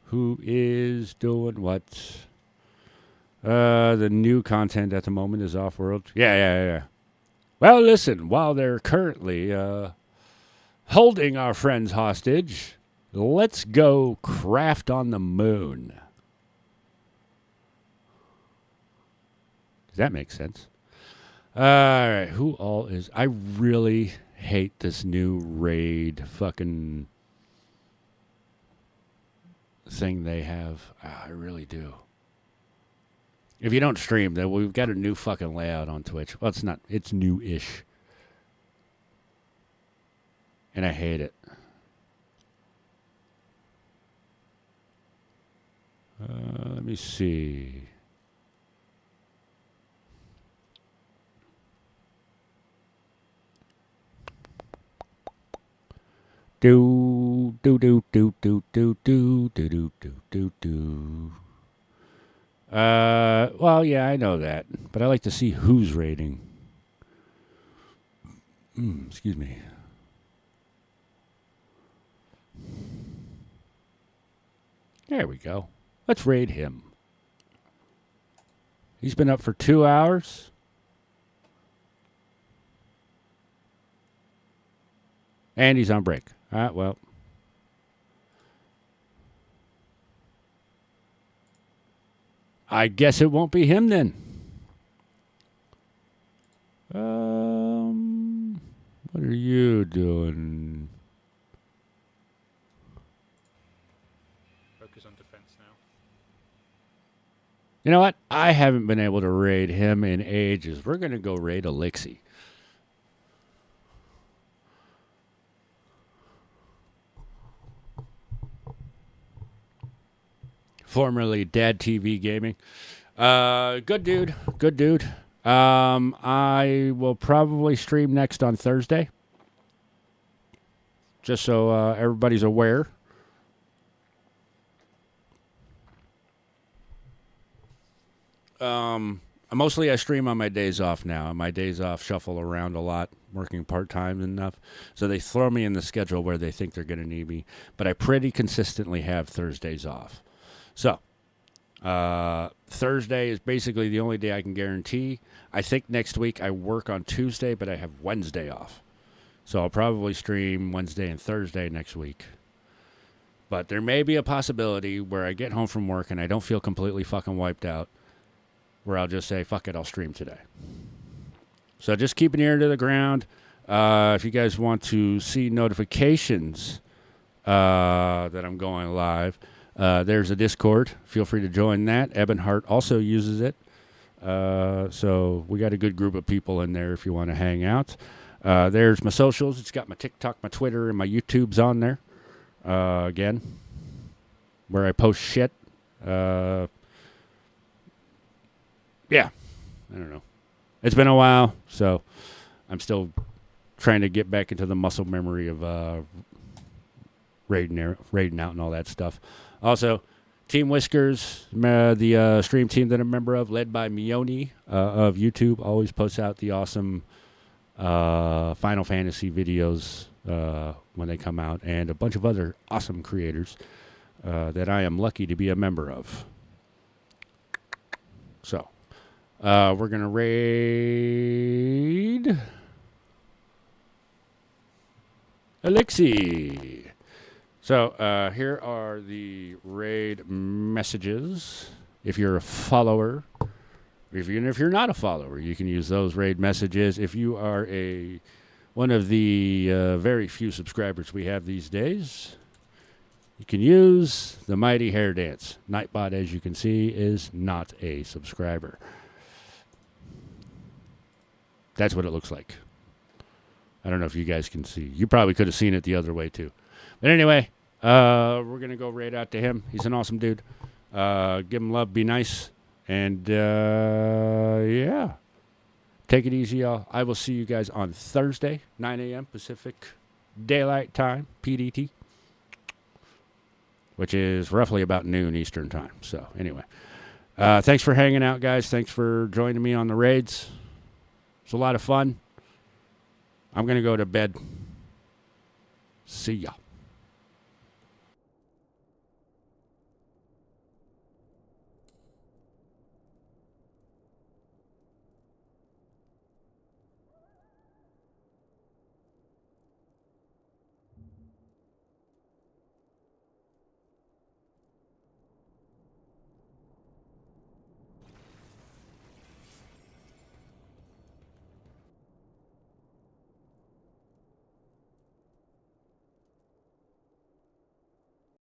S1: Who is doing what? The new content at the moment is Off-World. Yeah. Well, listen, while they're currently holding our friends hostage, let's go craft on the moon. Does that make sense? All right, who all is... I really hate this new raid fucking thing they have. I really do. If you don't stream, then we've got a new fucking layout on Twitch. Well, it's not. It's new-ish. And I hate it. Let me see. Do. Well, yeah, I know that, but I like to see who's raiding. Excuse me. There we go. Let's raid him. He's been up for 2 hours. And he's on break. Well. I guess it won't be him then. What are you doing?
S5: Focus on defense now.
S1: You know what? I haven't been able to raid him in ages. We're going to go raid Elixir. Formerly Dad TV Gaming. Good dude. I will probably stream next on Thursday. Just so everybody's aware. Mostly I stream on my days off now. My days off shuffle around a lot, working part-time and enough. So they throw me in the schedule where they think they're going to need me. But I pretty consistently have Thursdays off. So, Thursday is basically the only day I can guarantee. I think next week I work on Tuesday, but I have Wednesday off. So I'll probably stream Wednesday and Thursday next week. But there may be a possibility where I get home from work and I don't feel completely fucking wiped out, where I'll just say, fuck it, I'll stream today. So just keep an ear to the ground. If you guys want to see notifications that I'm going live, there's a Discord. Feel free to join that. Ebonheart also uses it. So we got a good group of people in there if you want to hang out. There's my socials. It's got my TikTok, my Twitter, and my YouTube's on there. Again, where I post shit. Yeah. I don't know. It's been a while, so I'm still trying to get back into the muscle memory of raiding out and all that stuff. Also, Team Whiskers, the stream team that I'm a member of, led by Mioni of YouTube, always posts out the awesome Final Fantasy videos when they come out, and a bunch of other awesome creators that I am lucky to be a member of. So, we're going to raid Elixir. So, here are the raid messages. If you're a follower, even if you're not a follower, you can use those raid messages. If you are one of the very few subscribers we have these days, you can use the Mighty Hair Dance. Nightbot, as you can see, is not a subscriber. That's what it looks like. I don't know if you guys can see. You probably could have seen it the other way, too. But anyway, we're going to go right out to him. He's an awesome dude. Give him love. Be nice. And, yeah. Take it easy, y'all. I will see you guys on Thursday, 9 a.m. Pacific Daylight Time, PDT, which is roughly about noon Eastern Time. So, anyway. Thanks for hanging out, guys. Thanks for joining me on the raids. It's a lot of fun. I'm going to go to bed. See ya.